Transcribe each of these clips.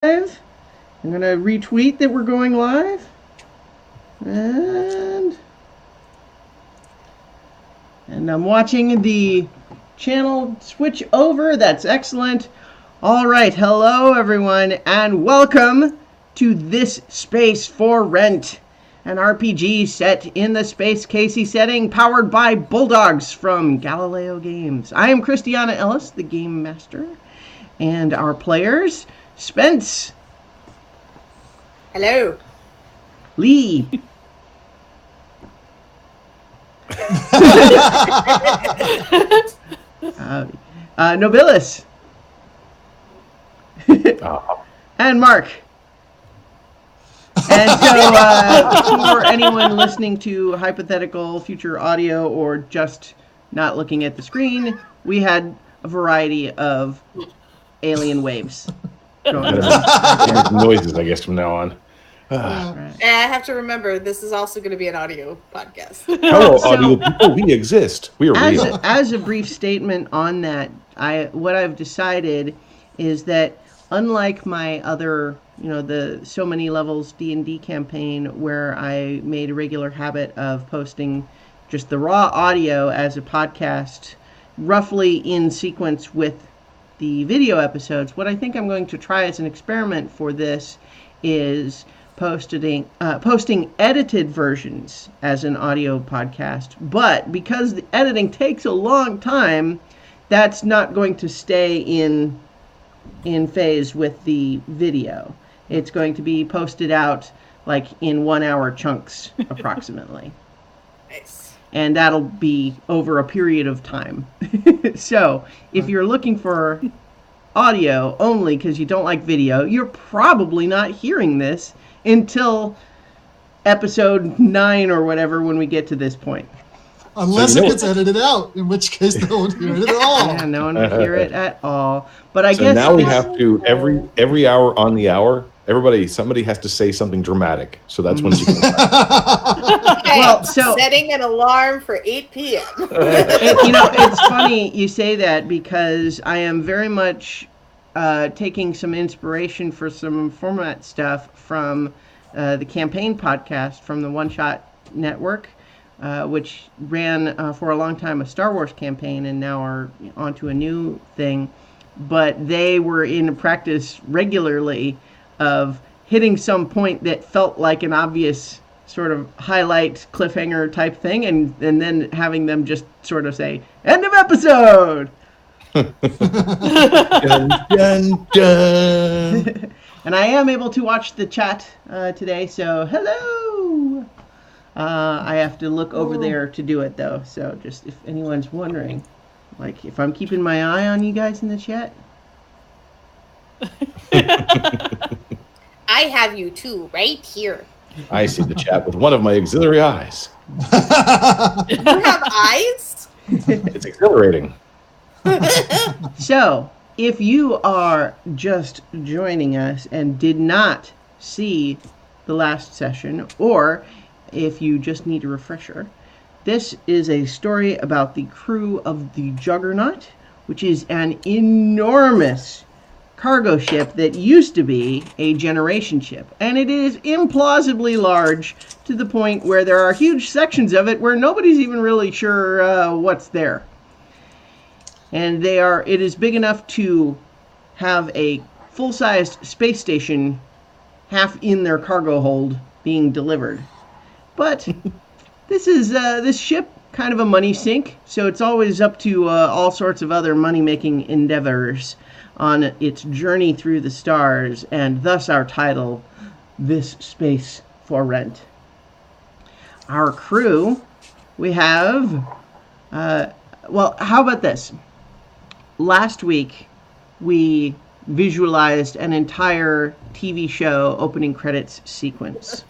I'm going to retweet that we're going live. And I'm watching the channel switch over. That's excellent. All right. Hello, everyone, and welcome to This Space for Rent, an RPG set in the Space Casey setting, powered by Bulldogs from Galileo Games. I am Christiana Ellis, the Game Master, and our players, Spence. Hello. Lee. Nobilis. And Mark. And so, for anyone listening to hypothetical future audio or just not looking at the screen, we had a variety of alien waves going on. Noises, I guess, from now on. Right. I have to remember, this is also going to be an audio podcast. Hello, audio people. We exist. We are real. As a brief statement on that, what I've decided is that unlike my other, the So Many Levels D&D campaign, where I made a regular habit of posting just the raw audio as a podcast, roughly in sequence with the video episodes, what I think I'm going to try as an experiment for this is posting edited versions as an audio podcast. But because the editing takes a long time, that's not going to stay in phase with the video. It's going to be posted out like in 1 hour chunks approximately. Nice. And that'll be over a period of time. So if you're looking for audio only because you don't like video, you're probably not hearing this until episode 9 or whatever when we get to this point. Unless it gets edited out, in which case no one will hear it at all. Yeah, no one will hear it at all. But I so guess now we have to every hour on the hour. Somebody has to say something dramatic. So that's when you can. Well, so setting an alarm for 8 p.m. It's funny you say that because I am very much taking some inspiration for some format stuff from the campaign podcast from the One Shot Network, which ran for a long time a Star Wars campaign and now are onto a new thing. But they were in practice regularly of hitting some point that felt like an obvious sort of highlight cliffhanger type thing and then having them just sort of say, end of episode! Dun, dun, dun. And I am able to watch the chat today, so hello! I have to look over there to do it, though, so just if anyone's wondering, like if I'm keeping my eye on you guys in the chat. I have you too, right here. I see the chat with one of my auxiliary eyes. You have eyes? It's exhilarating. So, if you are just joining us and did not see the last session, or if you just need a refresher, this is a story about the crew of the Juggernaut, which is an enormous cargo ship that used to be a generation ship. And it is implausibly large to the point where there are huge sections of it where nobody's even really sure what's there. And it is big enough to have a full-sized space station half in their cargo hold being delivered. But this ship kind of a money sink, so it's always up to all sorts of other money-making endeavors on its journey through the stars, and thus our title, This Space for Rent. Our crew, we have, how about this? Last week, we visualized an entire TV show opening credits sequence.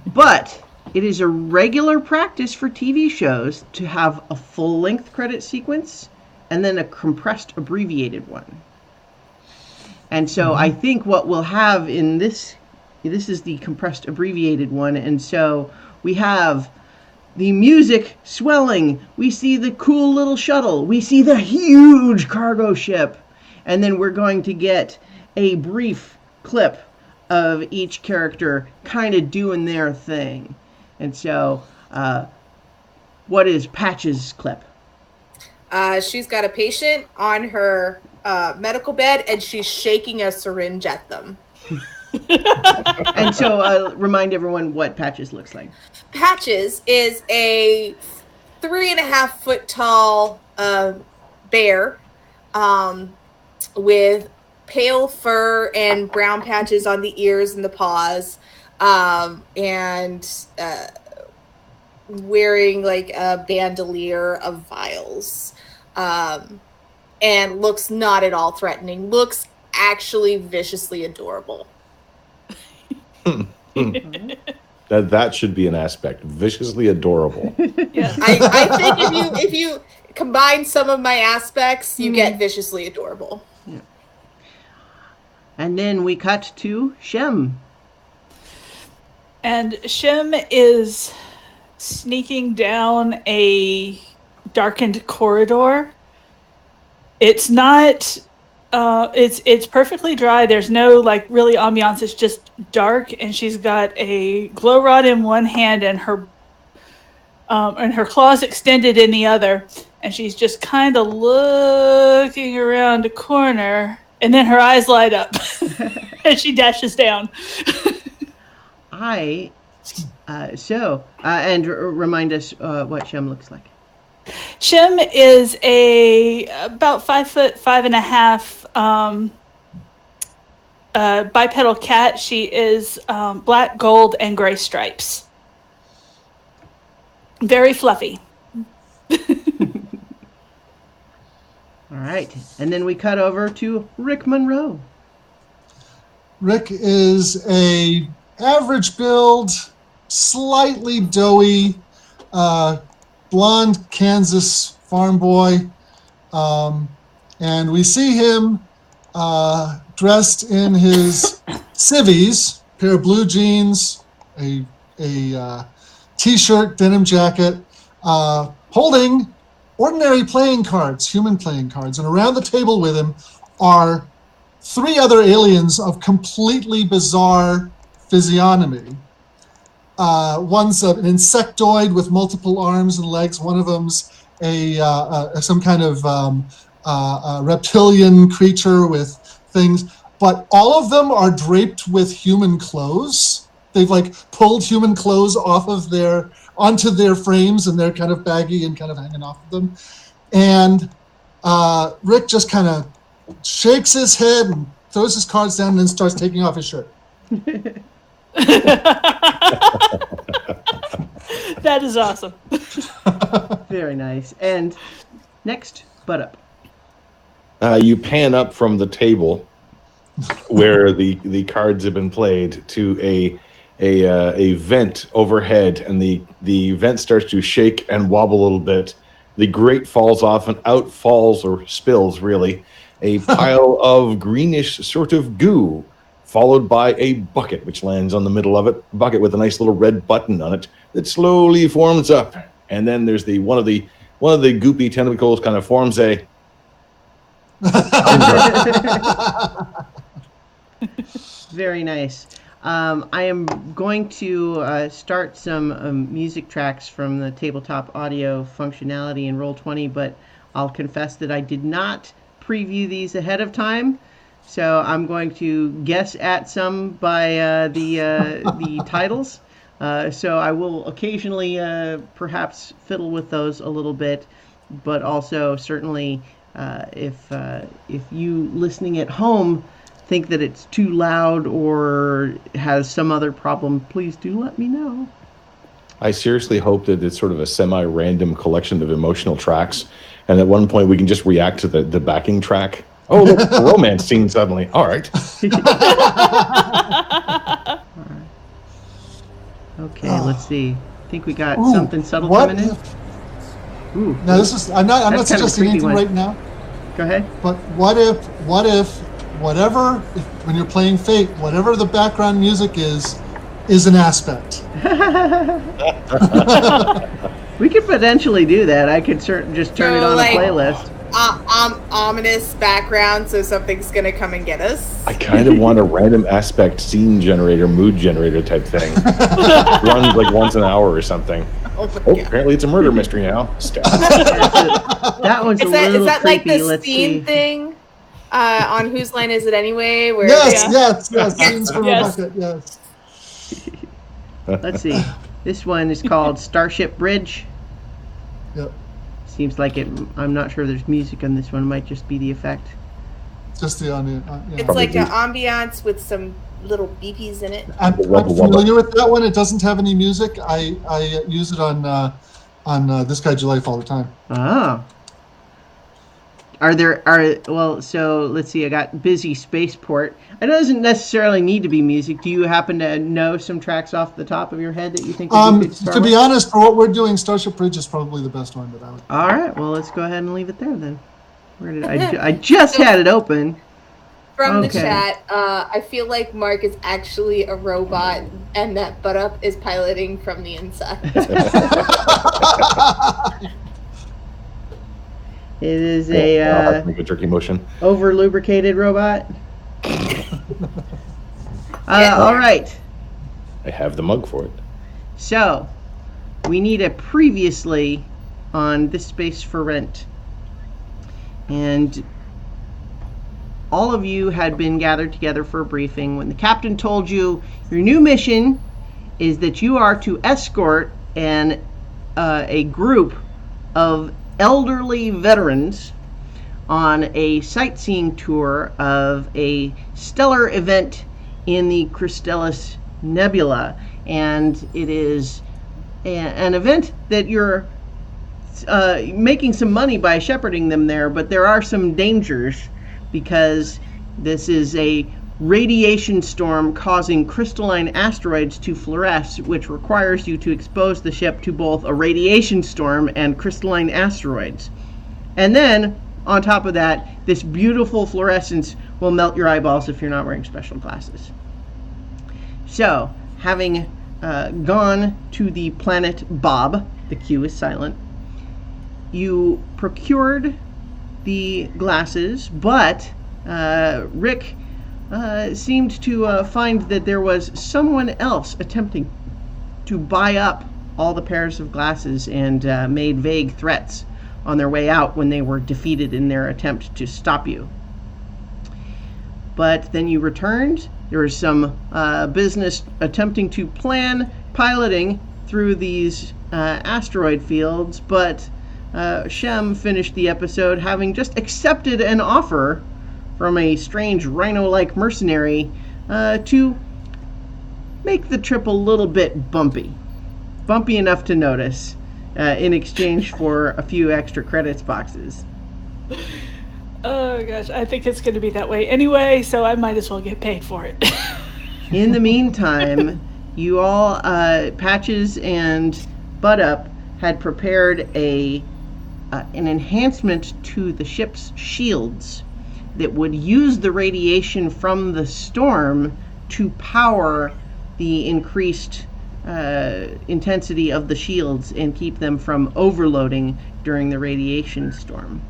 But it is a regular practice for TV shows to have a full-length credit sequence and then a compressed, abbreviated one. And so I think what we'll have in this is the compressed, abbreviated one, and so we have the music swelling, we see the cool little shuttle, we see the huge cargo ship, and then we're going to get a brief clip of each character kind of doing their thing. And so, what is Patch's clip? She's got a patient on her medical bed, and she's shaking a syringe at them. And so, remind everyone what Patches looks like. Patches is a 3.5 foot tall bear with pale fur and brown patches on the ears and the paws, and wearing like a bandolier of vials, and looks not at all threatening. Looks actually viciously adorable. That should be an aspect. Viciously adorable. Yeah. I think if you combine some of my aspects, you get viciously adorable. Yeah. And then we cut to Shem. And Shem is sneaking down a darkened corridor. It's not it's perfectly dry. There's no like really ambiance. It's just dark, and she's got a glow rod in one hand and her claws extended in the other, and she's just kind of looking around a corner, and then her eyes light up and she dashes down. And remind us what Shem looks like. Shem is about 5'5.5" bipedal cat. She is black, gold, and gray stripes. Very fluffy. All right, and then we cut over to Rick Monroe. Rick is a average build, slightly doughy, blonde Kansas farm boy, and we see him dressed in his civvies, pair of blue jeans, a t-shirt, denim jacket, holding ordinary playing cards, human playing cards, and around the table with him are 3 other aliens of completely bizarre physiognomy. One's an insectoid with multiple arms and legs. One of them's some kind of reptilian creature with things. But all of them are draped with human clothes. They've like pulled human clothes onto their frames, and they're kind of baggy and kind of hanging off of them. And Rick just kind of shakes his head and throws his cards down and then starts taking off his shirt. That is awesome. Very nice. And next, butt up. You pan up from the table where the cards have been played to a vent overhead, and the vent starts to shake and wobble a little bit. The grate falls off, and out falls, or spills really, a pile of greenish sort of goo, followed by a bucket which lands on the middle of it. Bucket with a nice little red button on it that slowly forms up, and then there's one of the goopy tentacles kind of forms a. Very nice. I am going to start some music tracks from the tabletop audio functionality in Roll20, but I'll confess that I did not preview these ahead of time. So I'm going to guess at some by the titles. So I will occasionally perhaps fiddle with those a little bit, but also certainly if you listening at home think that it's too loud or has some other problem, please do let me know. I seriously hope that it's sort of a semi-random collection of emotional tracks, and at one point we can just react to the backing track. Oh, look, a romance scene suddenly. All right. Okay, let's see. I think we got something subtle coming in. Now I'm not suggesting anything right now. Go ahead. But what if when you're playing Fate, whatever the background music is an aspect? We could potentially do that. I could just turn it on a playlist. ominous background, so something's gonna come and get us. I kind of want a random aspect scene generator, mood generator type thing. Runs like once an hour or something. Oh my Oh, God. apparently it's a murder mystery now. Stab. That one's a Is little that creepy. like the Let's scene see. thing on Whose Line Is It Anyway? Where Yes. Scenes from Yes. Rebecca, yes. Let's see. This one is called Starship Bridge. Yep. Seems like it. I'm not sure there's music on this one. It might just be the effect. Just the yeah. It's like an ambiance with some little beepies in it. I'm familiar with that one. It doesn't have any music. I use it on This Guide Your Life all the time. Ah. So let's see. I got Busy Spaceport. It doesn't necessarily need to be music. Do you happen to know some tracks off the top of your head that you think would be good to start To be with? honest, for what we're doing, Starship Bridge is probably the best one that I would. All right. Well, let's go ahead and leave it there then. Where did I just had it open. From the Okay. chat, I feel like Mark is actually a robot and that Butt Up is piloting from the inside. It is a Make a jerky motion. over lubricated robot. All right. I have the mug for it. So, we need a previously on This Space for Rent. And all of you had been gathered together for a briefing when the captain told you your new mission is that you are to escort a group of elderly veterans on a sightseeing tour of a stellar event in the Crystallus Nebula. And it is an event that you're making some money by shepherding them there, but there are some dangers because this is a radiation storm causing crystalline asteroids to fluoresce, which requires you to expose the ship to both a radiation storm and crystalline asteroids. And then, on top of that, this beautiful fluorescence will melt your eyeballs if you're not wearing special glasses. So, having gone to the planet Bob, the Q is silent, you procured the glasses, but Rick seemed to find that there was someone else attempting to buy up all the pairs of glasses and made vague threats on their way out when they were defeated in their attempt to stop you. But then you returned. There was some business attempting to plan piloting through these asteroid fields, but Shem finished the episode having just accepted an offer from a strange rhino-like mercenary to make the trip a little bit bumpy enough to notice, in exchange for a few extra credits boxes. Oh gosh, I think it's going to be that way anyway, so I might as well get paid for it. In the meantime, you all, Patches and Butt Up, had prepared an enhancement to the ship's shields that would use the radiation from the storm to power the increased intensity of the shields and keep them from overloading during the radiation storm.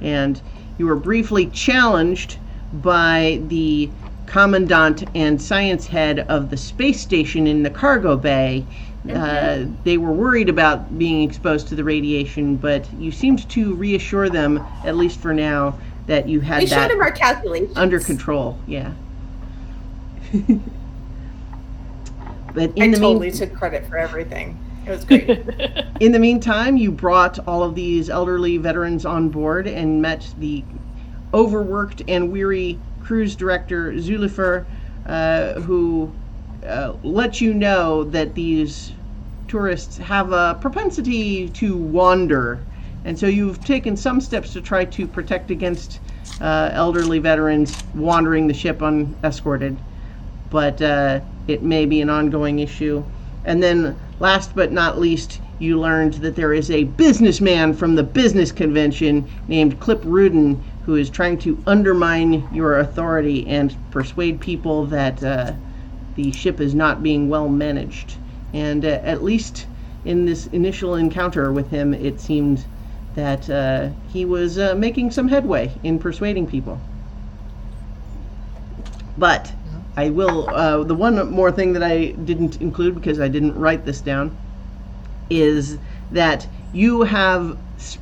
And you were briefly challenged by the commandant and science head of the space station in the cargo bay. They were worried about being exposed to the radiation, but you seemed to reassure them, at least for now, that you had We that showed him our calculations. under control. Yeah. But I totally took credit for everything. It was great. In the meantime, you brought all of these elderly veterans on board and met the overworked and weary cruise director, Zulifer, who let you know that these tourists have a propensity to wander. And so you've taken some steps to try to protect against elderly veterans wandering the ship unescorted. But it may be an ongoing issue. And then, last but not least, you learned that there is a businessman from the business convention named Clip Rudin who is trying to undermine your authority and persuade people that the ship is not being well managed. And at least in this initial encounter with him, it seemed that he was making some headway in persuading people. But I will, the one more thing that I didn't include because I didn't write this down, is that you have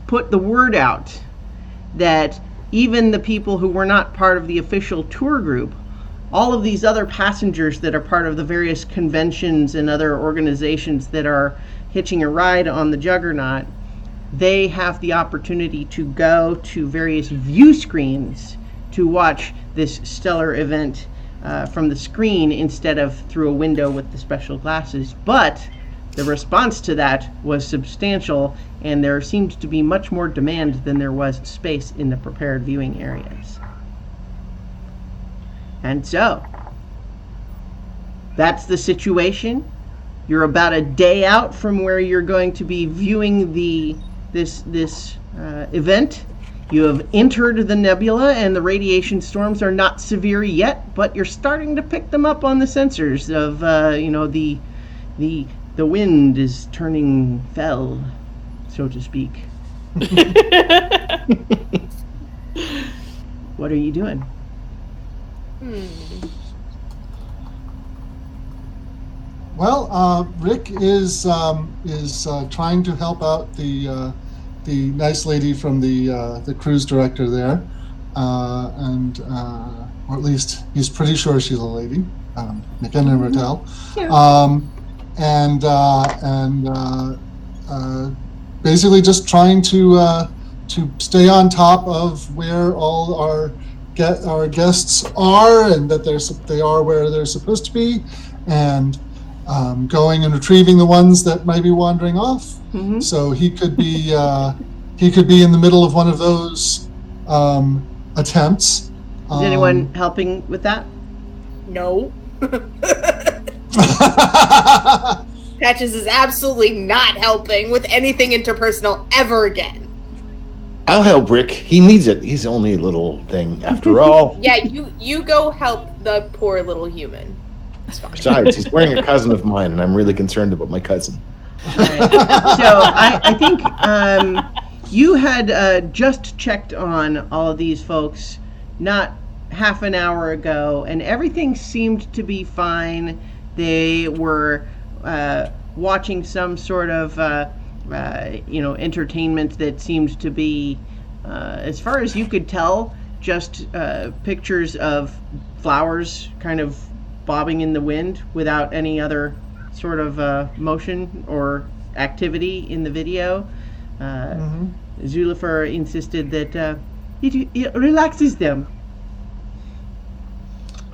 put the word out that even the people who were not part of the official tour group, all of these other passengers that are part of the various conventions and other organizations that are hitching a ride on the Juggernaut, they have the opportunity to go to various view screens to watch this stellar event from the screen instead of through a window with the special glasses. But the response to that was substantial, and there seemed to be much more demand than there was space in the prepared viewing areas. And so, that's the situation. You're about a day out from where you're going to be viewing this event. You have entered the nebula, and the radiation storms are not severe yet, but you're starting to pick them up on the sensors of, the wind is turning fell, so to speak. What are you doing? Well, Rick is trying to help out the nice lady from the cruise director there, or at least he's pretty sure she's a lady. McKenna never tell. Yeah. Basically just trying to stay on top of where all our guests are, and that they are where they're supposed to be, and going and retrieving the ones that might be wandering off. Mm-hmm. So he could be in the middle of one of those attempts. Is anyone helping with that? No. Patches is absolutely not helping with anything interpersonal ever again. I'll help Rick. He needs it. He's only a little thing after all. Yeah, you go help the poor little human. It's fine. Besides, he's wearing a cousin of mine, and I'm really concerned about my cousin. Right. So I think you had just checked on all of these folks not half an hour ago, and everything seemed to be fine. They were watching some sort of entertainment that seemed to be, as far as you could tell, just pictures of flowers kind of bobbing in the wind without any other sort of motion or activity in the video. Zulifer insisted that it relaxes them.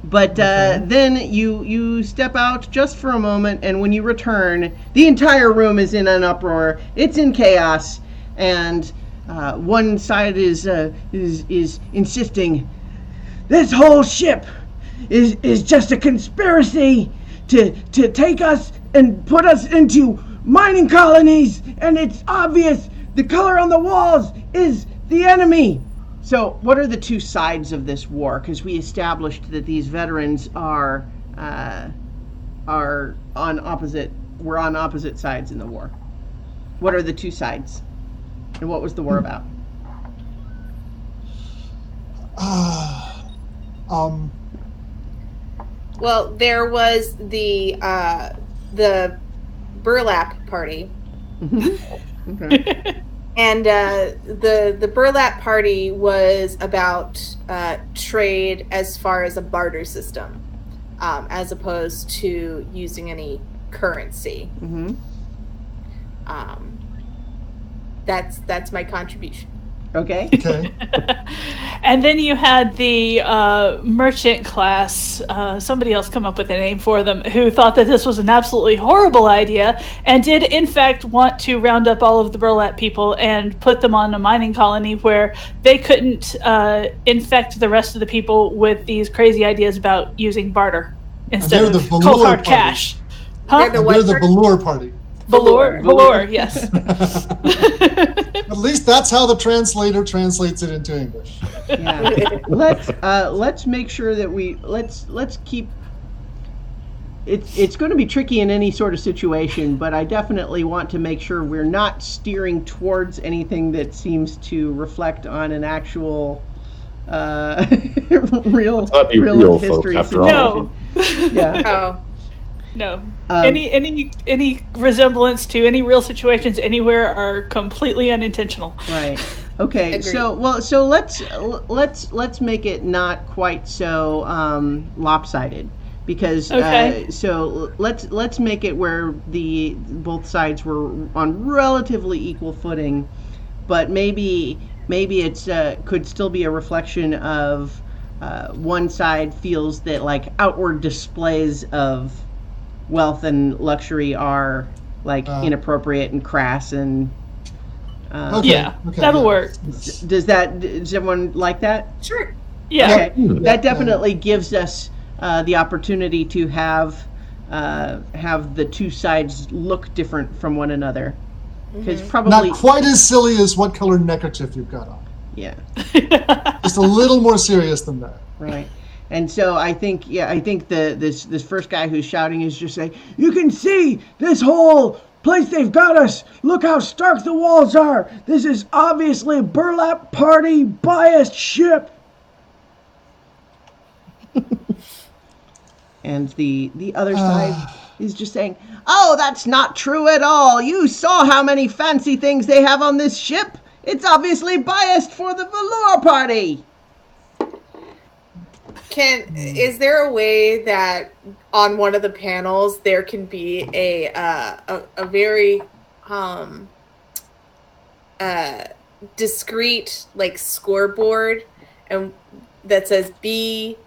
But then you step out just for a moment, and when you return, the entire room is in an uproar. It's in chaos, and one side is insisting this whole ship is just a conspiracy to take us and put us into mining colonies, and it's obvious the color on the walls is the enemy. So what are the two sides of this war? Because we established that these veterans are on opposite sides in the war. What are the two sides? And what was the war about? Well, there was the burlap party. Okay. And the burlap party was about trade as far as a barter system, as opposed to using any currency. Mm-hmm. That's my contribution. Okay. Okay. And then you had the merchant class, somebody else come up with a name for them, who thought that this was an absolutely horrible idea and did in fact want to round up all of the burlap people and put them on a mining colony where they couldn't infect the rest of the people with these crazy ideas about using barter instead of cold hard cash. They're the They're the Velour party. Velour, yes. At least that's how the translator translates it into English. Yeah. Let's make sure that let's keep it's going to be tricky in any sort of situation, but I definitely want to make sure we're not steering towards anything that seems to reflect on an actual real history folks, situation. No. Yeah. Oh, No. Any resemblance to any real situations anywhere are completely unintentional. Right. Okay. Agreed. So let's make it not quite so lopsided, because Okay. so let's make it where the both sides were on relatively equal footing, but maybe it's could still be a reflection of one side feels that like outward displays of wealth and luxury are like inappropriate and crass and Okay. Yeah, that'll work. does everyone like that? sure. Yeah. Okay, that definitely gives us the opportunity to have the two sides look different from one another, because probably Not quite as silly as what color neckerchief you've got on. yeah. Just a little more serious than that. Right. And so I think this first guy who's shouting is just saying, "You can see this whole place they've got us. Look how stark the walls are. This is obviously a burlap party biased ship." And the other side is just saying, "Oh, that's not true at all. You saw how many fancy things they have on this ship. It's obviously biased for the velour party." Is there a way that on one of the panels there can be a very discrete like scoreboard and that says B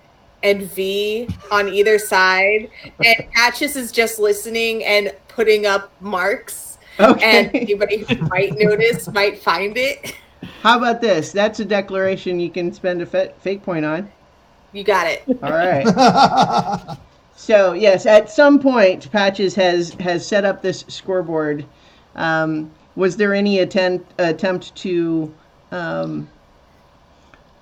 and V on either side, and Patches is just listening and putting up marks, and Okay. anybody who might notice might find it. How about this? That's a declaration you can spend a fate point on. You got it. All right. So yes, at some point, Patches has set up this scoreboard. Was there any attempt to?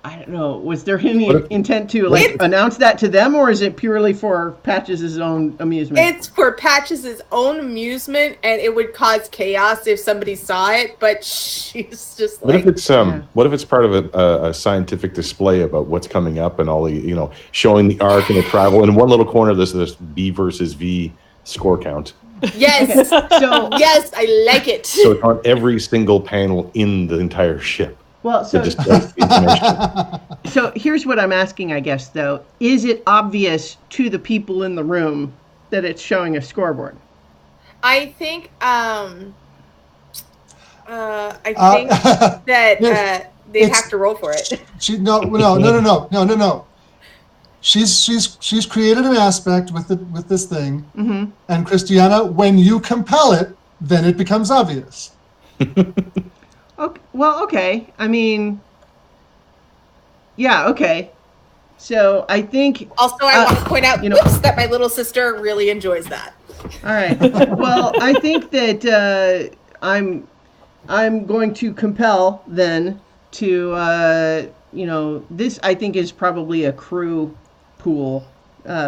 I don't know. Was there any intent to like announce that to them, or is it purely for Patches' own amusement? It's for Patches' own amusement, and it would cause chaos if somebody saw it. But she's just What like, if it's what if it's part of a scientific display about what's coming up and all the showing the arc and the travel in one little corner? This B versus V score count. yes, So yes, I like it. So it's on every single panel in the entire ship. well, That displays the information. so here's what I'm asking, I guess, though: is it obvious to the people in the room that it's showing a scoreboard? I think that they'd have to roll for it. No. She's created an aspect with this thing, Mm-hmm. and Christiana, when you compel it, then it becomes obvious. Okay. Well, okay. I mean, yeah. Okay. So I think. Also, I want to point out know- that my little sister really enjoys that. All right. Well, I think that I'm going to compel then to this. I think is probably a crew pool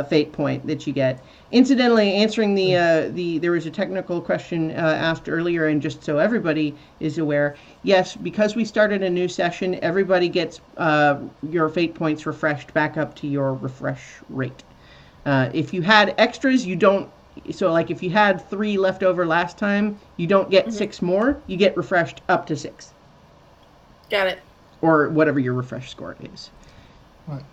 fate point that you get. Incidentally, answering the there was a technical question asked earlier, and just so everybody is aware, yes, because we started a new session, everybody gets your fate points refreshed back up to your refresh rate. If you had extras, you don't. So, like, if you had 3 left over last time, you don't get 6 more. You get refreshed up to 6, Got it. or whatever your refresh score is. Right.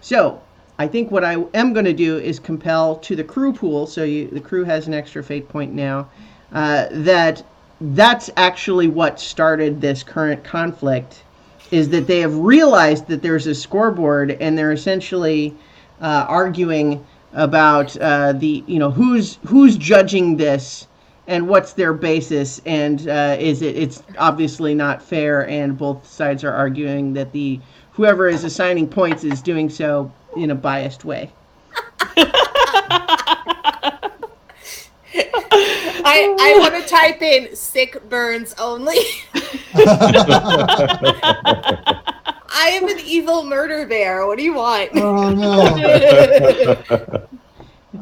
So, I think what I am going to do is compel to the crew pool, so the crew has an extra fate point now, that's actually what started this current conflict, is that they have realized that there's a scoreboard, and they're essentially arguing about who's judging this and what's their basis, and it's obviously not fair, and both sides are arguing that whoever is assigning points is doing so in a biased way. I want to type in sick burns only. I am an evil murder bear. What do you want? Oh no!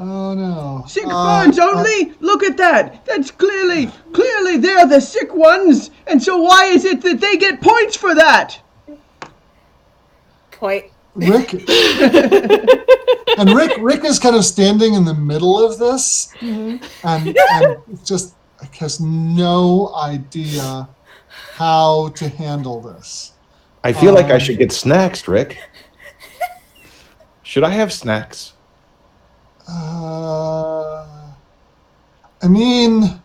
Oh no. Sick burns only? Look at that. That's clearly they're the sick ones. And so why is it that they get points for that? Point. Rick and Rick is kind of standing in the middle of this, and just has no idea how to handle this. I feel like I should get snacks, Rick. Should I have snacks? I mean,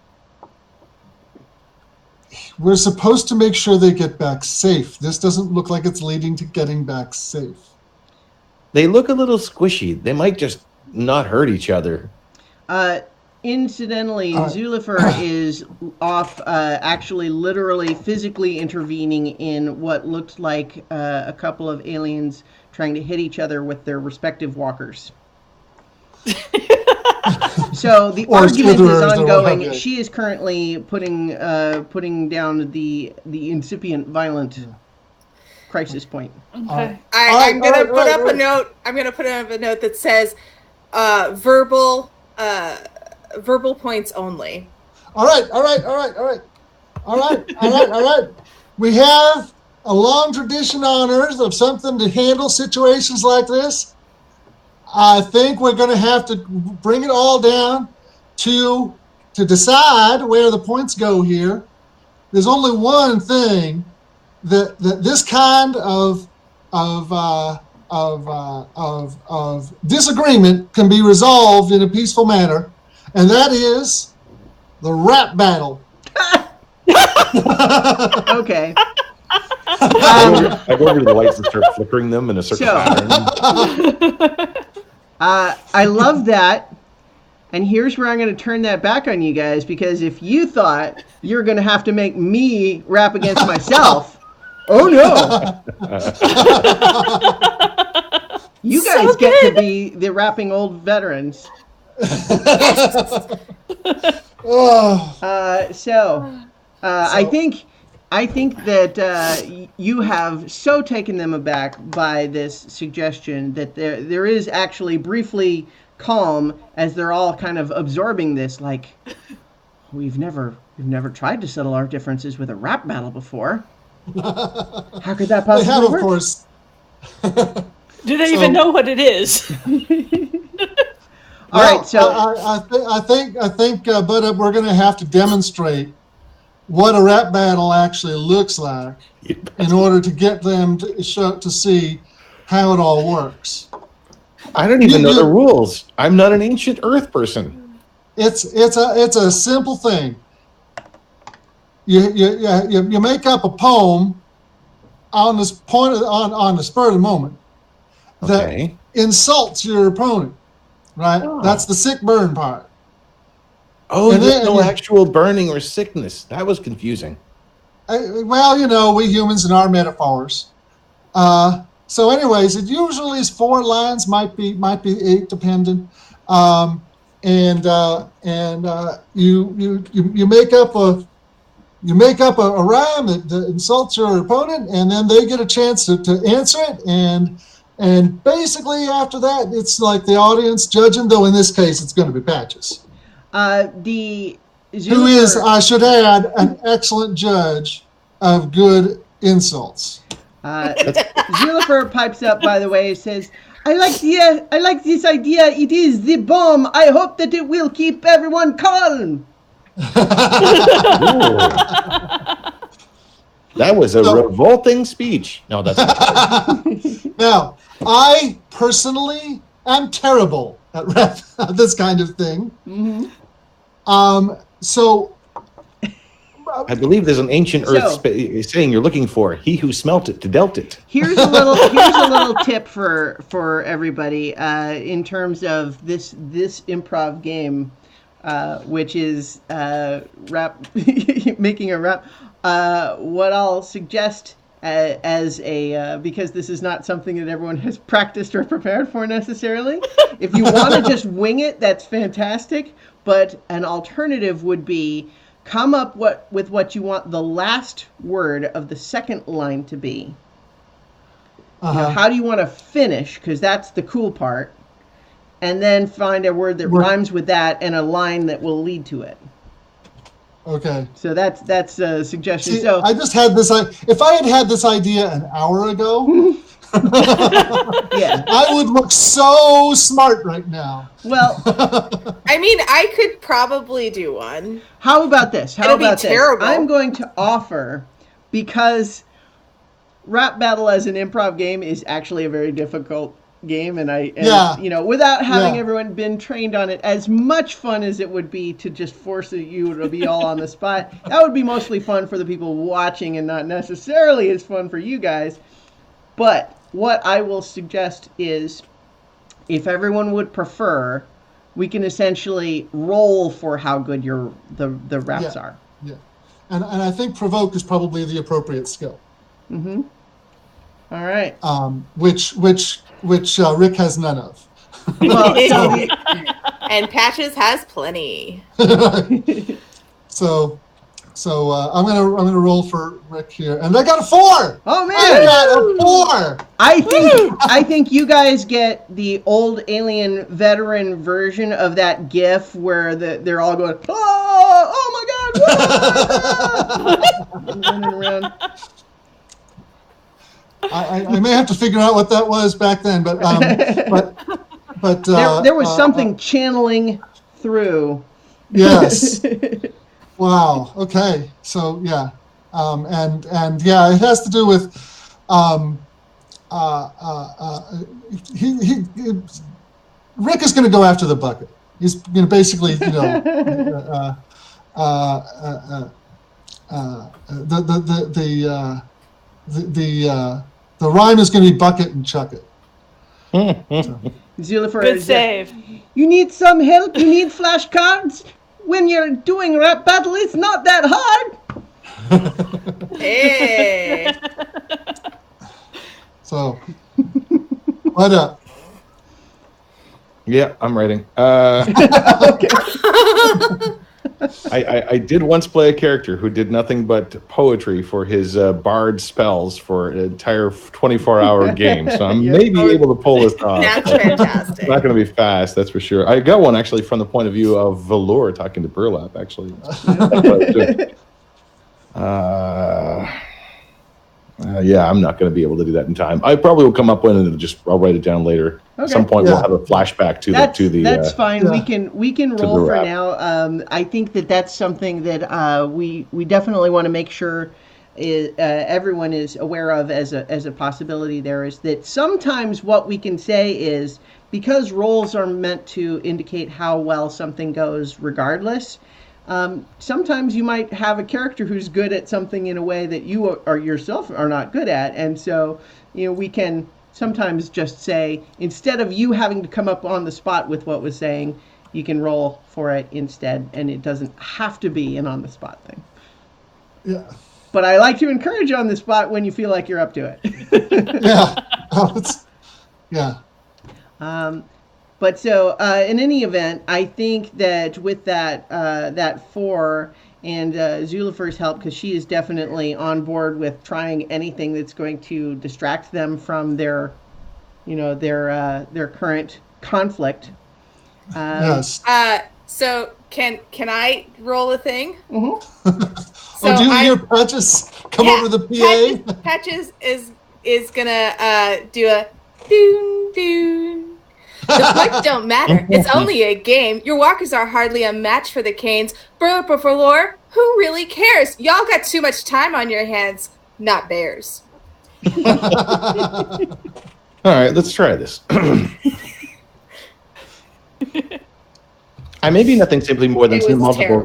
we're supposed to make sure they get back safe. This doesn't look like it's leading to getting back safe. They look a little squishy. They might just not hurt each other. Incidentally, Zulifer is off, actually literally physically intervening in what looked like a couple of aliens trying to hit each other with their respective walkers. So the argument is ongoing. She is currently putting down the incipient violent crisis point. Okay. I'm gonna put up a note. I'm gonna put up a note that says verbal points only. All right. We have a long tradition on Earth of something to handle situations like this. I think we're going to have to bring it all down to decide where the points go here. There's only one thing that this kind of disagreement can be resolved in a peaceful manner, and that is the rap battle. Okay. I go over to the lights and start flickering them in a certain pattern. I love that. And here's where I'm going to turn that back on you guys, because if you thought you were going to have to make me rap against myself, oh no. You guys So get to be the rapping old veterans. I think that you have so taken them aback by this suggestion that there is actually briefly calm as they're all kind of absorbing this. Like, we've never tried to settle our differences with a rap battle before. How could that possibly They have, of work? course. Do they even know what it is? All right, so I think, but we're going to have to demonstrate what a rap battle actually looks like in order to get them to see how it all works. I don't even know the rules. I'm not an ancient Earth person. It's a simple thing. You make up a poem on this point on the spur of the moment that insults your opponent. Right, that's the sick burn part. Oh, there's no actual burning or sickness. That was confusing. Well, we humans and our metaphors. So, anyways, it usually is 4 lines, might be 8, depending. You make up a rhyme that insults your opponent, and then they get a chance to answer it, and basically after that, it's like the audience judging. Though in this case, it's going to be Patches. Who is, I should add, an excellent judge of good insults. Zulifer pipes up, by the way, says, I like this idea. It is the bomb. I hope that it will keep everyone calm. That was a revolting speech. No, that's not. Now, I personally am terrible at this kind of thing. Mm-hmm. So I believe there's an ancient Earth saying you're looking for. He who smelt it, dealt it. Here's a little tip for everybody in terms of this improv game, which is making a rap. What I'll suggest because this is not something that everyone has practiced or prepared for necessarily. If you want to just wing it, that's fantastic. But an alternative would be come up with what you want the last word of the second line to be. How do you want to finish? Because that's the cool part. and then find a word that rhymes with that and a line that will lead to it. Okay. So that's a suggestion. See, so I just had this. If I had this idea an hour ago, yeah, I would look so smart right now. Well, I mean, I could probably do one. how about this? It'll be terrible. I'm going to offer, because Rap Battle as an improv game is actually a very difficult game, and without having everyone been trained on it, as much fun as it would be to just force you to be all on the spot, that would be mostly fun for the people watching and not necessarily as fun for you guys. But what I will suggest is, if everyone would prefer, we can essentially roll for how good the raps are. Yeah, and I think provoke is probably the appropriate skill. Mm-hmm. All right. Which Rick has none of. Well, and Patches has plenty. So I'm gonna roll for Rick here, and I got a 4. Oh man, I got a 4. I think you guys get the old Alien veteran version of that GIF where they're all going, oh my God, running around. I may have to figure out what that was back then, but there was something channeling through. Yes. Wow. Okay. So yeah, and yeah, it has to do with Rick is going to go after the bucket. He's going to basically, the rhyme is going to be bucket and chuck it. Zulifer, Good save. You need some help? You need flashcards? When you're doing Rap Battle, it's not that hard. Hey. So, what up? Yeah, I'm writing. I did once play a character who did nothing but poetry for his bard spells for an entire 24-hour game. So I'm maybe able to pull this off. That's fantastic. It's not going to be fast, that's for sure. I got one actually from the point of view of Velour talking to Burlap, actually. Yeah, I'm not going to be able to do that in time. I probably will come up with it and I'll write it down later. Okay. At some point, we'll have a flashback to the. That's fine. Yeah. We can roll for now. I think that's something that we definitely want to make sure everyone is aware of as a possibility. There is that sometimes what we can say is, because rolls are meant to indicate how well something goes, regardless. Sometimes you might have a character who's good at something in a way that you or yourself are not good at, and so we can sometimes just say, instead of you having to come up on the spot with what was saying, you can roll for it instead, and it doesn't have to be an on the spot thing. Yeah. But I like to encourage on the spot when you feel like you're up to it. Yeah. But so in any event, I think that with that 4 and Zulifer's help, because she is definitely on board with trying anything that's going to distract them from their current conflict. Yes. So can I roll a thing? Mm-hmm. So do you hear Patches come over the PA? Patches is gonna do a doon doon. The points don't matter. It's only a game. Your walkers are hardly a match for the Canes. Burlap or Velour, who really cares? Y'all got too much time on your hands, not bears. All right, let's try this. I may be nothing simply more than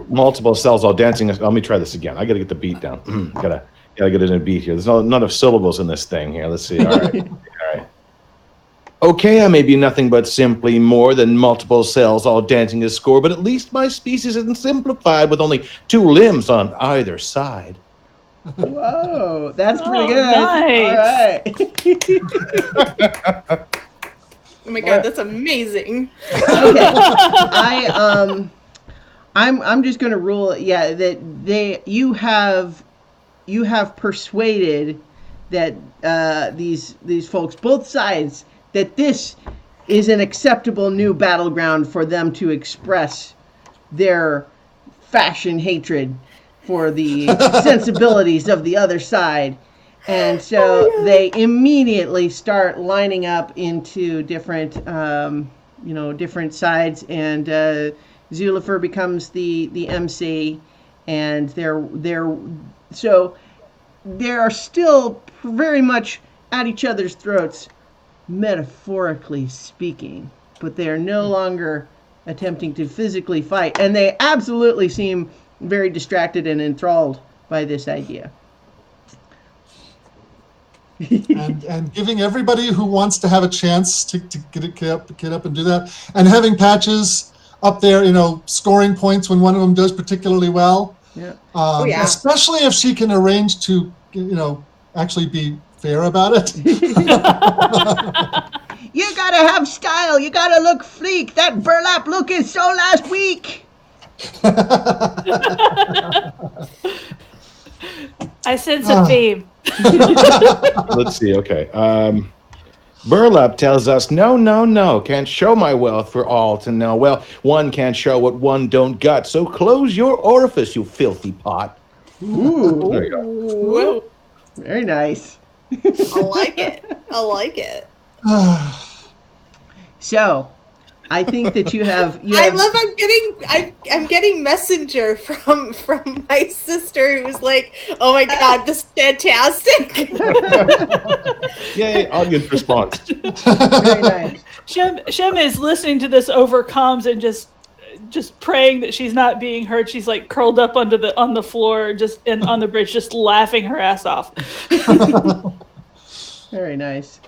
multiple cells all dancing. Let me try this again. I got to get the beat down. gotta get in a beat here. There's none of syllables in this thing here. Let's see. All right. Okay, I may be nothing but simply more than multiple cells all dancing a score, but at least my species isn't simplified with only 2 limbs on either side. Whoa, that's pretty good. Nice. All right. Oh my God, that's amazing. Okay. I'm just going to rule that you have persuaded that these folks, both sides, that this is an acceptable new battleground for them to express their fashion hatred for the sensibilities of the other side. And so they immediately start lining up into different, different sides. And Zulifer becomes the MC, and they're still very much at each other's throats, metaphorically speaking, but they are no longer attempting to physically fight, and they absolutely seem very distracted and enthralled by this idea. and giving everybody who wants to have a chance to get up and do that, and having Patches up there, scoring points when one of them does particularly well. Yeah. Especially if she can arrange to, actually be fair about it. You gotta have style. You gotta look fleek. That burlap look is so last week. I sense a theme. Let's see. Okay. Burlap tells us, no, can't show my wealth for all to know. Well, one can't show what one don't got, so close your orifice, you filthy pot. Ooh. There you go. Whoa. Very nice. I like it. So, I think that you have. I'm getting messenger from my sister who's like, oh my god, this is fantastic. Yay, audience response. Very nice. Shem is listening to this over comms and just praying that she's not being heard. She's like curled up on the floor, and on the bridge, just laughing her ass off. Very nice.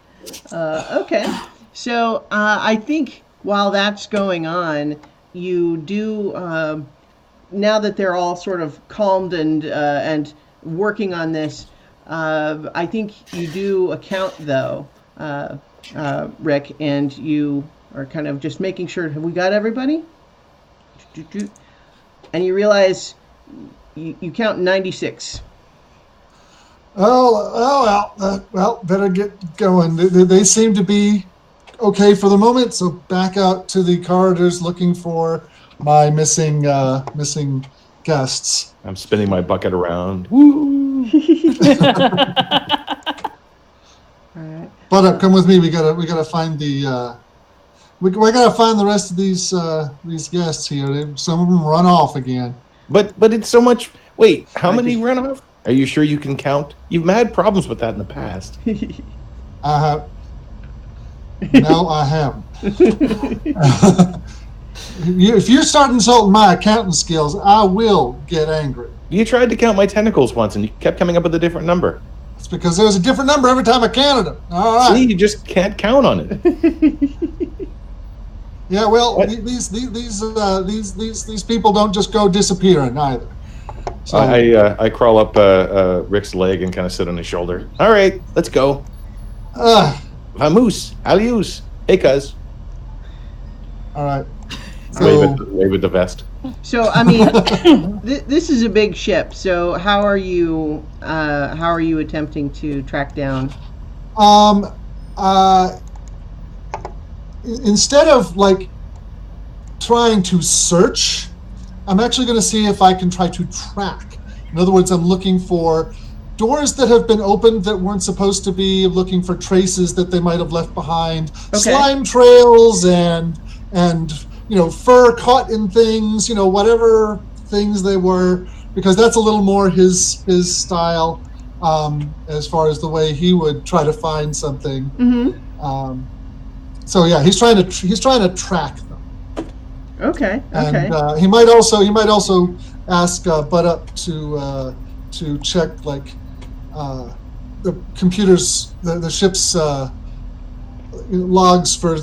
Okay, so I think while that's going on, you do now that they're all sort of calmed and working on this. I think you do account though, Rick, and you are kind of just making sure. Have we got everybody? And you realize you count 96. Well, better get going. They seem to be okay for the moment, so back out to the corridors looking for my missing guests. I'm spinning my bucket around. Woo! Alright. But come with me. We gotta find the we gotta find the rest of these guests here. Some of them run off again. But it's so much. Wait, how many run off? Are you sure you can count? You've had problems with that in the past. I have. No, I haven't. If you start insulting my accounting skills, I will get angry. You tried to count my tentacles once, and you kept coming up with a different number. It's because there was a different number every time I counted them. All right. See, you just can't count on it. Yeah, well, these people don't just go disappearing either. So I crawl up Rick's leg and kind of sit on his shoulder. All right, let's go. Vamos, alius. Hey, cuz. All right. So, wave with the vest. So I mean, this is a big ship. So how are you attempting to track down? Instead of like trying to search, I'm actually going to see if I can try to track. In other words, I'm looking for doors that have been opened that weren't supposed to be, looking for traces that they might have left behind, slime trails and fur caught in things, whatever things they were, because that's a little more his style as far as the way he would try to find something. Mm-hmm. So yeah, he's trying to track them. Okay. And he might also ask Bud Up to check the computers, the ship's logs for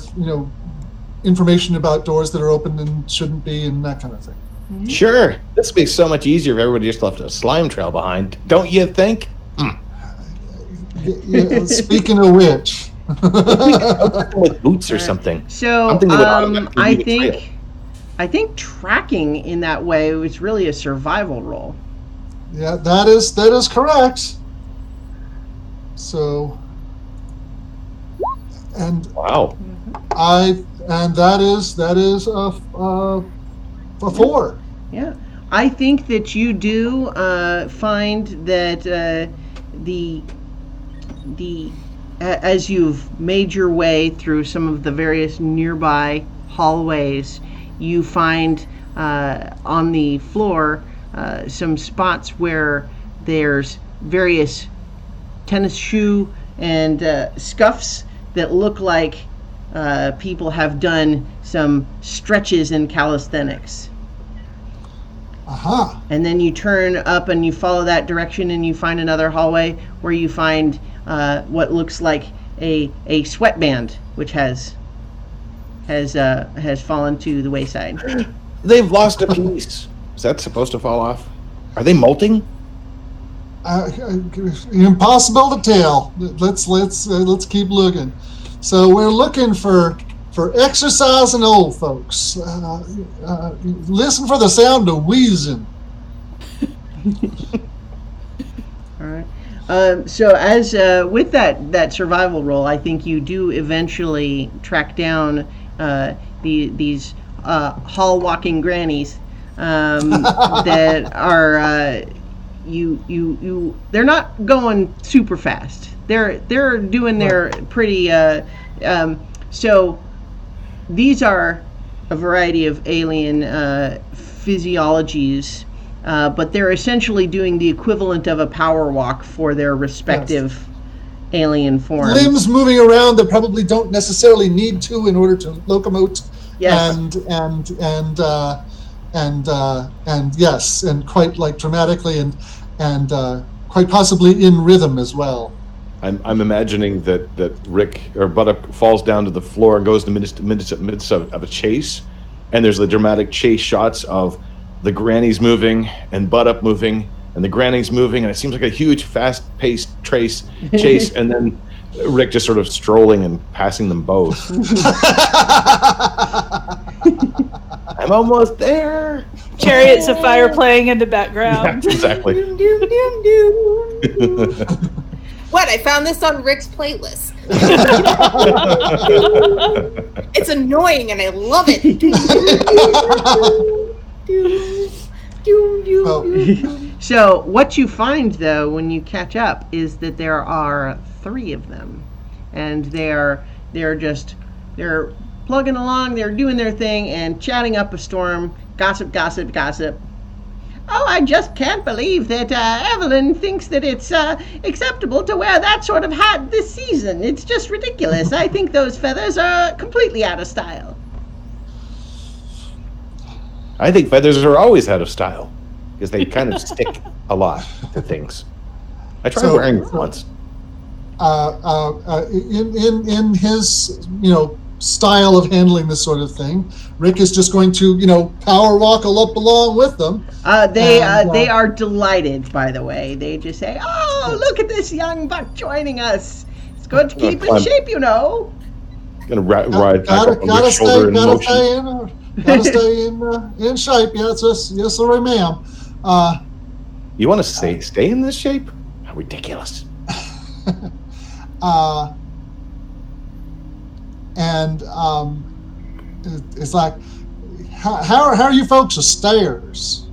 information about doors that are open and shouldn't be, and that kind of thing. Mm-hmm. Sure, this would be so much easier if everybody just left a slime trail behind. Don't you think? Yeah, speaking of which, with boots or something. So I think tracking in that way was really a survival role. Yeah, that is correct. So, and wow, And that is a 4. Yeah, I think that you do find that as you've made your way through some of the various nearby hallways, you find on the floor some spots where there's various tennis shoe and scuffs that look like people have done some stretches in calisthenics. Aha. And then you turn up and you follow that direction and you find another hallway where you find what looks like a sweatband, which has fallen to the wayside. They've lost a piece. Is that supposed to fall off? Are they molting? Impossible to tell. Let's keep looking. So we're looking for exercising old folks. Listen for the sound of wheezing. All right. So as with that survival roll, I think you do eventually track down these hall walking grannies that are they're not going super fast. They're doing their pretty so these are a variety of alien physiologies, but they're essentially doing the equivalent of a power walk for their respective alien forms. Limbs moving around that probably don't necessarily need to in order to locomote. Yes. And yes, and quite like dramatically and quite possibly in rhythm as well. I'm imagining that Rick or Buttock falls down to the floor and goes to midst of a chase, and there's the dramatic chase shots of the grannies moving and Buttock moving and the grannies moving, and it seems like a huge fast-paced chase, and then Rick just sort of strolling and passing them both. I'm almost there. Chariots of Fire playing in the background. Yeah, exactly. What? I found this on Rick's playlist. It's annoying and I love it. So what you find though when you catch up is that there are 3 of them, and they're plugging along, they're doing their thing and chatting up a storm, gossip. Oh, I just can't believe that Evelyn thinks that it's acceptable to wear that sort of hat this season. It's just ridiculous. I think those feathers are completely out of style. I think feathers are always out of style because they kind of stick a lot to things. I tried wearing them once. In his style of handling this sort of thing, Rick is just going to power walk along with them. They are delighted, by the way. They just say, "Oh, look at this young buck joining us. It's good to keep in shape, Gonna ride back up on the shoulder in motion. Gotta stay in shape. Yes, sir, ma'am. You want to stay in this shape? How ridiculous! And it's like, how are you folks with stairs?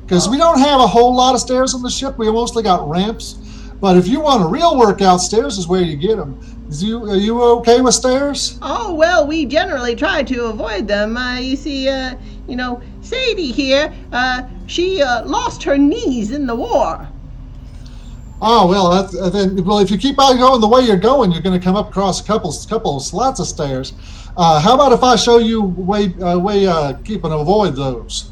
Because we don't have a whole lot of stairs on the ship. We mostly got ramps. But if you want a real workout, stairs is where you get them. Are you okay with stairs? Oh, well, we generally try to avoid them. You see, Sadie here, she lost her knees in the war. Oh, well, if you keep on going the way you're going, you're going to come up across a couple slots of stairs. How about if I show you way keep and avoid those?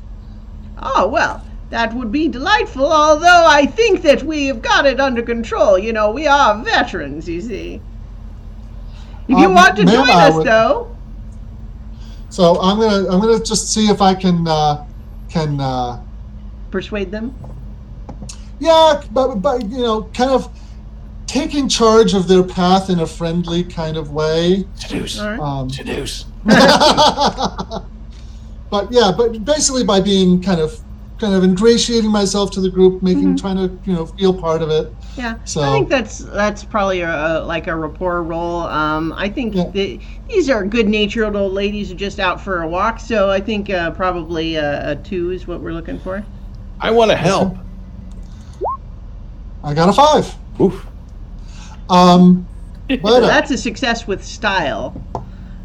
Oh, well, that would be delightful, although I think that we have got it under control. We are veterans, you see. If you want to join us, though. So I'm gonna just see if I can persuade them. Yeah, but kind of taking charge of their path in a friendly kind of way. Seduce. But basically by being kind of kind of ingratiating myself to the group, trying to feel part of it. Yeah, So I think that's probably like a rapport role. I think these are good-natured old ladies who are just out for a walk, so I think probably a 2 is what we're looking for. I want to help. I got a 5. Oof. But That's a success with style,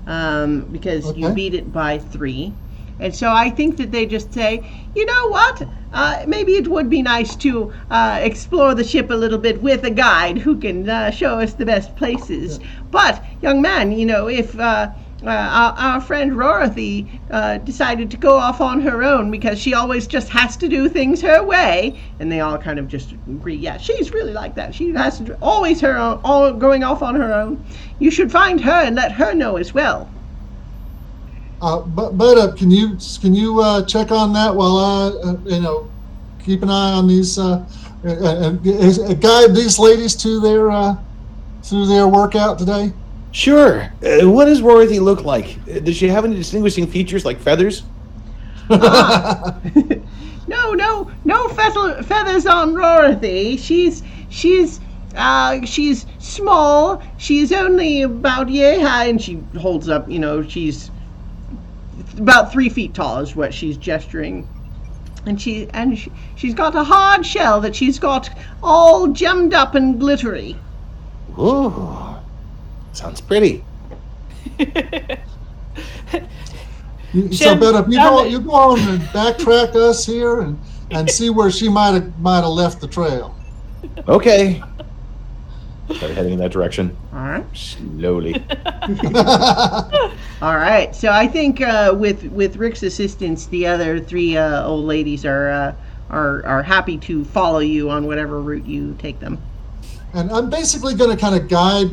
because you beat it by 3. And so I think that they just say, you know what? Maybe it would be nice to explore the ship a little bit with a guide who can show us the best places. Yeah. But, young man, if our friend Rorothy decided to go off on her own because she always just has to do things her way, and they all kind of just agree, yeah, she's really like that. She has to always all going off on her own. You should find her and let her know as well. But can you check on that while keep an eye on these and guide these ladies to their through their workout today? Sure. What does Rorothy look like? Does she have any distinguishing features like feathers? No feathers on Rorothy. She's small. She's only about yay high, and she holds up. She's about 3 feet tall is what she's gesturing, and she's got a hard shell that she's got all gemmed up and glittery. Ooh, sounds pretty. So, Beta, you go on and backtrack us here and see where she might have left the trail. Okay. Start heading in that direction. All right. Slowly. All right. So I think with Rick's assistance, the other 3 old ladies are happy to follow you on whatever route you take them. And I'm basically going to kind of guide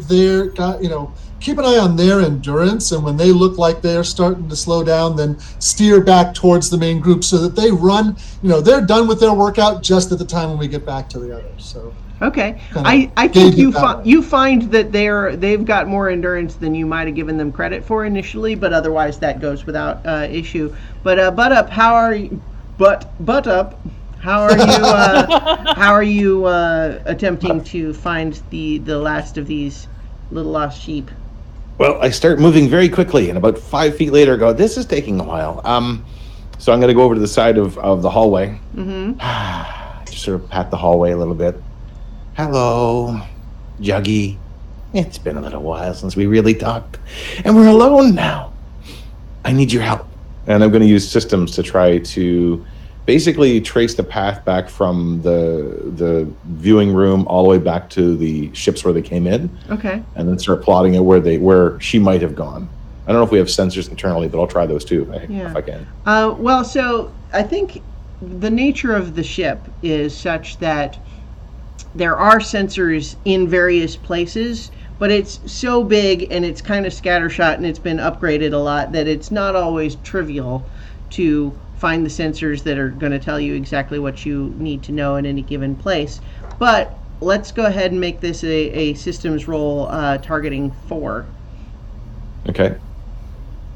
keep an eye on their endurance, and when they look like they're starting to slow down, then steer back towards the main group so that they run. They're done with their workout just at the time when we get back to the others. So. Okay, I think you find that they've got more endurance than you might have given them credit for initially, but otherwise that goes without issue. But Butt Up, how are you? Butt Up, how are you attempting to find the last of these little lost sheep? Well, I start moving very quickly, and about 5 feet later, go, this is taking a while. So I'm going to go over to the side of the hallway. Mm-hmm. Just sort of pat the hallway a little bit. Hello, Juggy. It's been a little while since we really talked, and we're alone now. I need your help. And I'm going to use systems to try to basically trace the path back from the viewing room all the way back to the ships where they came in. Okay. And then start plotting it where she might have gone. I don't know if we have sensors internally, but I'll try those too if I can. Well, so I think the nature of the ship is such that there are sensors in various places, but it's so big and it's kind of scattershot and it's been upgraded a lot that it's not always trivial to find the sensors that are going to tell you exactly what you need to know in any given place. But let's go ahead and make this a systems roll targeting 4. Okay.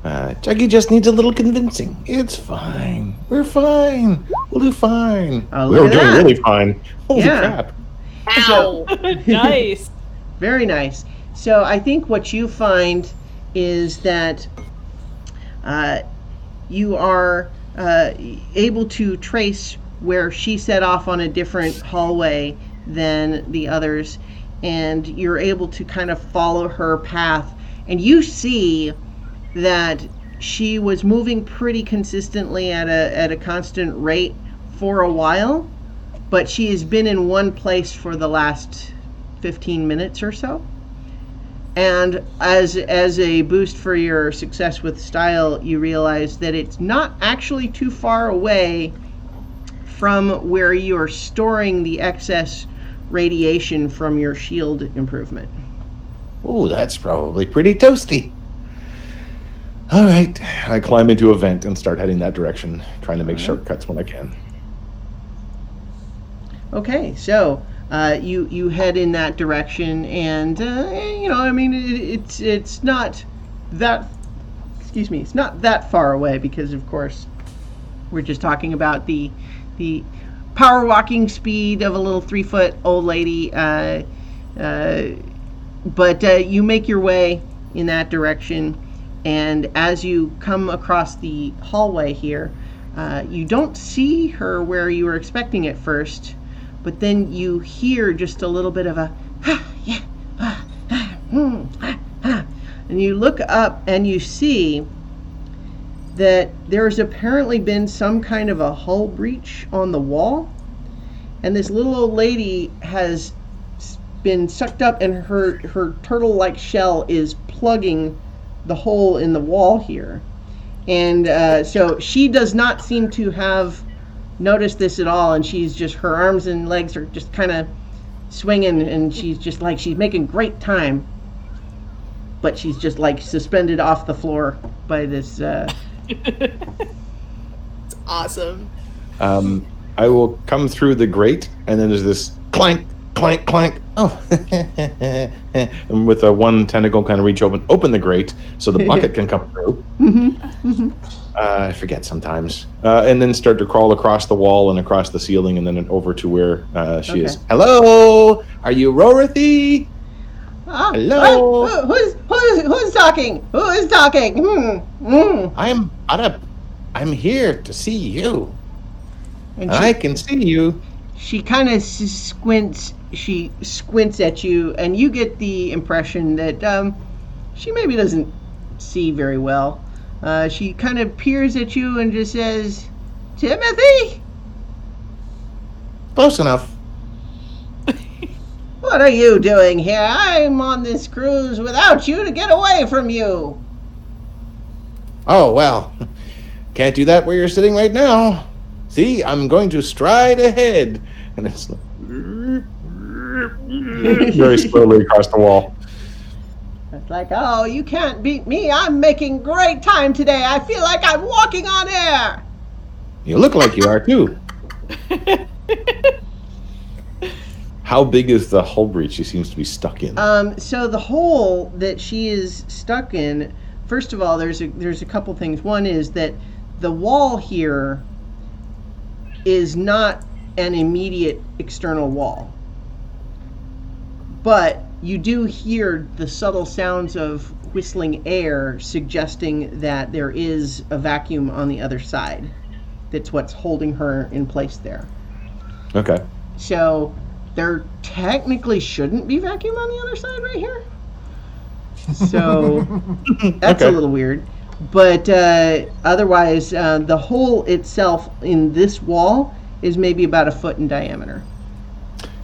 Juggy just needs a little convincing. It's fine. We're fine. We'll do fine. We're doing really fine. Holy crap. So, nice. Very nice. So I think what you find is that you are able to trace where she set off on a different hallway than the others, and you're able to kind of follow her path, and you see that she was moving pretty consistently at a constant rate for a while, but she has been in one place for the last 15 minutes or so. And as a boost for your success with style, you realize that it's not actually too far away from where you're storing the excess radiation from your shield improvement. Oh, that's probably pretty toasty. All right. I climb into a vent and start heading that direction, trying to make shortcuts when I can. Okay, so you head in that direction, and it's not that. Excuse me, it's not that far away because, of course, we're just talking about the the power walking speed of a little 3-foot old lady. But you make your way in that direction, and as you come across the hallway here, you don't see her where you were expecting at first, but then you hear just a little bit of a and you look up and you see that there's apparently been some kind of a hull breach on the wall, and this little old lady has been sucked up, and her turtle-like shell is plugging the hole in the wall here. And so she does not seem to have noticed this at all, and she's just, her arms and legs are just kind of swinging, and she's just like, she's making great time, but she's just like suspended off the floor by this It's awesome. I will come through the grate, and then there's this clank, clank, clank. Oh, and with a one tentacle kind of reach open the grate so the bucket can come through. I forget sometimes. And then start to crawl across the wall and across the ceiling, and then over to where she is. Hello, are you Rorothy? Hello. Who's talking? Who is talking? I'm here to see you. And I can see you. She kind of squints. She squints at you, and you get the impression that she maybe doesn't see very well. She kind of peers at you and just says, "Timothy?" Close enough. What are you doing here? I'm on this cruise without you to get away from you. Oh, well, can't do that where you're sitting right now. See, I'm going to stride ahead. And it's like, very slowly across the wall. It's like, oh, you can't beat me. I'm making great time today. I feel like I'm walking on air. You look like you are, too. How big is the hull breach she seems to be stuck in? So the hole that she is stuck in, first of all, there's a couple things. One is that the wall here is not an immediate external wall, but you do hear the subtle sounds of whistling air suggesting that there is a vacuum on the other side. That's what's holding her in place there. Okay. So there technically shouldn't be vacuum on the other side right here. So that's Okay. a little weird. But otherwise, the hole itself in this wall is maybe about 1 foot in diameter.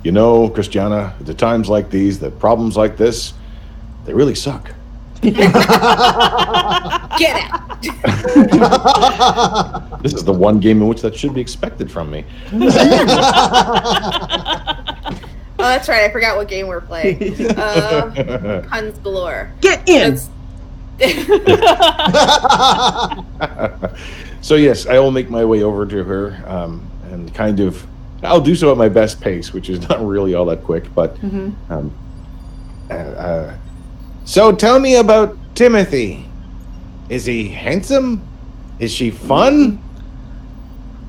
You know, Christiana, at the times like these, the problems like this, they really suck. Get out. This is the one game in which that should be expected from me. Oh, that's right. I forgot what game we're playing. Puns galore. Get in! So yes, I will make my way over to her, and kind of, I'll do so at my best pace, which is not really all that quick, but so tell me about Timothy. Is he handsome? Is she fun?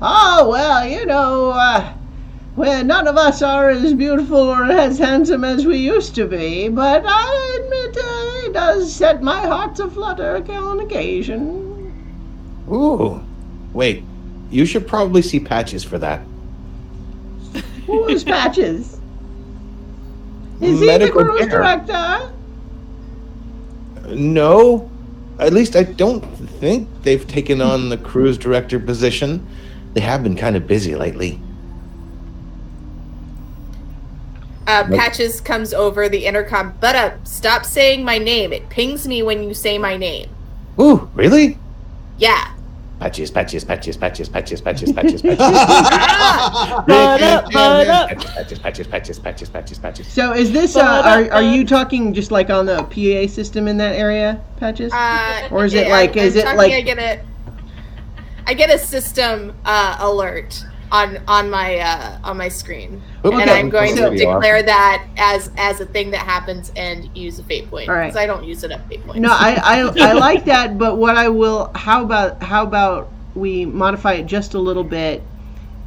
Oh, well, you know, well, none of us are as beautiful or as handsome as we used to be, but I admit it does set my heart to flutter on occasion. Ooh, wait, you should probably see Patches for that. Who's Patches? Is Medical he the cruise care. director? No, at least I don't think they've taken on the cruise director position. They have been kind of busy lately. Patches comes over the intercom. Stop saying my name. It pings me when you say my name. Ooh, really? Yeah. Patches, Patches, Patches, Patches, Patches, Patches, Patches, Patches. Patches, Patches, Patches, Patches, Patches. So is this, are you talking just like on the PA system in that area, Patches? Or is it like, I get a system alert on my screen, Okay. and I'm going to That'd be declare awesome. that as a thing that happens and use a fate point. All right. Because I don't use it at fate points. No, I like that, but what I will, how about we modify it just a little bit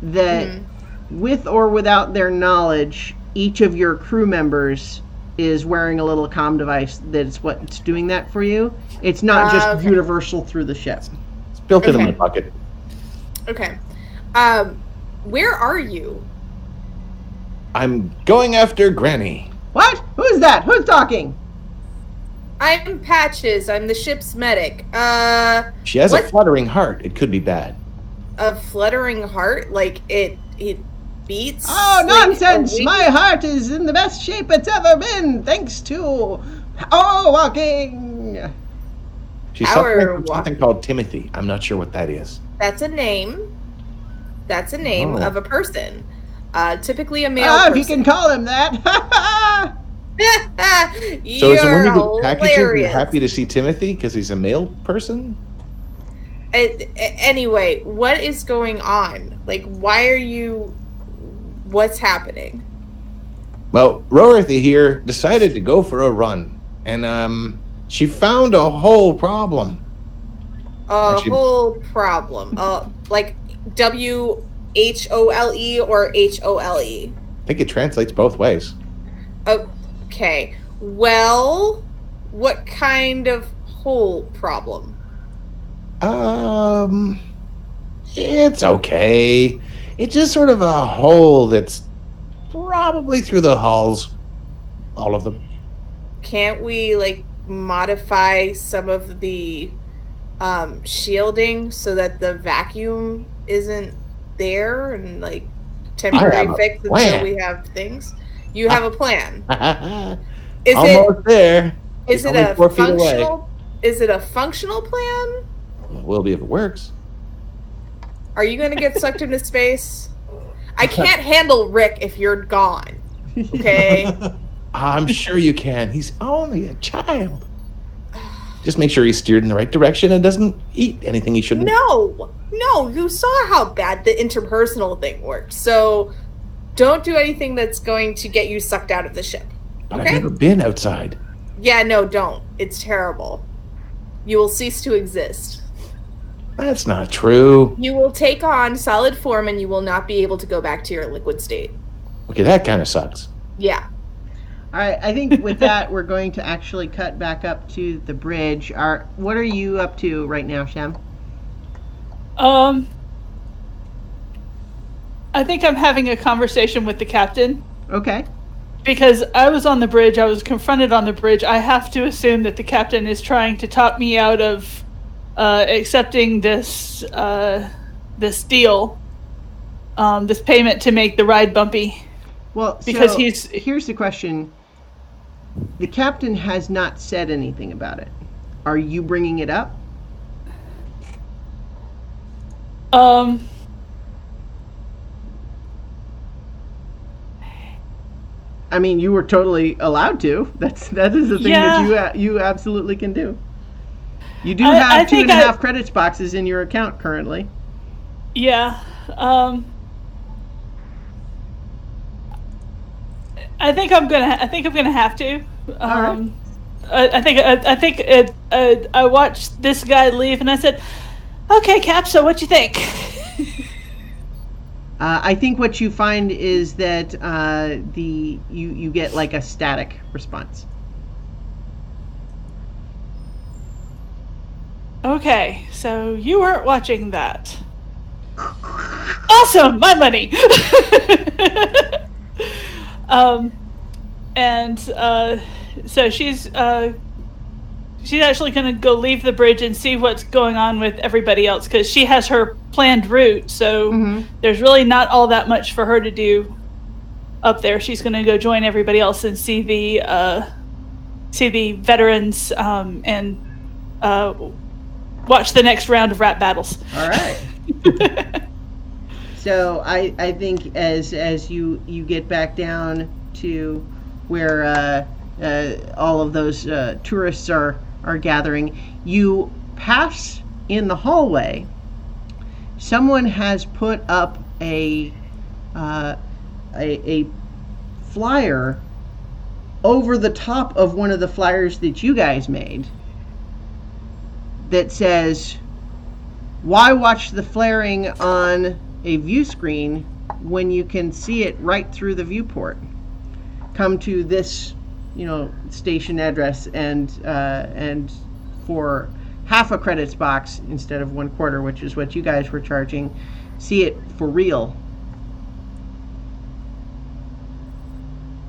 that with or without their knowledge, each of your crew members is wearing a little comm device that's what's doing that for you. It's not just universal through the ship. It's built into my bucket. Okay. Where are you? I'm going after Granny. What? Who's that? Who's talking? I'm Patches. I'm the ship's medic. She has a fluttering heart. It could be bad. A fluttering heart? Like it beats? Oh, nonsense! My heart is in the best shape it's ever been, thanks to walking. She's suffering from something called Timothy. I'm not sure what that is. That's a name. That's a name of a person. Typically a male person. If you can call him that. So is it when you get packages, you're happy to see Timothy because he's a male person? Anyway, what is going on? Like, why are you... What's happening? Well, Rorothy here decided to go for a run. And she found a whole problem. Whole problem. Like WHOLE or HOLE? I think it translates both ways. Okay. Well, what kind of whole problem? It's okay. It's just sort of a hole that's probably through the hulls. All of them. Can't we, like, modify some of the shielding so that the vacuum isn't there and, like, temporary fix until we have things? You have a plan. Almost there. Is it a functional? Is it a functional plan? It will be if it works. Are you going to get sucked into space? I can't handle Rick if you're gone. Okay. I'm sure you can. He's only a child. Just make sure he's steered in the right direction and doesn't eat anything he shouldn't. No. You saw how bad the interpersonal thing worked. So don't do anything that's going to get you sucked out of the ship. But I've never been outside. Yeah, no, don't. It's terrible. You will cease to exist. That's not true. You will take on solid form and you will not be able to go back to your liquid state. Okay, that kind of sucks. Yeah. All right, I think with that, we're going to actually cut back up to the bridge. What are you up to right now, Shem? I think I'm having a conversation with the captain. Okay. Because I was on the bridge, I was confronted on the bridge. I have to assume that the captain is trying to talk me out of accepting this deal, this payment to make the ride bumpy. Well, because here's the question. The captain has not said anything about it. Are you bringing it up? I mean, you were totally allowed to. That is the thing that you absolutely can do. You do have 2.5 credits boxes in your account currently. Yeah. I think I'm gonna have to. All right. I watched this guy leave, and I said, "Okay, Cap. So what you think?" I think what you find is that you get like a static response. Okay, so you weren't watching that. Awesome, my money. So she's actually going to go leave the bridge and see what's going on with everybody else, because she has her planned route. So there's really not all that much for her to do up there. She's going to go join everybody else and see the veterans and watch the next round of rap battles. All right. So I think as you get back down to where all of those tourists are gathering, you pass in the hallway. Someone has put up a flyer over the top of one of the flyers that you guys made that says, "Why watch the flaring on a view screen when you can see it right through the viewport. Come to this, station address, and for half a credits box instead of 1/4, which is what you guys were charging, see it for real.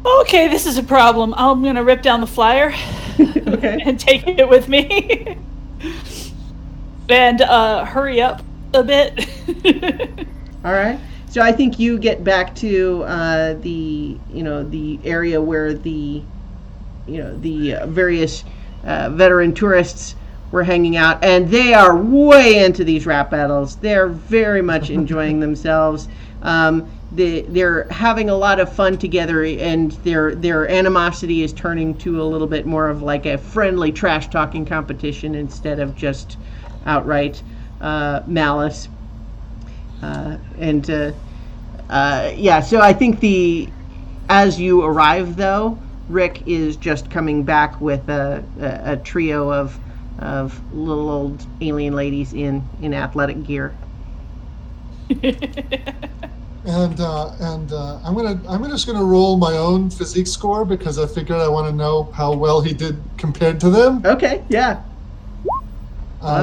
Okay, this is a problem. I'm gonna rip down the flyer Okay. and take it with me, and hurry up a bit. All right. So I think you get back to the area where the various veteran tourists were hanging out, and they are way into these rap battles. They're very much enjoying themselves. They're having a lot of fun together, and their animosity is turning to a little bit more of like a friendly trash talking competition instead of just outright malice. So I think as you arrive, though, Rick is just coming back with a trio of little old alien ladies in athletic gear. And I'm just gonna roll my own physique score because I figured I want to know how well he did compared to them. Okay, yeah.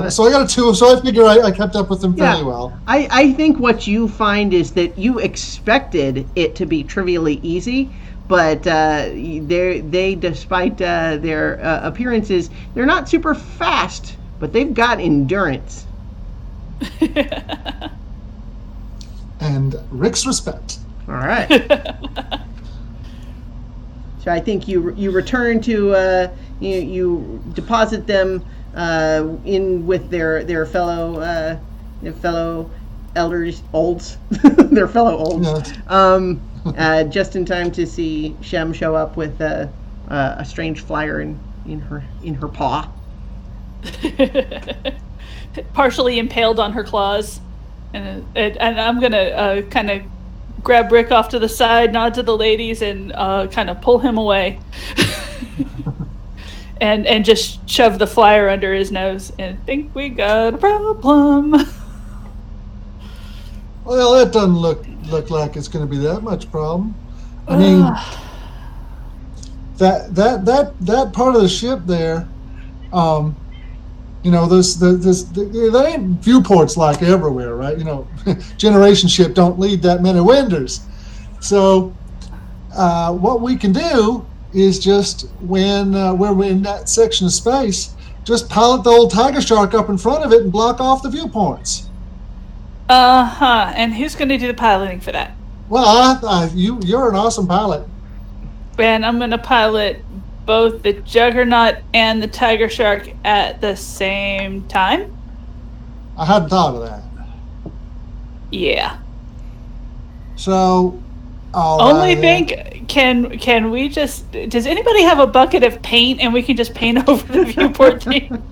So I got a 2, so I figure I kept up with them fairly well. I think what you find is that you expected it to be trivially easy, but they despite their appearances, they're not super fast, but they've got endurance. And Rick's respect. All right. So I think you return to you deposit them in with their fellow elders, olds, their fellow olds. Yes. Just in time to see Shem show up with a strange flyer in her paw, partially impaled on her claws, and I'm gonna kind of grab Rick off to the side, nod to the ladies, and kind of pull him away. And just shove the flyer under his nose and think we got a problem. Well, that doesn't look like it's going to be that much problem. I mean, that part of the ship there, there ain't viewports like everywhere, right? Generation ship don't lead that many windows. So what we can do is just when we're in that section of space, just pilot the old tiger shark up in front of it and block off the viewpoints. And who's going to do the piloting for that? Well, you're an awesome pilot. And I'm going to pilot both the Juggernaut and the tiger shark at the same time. I hadn't thought of that. Yeah. So, only think, can we just, does anybody have a bucket of paint and we can just paint over the viewport thing?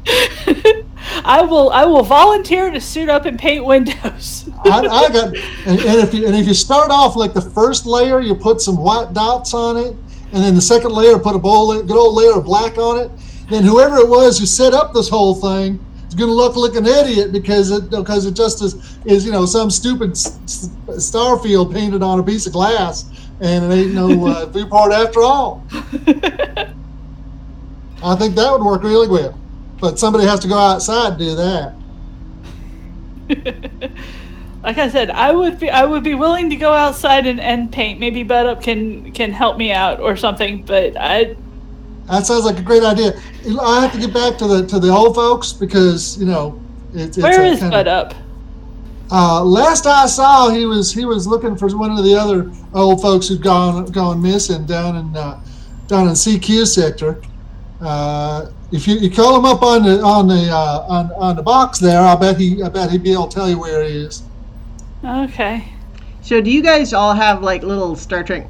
I will volunteer to suit up and paint windows. If you start off like the first layer, you put some white dots on it, and then the second layer put a good old layer of black on it. Then whoever it was who set up this whole thing is going to look like an idiot because it just is some stupid star field painted on a piece of glass, and it ain't no viewport after all. I think that would work really well, but somebody has to go outside to do that. Like I said, I would be willing to go outside and paint. Maybe Butt can help me out or something. But that sounds like a great idea. I have to get back to the old folks because it's. Where is Butt Up? Last I saw, he was looking for one of the other old folks who'd gone missing down in CQ sector. If you call him up on the box there, I bet he'd be able to tell you where he is. Okay. So do you guys all have like little Star Trek,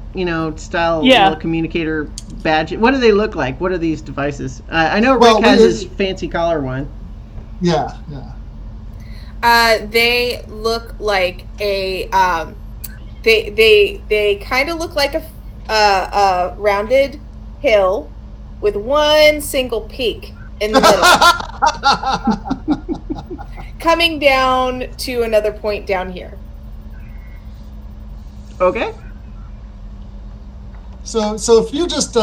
style little communicator badge? What do they look like? What are these devices? I know Rick has his fancy collar one. Yeah. They look like a they kind of look like a rounded hill with one single peak in the middle, coming down to another point down here. Okay. So if you just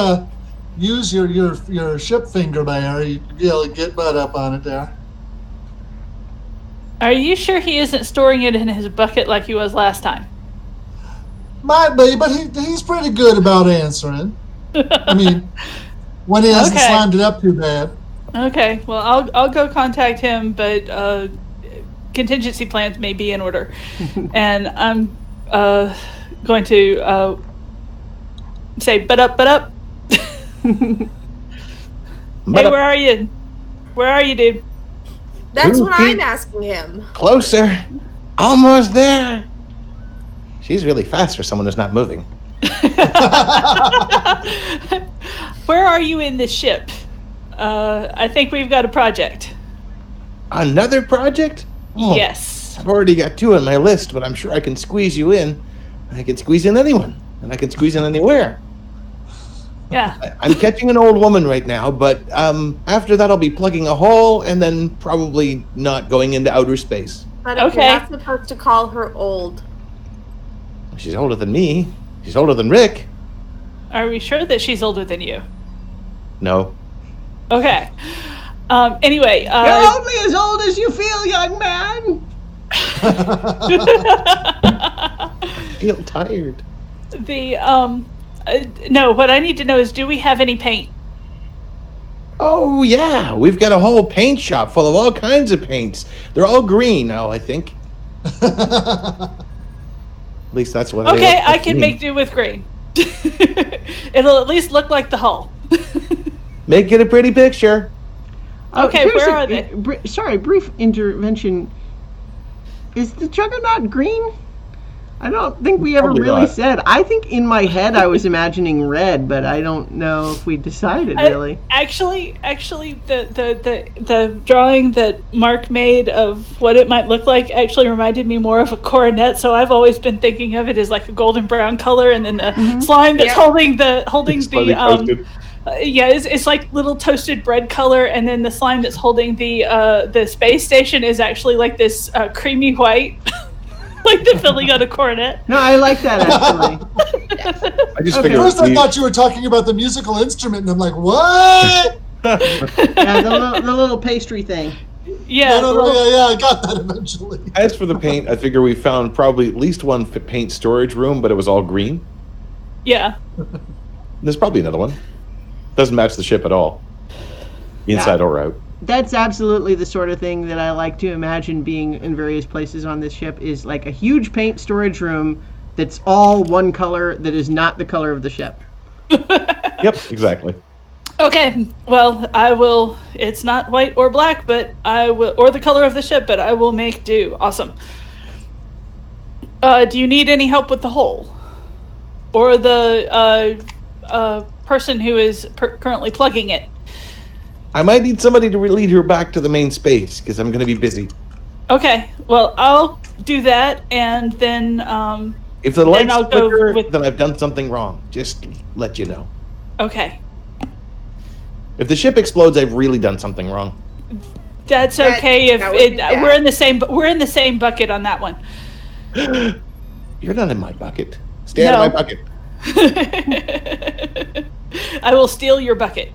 use your ship finger there, you'd be able to get butt up on it there. Are you sure he isn't storing it in his bucket like he was last time? Might be, but he's pretty good about answering. I mean, when he hasn't Okay. slimed it up too bad. Okay, well, I'll go contact him, but contingency plans may be in order. And I'm going to say, but up. Hey, where are you? Where are you, dude? That's what I'm asking him. Closer. Almost there. She's really fast for someone who's not moving. Where are you in this ship? I think we've got a project. Another project? Oh, Yes. I've already got 2 on my list, but I'm sure I can squeeze you in. I can squeeze in anyone, and I can squeeze in anywhere. Yeah. I'm catching an old woman right now, but after that I'll be plugging a hole and then probably not going into outer space. But if Okay. you're not supposed to call her old. She's older than me. She's older than Rick. Are we sure that she's older than you? No. Okay. Anyway. You're only as old as you feel, young man. I feel tired. No, what I need to know is, do we have any paint? Oh, yeah. We've got a whole paint shop full of all kinds of paints. They're all green now, I think. At least that's what Okay, I can make do with green. It'll at least look like the hull. Make it a pretty picture. Okay, here's where are they? Sorry, brief intervention. Is the Juggernaut green? I don't think we ever Probably really not. said. I think in my head I was imagining red, but I don't know if we decided really. Actually, the drawing that Mark made of what it might look like actually reminded me more of a coronet. So I've always been thinking of it as like a golden brown color, and then the slime that's holding the Slightly toasted. it's like little toasted bread color, and then the slime that's holding the space station is actually like this creamy white. Like the filling on a coronet. No, I like that actually. I just Okay. figured First, I thought you were talking about the musical instrument, and I'm like, what? Yeah, the little pastry thing. Yeah. Yeah, I got that eventually. As for the paint, I figure we found probably at least one paint storage room, but it was all green. Yeah. There's probably another one. Doesn't match the ship at all. Inside or out. That's absolutely the sort of thing that I like to imagine being in various places on this ship, is like a huge paint storage room that's all one color that is not the color of the ship. Yep, exactly. Okay, well, I will. It's not white or black, but I will, or the color of the ship, but I will make do. Awesome. Do you need any help with the hole, or the person who is currently plugging it? I might need somebody to lead her back to the main space because I'm going to be busy. Okay, well, I'll do that, and then If the then lights I'll go flicker, with- then I've done something wrong. Just let you know. okay, If the ship explodes, I've really done something wrong. that's okay. If that would be it, bad. we're in the same bucket on that one. You're not in my bucket. Stay out of my bucket. I will steal your bucket.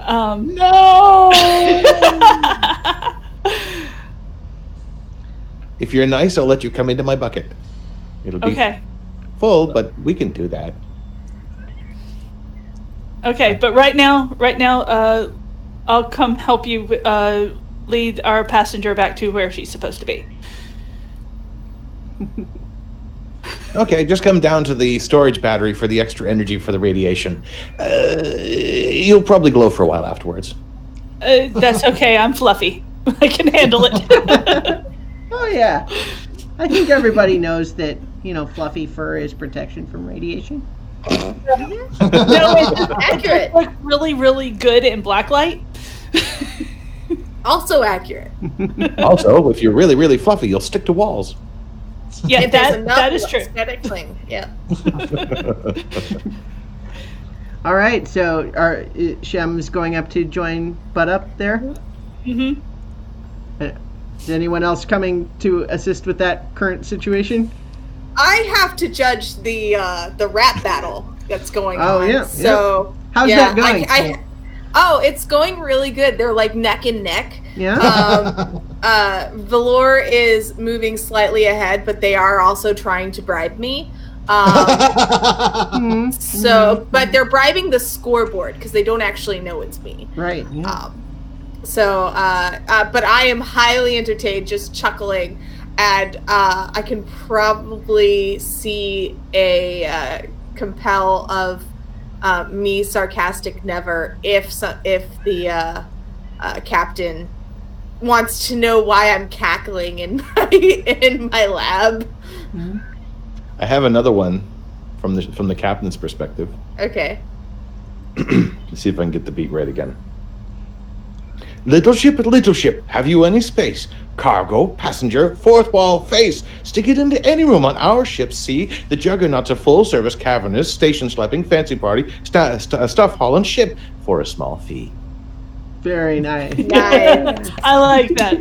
No! If you're nice, I'll let you come into my bucket. It'll be Okay. full, but we can do that. Okay, but right now, I'll come help you lead our passenger back to where she's supposed to be. Okay, just come down to the storage battery for the extra energy for the radiation. You'll probably glow for a while afterwards. That's okay. I'm fluffy. I can handle it. Oh yeah, I think everybody knows that fluffy fur is protection from radiation. No, it's Accurate. like really, really good in blacklight. Also accurate. Also, if you're really, really fluffy, you'll stick to walls. Yeah, If there's enough that is true. aesthetic thing. Yeah. All right, so Shem's going up to join Bud up there. Mm-hmm. Is anyone else coming to assist with that current situation? I have to judge the rap battle that's going on. Oh, yeah. So how's that going? It's going really good. They're like neck and neck. Yeah. Valor is moving slightly ahead, but they are also trying to bribe me. So, but they're bribing the scoreboard because they don't actually know it's me. Right. Yeah. But I am highly entertained, just chuckling, and I can probably see a compel of me sarcastic never if the captain wants to know why I'm cackling in my lab. Mm-hmm. I have another one from the captain's perspective. Okay. Let's see if I can get the beat right again. Little ship, have you any space? Cargo, passenger, fourth wall, face. Stick it into any room on our ship. See, the Juggernaut's a full-service, cavernous, station-schlepping, fancy party, stuff hauling ship for a small fee. Very nice. Nice. I like that.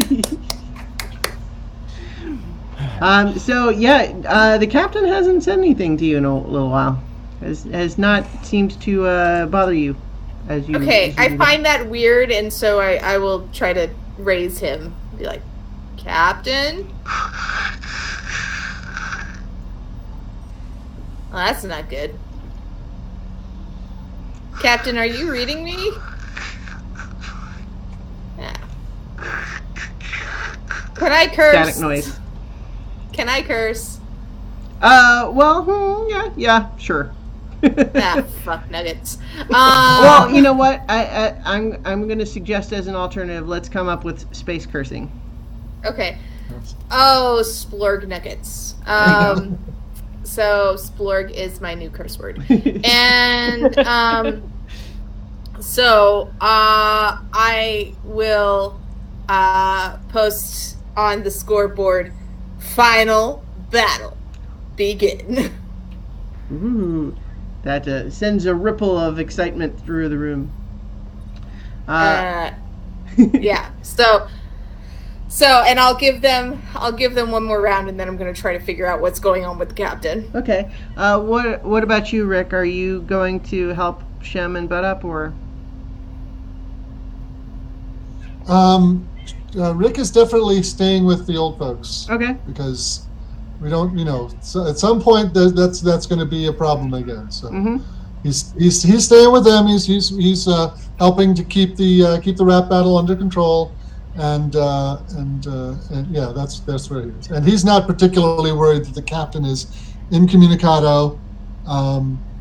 The captain hasn't said anything to you in a little while. Has not seemed to bother you as you. Okay, I find that weird, and so I will try to raise him. Be like, Captain? Well, that's not good. Captain, are you reading me? Yeah. Can I curse? Static noise. Can I curse? Yeah, sure. Fuck nuggets. Well, you know what? I'm going to suggest as an alternative, let's come up with space cursing. Okay. Oh, splorg nuggets. So splorg is my new curse word. And I will post on the scoreboard, final battle begin. Ooh, that sends a ripple of excitement through the room. Yeah. So, and I'll give them one more round, and then I'm going to try to figure out what's going on with the captain. Okay. What about you, Rick? Are you going to help Shem and Butt Up, or? Rick is definitely staying with the old folks. Okay. Because we don't, so at some point that's going to be a problem again. So he's staying with them. He's helping to keep the rap battle under control, and yeah, that's where he is. And he's not particularly worried that the captain is incommunicado,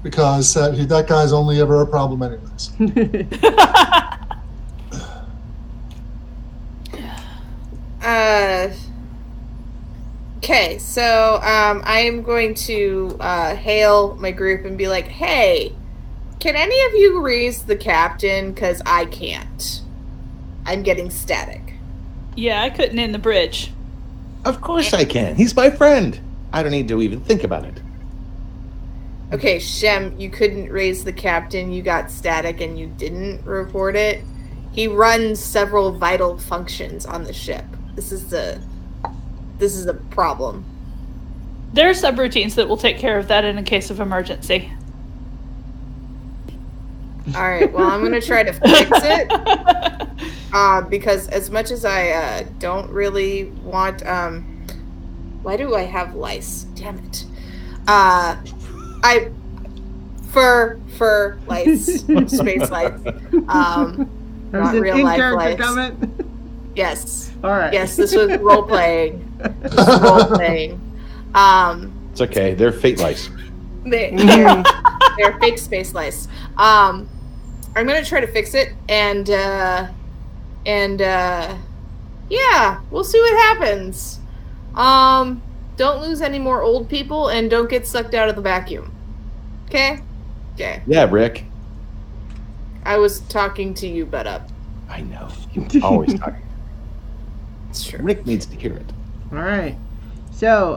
because that guy's only ever a problem anyways. Okay, so I am going to hail my group and be like, hey, can any of you raise the captain? Because I can't. I'm getting static. Yeah, I couldn't in the bridge. Of course I can. He's my friend. I don't need to even think about it. Okay, Shem, you couldn't raise the captain. You got static and you didn't report it. He runs several vital functions on the ship. This is a problem. There are subroutines that will take care of that in a case of emergency. All right, well, I'm going to try to fix it. Because as much as I don't really want... why do I have lice? Damn it. Fur lice. Space lice. Not real life lice. Comment? Yes. All right. Yes, this was role-playing. It's okay. They're fate lice. They're fake space lice. I'm gonna try to fix it, and yeah, we'll see what happens. Don't lose any more old people, and don't get sucked out of the vacuum. Okay? Okay. Yeah, Rick. I was talking to you, Butt Up. I know. You're always talking. It's true. Rick needs to hear it. All right. So,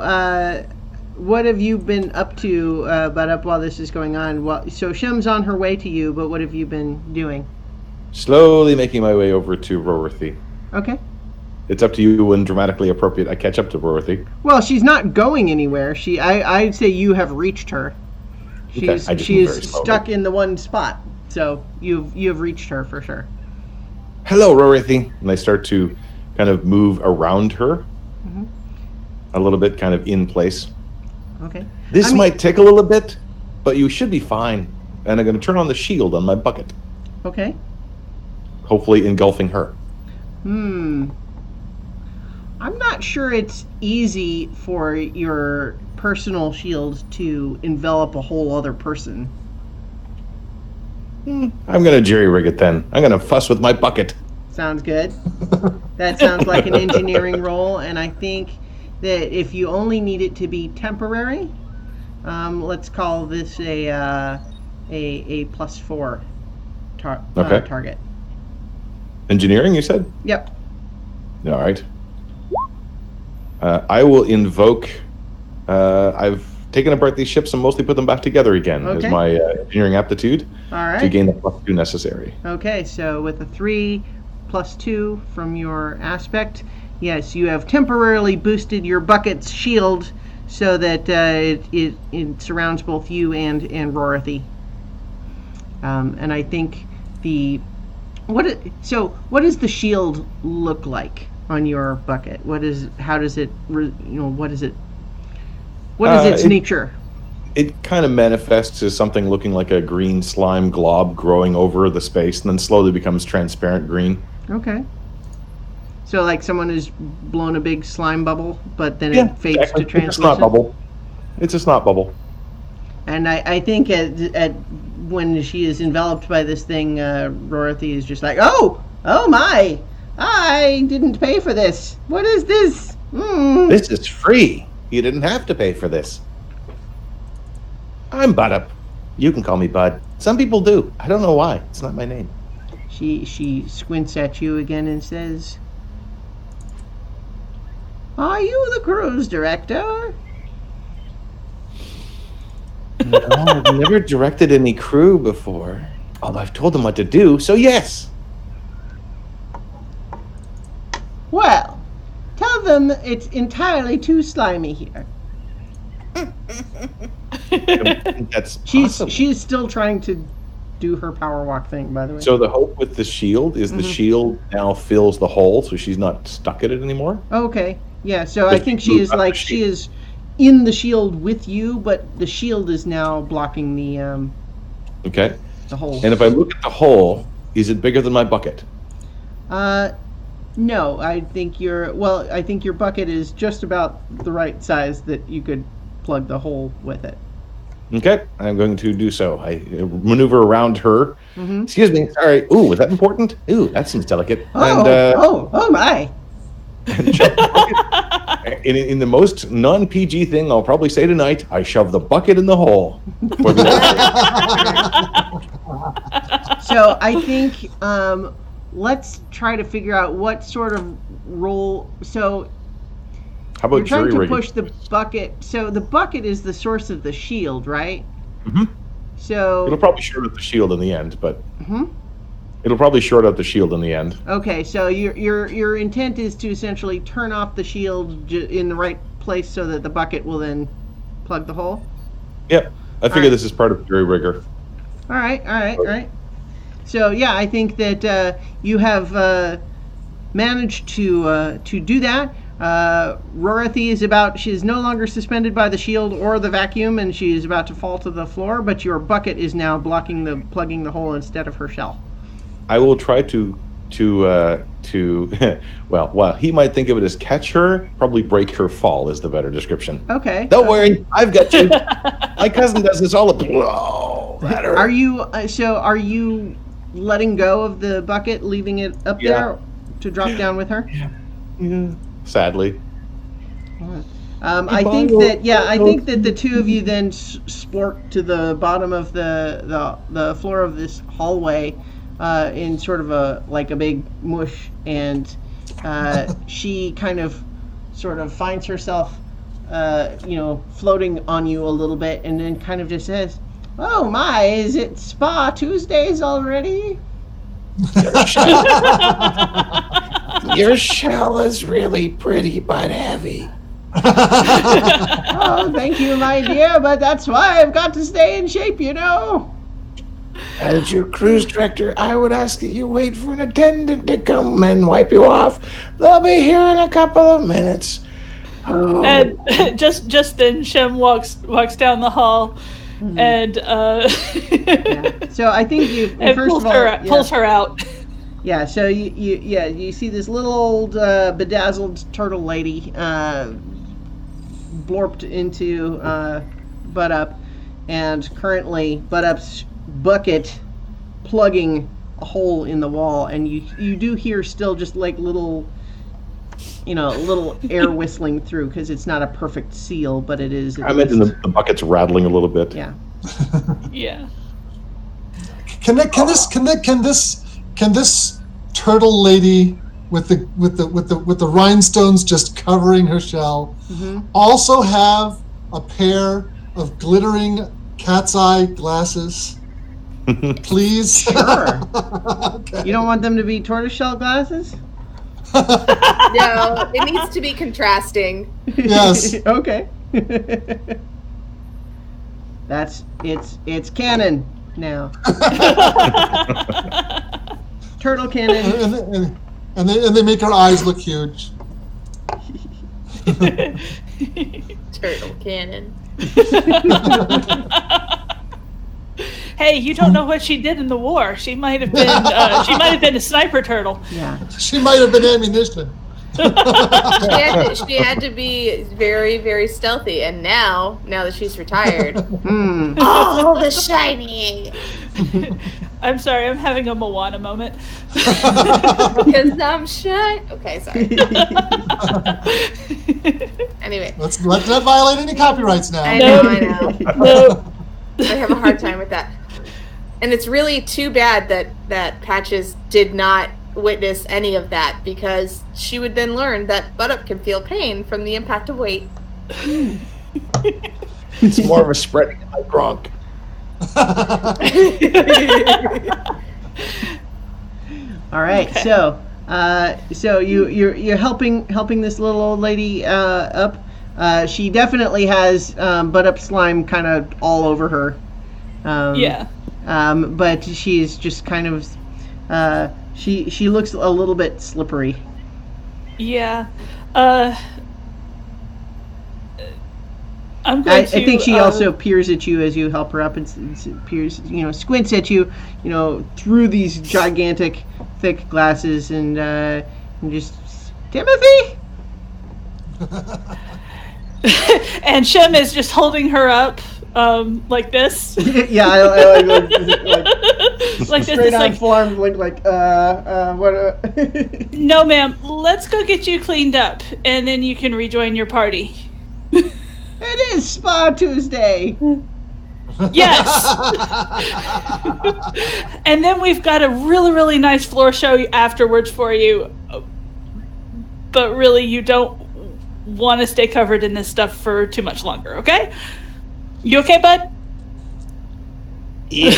what have you been up to, Butt Up, while this is going on? So Shem's on her way to you, but what have you been doing? Slowly making my way over to Rorothy. Okay. it's up to you when dramatically appropriate I catch up to Dorothy. Well, she's not going anywhere. I'd say you have reached her. She's I just move very she's slowly. stuck in the one spot. So you've reached her for sure. Hello, Dorothy. And I start to kind of move around her a little bit, kind of in place. Okay. This might take a little bit, but you should be fine. And I'm going to turn on the shield on my bucket, Okay. hopefully engulfing her. I'm not sure it's easy for your personal shield to envelop a whole other person. I'm going to jerry-rig it then. I'm going to fuss with my bucket. Sounds good. That sounds like an engineering roll, and I think that if you only need it to be temporary, let's call this a +4 target. Engineering, you said? Yep. All right. I will invoke. I've taken apart these ships and mostly put them back together again. Okay. Is my engineering aptitude All right. to gain the +2 necessary. Okay, so with a 3 +2 from your aspect, yes, you have temporarily boosted your bucket's shield so that it surrounds both you and Rorothy. And I think what does the shield look like on your bucket? What is its nature? It kind of manifests as something looking like a green slime glob growing over the space and then slowly becomes transparent green. Okay. So like someone has blown a big slime bubble, but then it fades exactly. to translucent. It's a snot bubble. It's a snot bubble. And I think at when she is enveloped by this thing, Rorothy is just like, oh my, I didn't pay for this. What is this? This is free. You didn't have to pay for this. I'm Bud-Up. You can call me Bud. Some people do. I don't know why. It's not my name. She squints at you again and says, "Are you the cruise director?" No, I've never directed any crew before. Although I've told them what to do, so yes. Well, tell them it's entirely too slimy here. I don't think that's possible. She's still trying to do her power walk thing, by the way. So the hope with the shield is the shield now fills the hole, so she's not stuck at it anymore? Okay. Yeah, so I think she is in the shield with you, but the shield is now blocking the Okay. the hole. And if I look at the hole, is it bigger than my bucket? No, I think your bucket is just about the right size that you could plug the hole with it. Okay, I'm going to do so. I maneuver around her. Excuse me, sorry. Ooh, was that important? Ooh, that seems delicate. Oh my. And shove the bucket. In the most non-PG thing I'll probably say tonight, I shove the bucket in the hole. So I think let's try to figure out what sort of role. So How about you're trying to jury-rigging? push the bucket. So the bucket is the source of the shield, right? Mhm. So It'll probably short out the shield in the end, but it'll probably short out the shield in the end. okay, so your intent is to essentially turn off the shield in the right place so that the bucket will then plug the hole. Yep, I figure right. this is part of jury rigor. All right. So yeah, I think that you have managed to do that. Rorothy is no longer suspended by the shield or the vacuum, and she is about to fall to the floor. But your bucket is now plugging the hole instead of her shell. I will try to well, he might think of it as catch her, probably break her fall is the better description. Okay. Don't worry, I've got you. My cousin does this all the whoa, that hurt. Are you letting go of the bucket, leaving it up there to drop down with her? Yeah, sadly. I think that the two of you then splort to the bottom of the floor of this hallway in sort of a big mush, and she kind of sort of finds herself floating on you a little bit, and then kind of just says, "Oh my, is it Spa Tuesdays already?" Your shell is really pretty but heavy. Oh, thank you, my dear, but that's why I've got to stay in shape, you know. As your cruise director, I would ask that you wait for an attendant to come and wipe you off. They'll be here in a couple of minutes. Oh. And just then, Shem walks down the hall, and Yeah. So I think you and first pulls of all pulls her out. Yeah, so you see this little old bedazzled turtle lady blorped into Butt Up, and currently Butt Up's bucket plugging a hole in the wall, and you do hear still just like little air whistling through, because it's not a perfect seal, but it is. I imagine the bucket's rattling a little bit. Yeah. Yeah. Can this turtle lady with the rhinestones just covering her shell also have a pair of glittering cat's eye glasses? Please. Sure. Okay. You don't want them to be tortoiseshell glasses? No, it needs to be contrasting. Yes. Okay. It's canon now. Turtle cannon. And they make her eyes look huge. Turtle cannon. Hey, you don't know what she did in the war. She might have been a sniper turtle. Yeah. She might have been ammunition. She had to be very, very stealthy, and now that she's retired, Oh, the shiny. I'm sorry, I'm having a Moana moment. because I'm shy. Okay, sorry. Anyway, Let's not violate any copyrights now. I know. No. I have a hard time with that, and it's really too bad that Patches did not witness any of that, because she would then learn that Butt Up can feel pain from the impact of weight. It's more of a spreading like Gronk. All right. Okay. So you're helping this little old lady up. She definitely has Butt Up slime kind of all over her. Yeah. But she's just kind of she looks a little bit slippery. Yeah. I'm going to. I think she also peers at you as you help her up, and peers, squints at you, through these gigantic, thick glasses, and just, Timothy. And Shem is just holding her up, like this. Yeah, I like Like this. straight It's on like, form, what? no, ma'am. Let's go get you cleaned up, and then you can rejoin your party. It is Spa Tuesday. Yes. And then we've got a really, really nice floor show afterwards for you. But really, you don't want to stay covered in this stuff for too much longer, okay? You okay, bud? Yeah.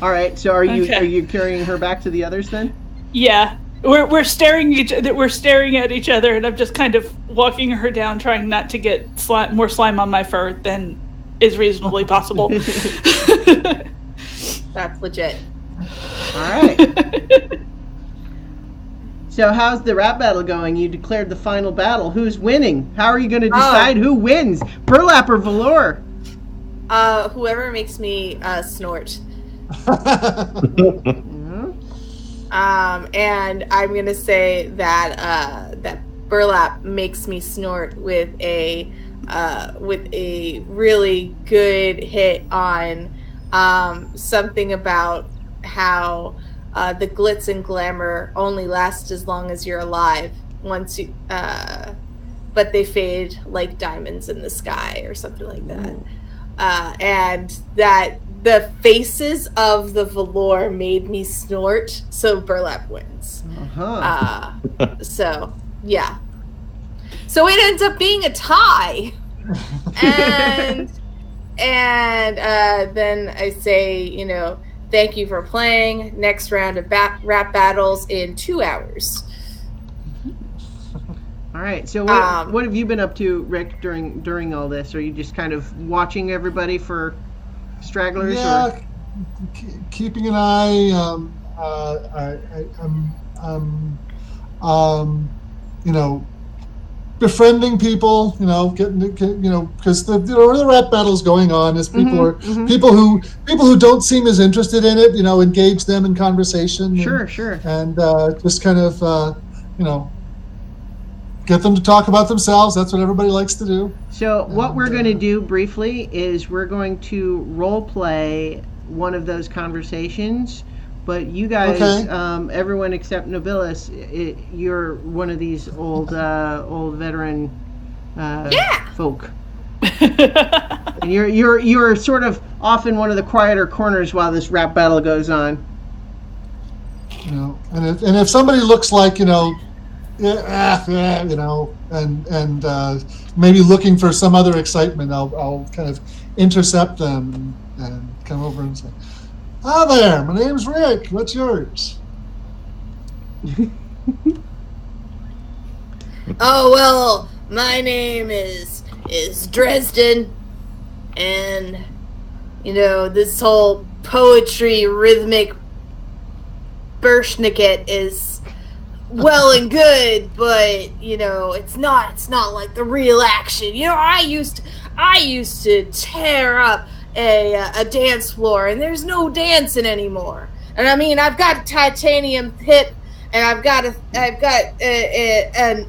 All right. So are you Okay. carrying her back to the others then? Yeah. We're staring at each other, and I'm just kind of walking her down, trying not to get more slime on my fur than is reasonably possible. That's legit. All right. So how's the rap battle going? You declared the final battle. Who's winning? How are you going to decide who wins? Burlap or Velour? Whoever makes me snort. And I'm gonna say that that Burlap makes me snort with a really good hit on something about how the glitz and glamour only last as long as you're alive. Once you, but they fade like diamonds in the sky, or something like that. And that the faces of the velour made me snort, so Burlap wins. So yeah. So it ends up being a tie, and then I say, Thank you for playing. Next round of rap battles in 2 hours. All right. So what have you been up to, Rick, during all this? Are you just kind of watching everybody for stragglers? Yeah, Or? keeping an eye. Befriending people. Because the rap battle's going on. As people people who don't seem as interested in it. Engage them in conversation. Sure. And just kind of get them to talk about themselves. That's what everybody likes to do. So what we're going to do briefly is we're going to role play one of those conversations, but you guys, everyone except Nobilis, you're one of these old veteran folk. And you're sort of off in one of the quieter corners while this rap battle goes on. And if somebody looks like and maybe looking for some other excitement, I'll kind of intercept them and come over and say, "Hi there, my name's Rick. What's yours?" Oh, well, my name is Dresden, and this whole poetry rhythmic Bershniket is well and good, but it's not like the real action. I used to tear up a dance floor, and there's no dancing anymore. And I mean, I've got a titanium hip, and I've got an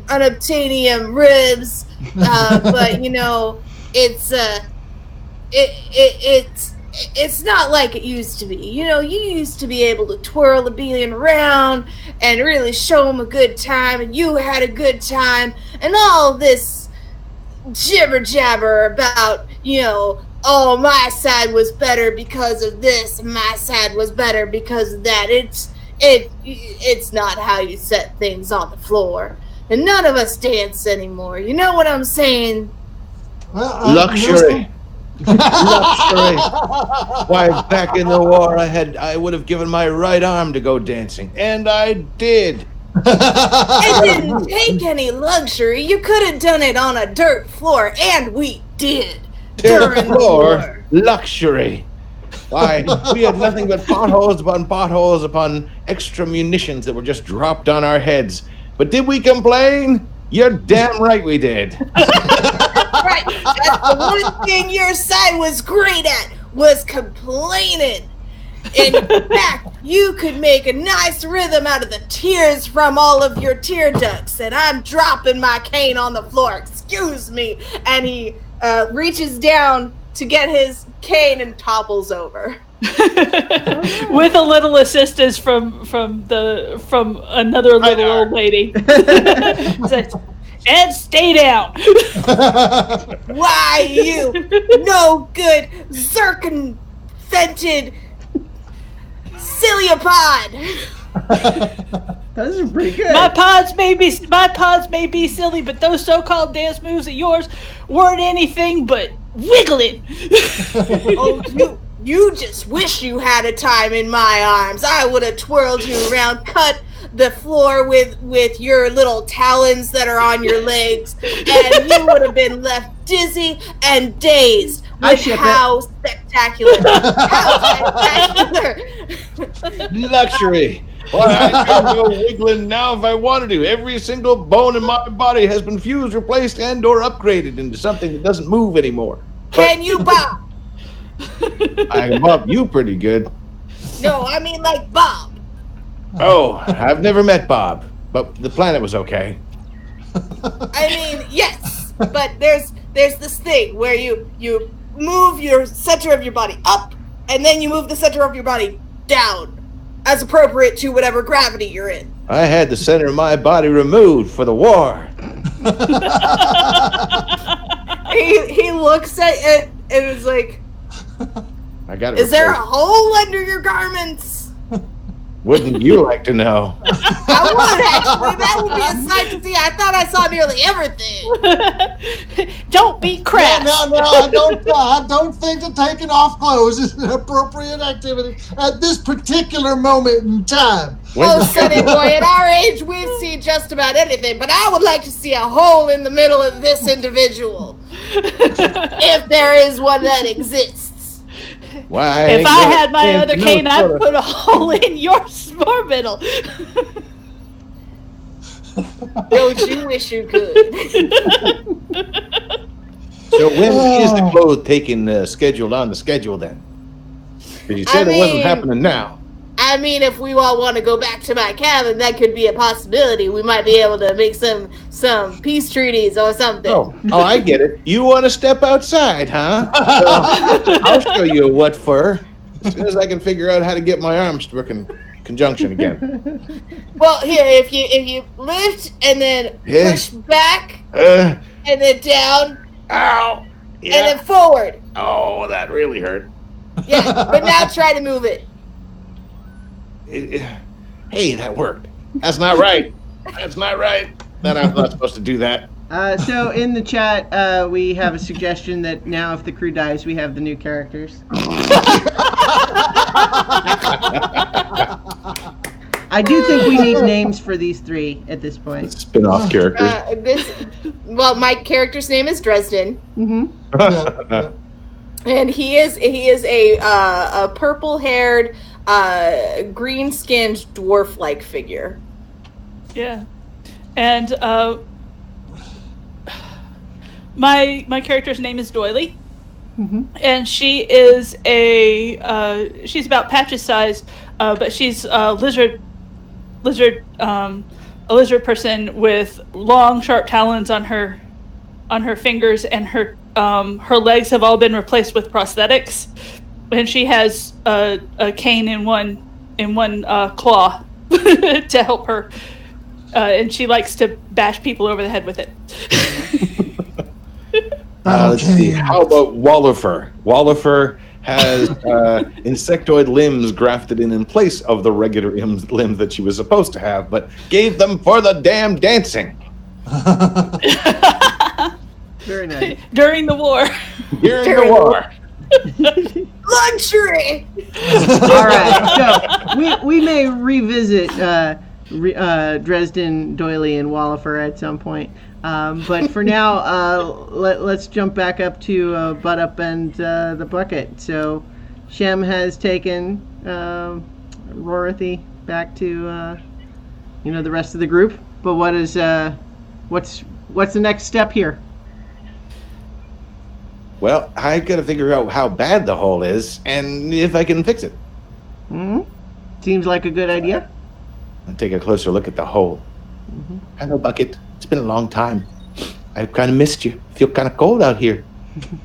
unobtainium ribs, but it's not like it used to be. You used to be able to twirl a bean around and really show them a good time, and you had a good time, and all this jibber jabber about, oh, my side was better because of this, and my side was better because of that. It's not how you set things on the floor, and none of us dance anymore. You know what I'm saying? Luxury. Luxury. Why, back in the war, I would have given my right arm to go dancing, and I did. It didn't take any luxury. You could have done it on a dirt floor, and we did. Dirt floor, luxury. Why, we had nothing but potholes upon extra munitions that were just dropped on our heads. But did we complain? You're damn right we did. Right. That's the one thing your side was great at, was complaining. In fact, you could make a nice rhythm out of the tears from all of your tear ducts, and I'm dropping my cane on the floor. Excuse me. And he reaches down to get his cane and topples over. With a little assistance from another little old lady. And stay down. Why, you no good circumvented ciliopod. Those are pretty good. My pods may be silly, but those so-called dance moves of yours weren't anything but wiggling. Oh, you just wish you had a time in my arms. I would have twirled you around, cut the floor with your little talons that are on your legs, and you would have been left dizzy and dazed with how spectacular. Luxury. Well, I can go wiggling now if I wanted to. Every single bone in my body has been fused, replaced, and or upgraded into something that doesn't move anymore. Can you bob? I can bump you pretty good. No, I mean like Bob. Oh, I've never met Bob, but the planet was okay. I mean, yes, but there's this thing where you move your center of your body up, and then you move the center of your body down, as appropriate to whatever gravity you're in. I had the center of my body removed for the war. He looks at it and is like, I got it. Is there a hole under your garments? Wouldn't you like to know? I would actually. That would be a sight to see. I thought I saw nearly everything. Don't be crass. No, I don't think that taking off clothes is an appropriate activity at this particular moment in time. Oh, Sonny boy, at our age, we've seen just about anything, but I would like to see a hole in the middle of this individual. If there is one that exists. Why? If I had my other cane, I'd put a hole in your middle. Don't you wish you could? So when is the clothes taking scheduled on the schedule then? Because you said it wasn't happening now. I mean, if we all want to go back to my cabin, that could be a possibility. We might be able to make some peace treaties or something. Oh, I get it. You want to step outside, huh? I'll show you what for. As soon as I can figure out how to get my arms to work in conjunction again. Well, here, if you lift and then push back and then down, ow, and then forward. Oh, that really hurt. Yeah, but now try to move it. Hey, that worked. That's not right. That's not right. Then I'm not supposed to do that. So in the chat, we have a suggestion that now if the crew dies, we have the new characters. I do think we need names for these three at this point. Spin-off characters. My character's name is Dresden. Mm-hmm. And he is a purple-haired, green-skinned dwarf-like figure. Yeah, and my character's name is Doily, and she is she's about Patch's size, but she's a lizard person with long, sharp talons on her fingers, and her legs have all been replaced with prosthetics, and she has a cane in one claw to help her, and she likes to bash people over the head with it. Let's see. How about Wallifer? Wallifer has insectoid limbs grafted in place of the regular limbs that she was supposed to have, but gave them for the damn dancing. Very nice. During the war. During the war. Luxury! All right, so we may revisit Dresden, Doily, and Wallifer at some point. But for now, let's jump back up to Butt Up and the Bucket. So Shem has taken Rorothy back to the rest of the group. But what's the next step here? Well, I got to figure out how bad the hole is and if I can fix it. Seems like a good idea. I'll take a closer look at the hole. Hello, Bucket. It's been a long time. I've kind of missed you. Feel kind of cold out here.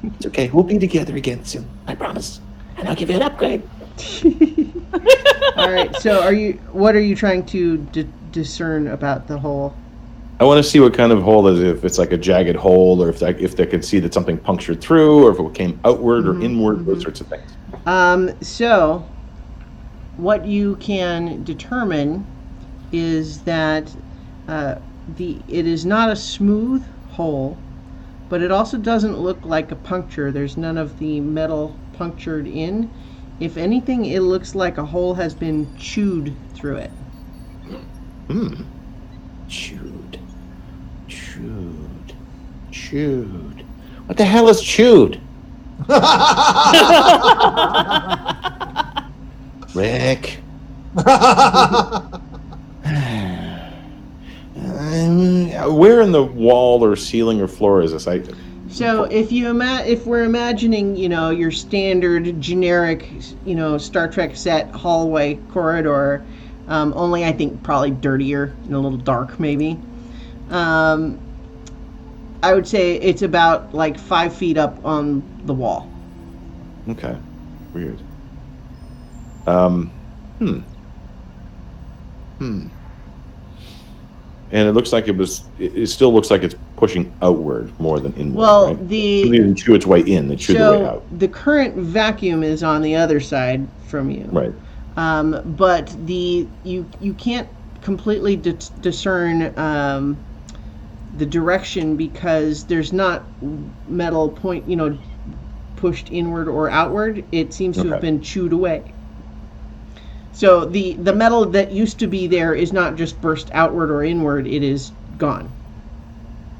It's okay. We'll be together again soon. I promise. And I'll give you an upgrade. All right. So, what are you trying to discern about the hole? I want to see what kind of hole is. If it's like a jagged hole, or if they could see that something punctured through, or if it came outward or inward, those sorts of things. So, what you can determine is that it is not a smooth hole, but it also doesn't look like a puncture. There's none of the metal punctured in. If anything, it looks like a hole has been chewed through it. Chewed. What the hell is chewed? Rick. Where in the wall or ceiling or floor is this? So if we're imagining, your standard generic, Star Trek set hallway corridor, only I think probably dirtier and a little dark maybe. I would say it's about like 5 feet up on the wall. Okay. Weird. And it looks like it still looks like it's pushing outward more than inward. Well, right? It didn't chew its way in, it chewed the way out. The current vacuum is on the other side from you. Right. but you can't completely discern the direction because there's not metal pushed inward or outward. It seems to have been chewed away. So the metal that used to be there is not just burst outward or inward, it is gone.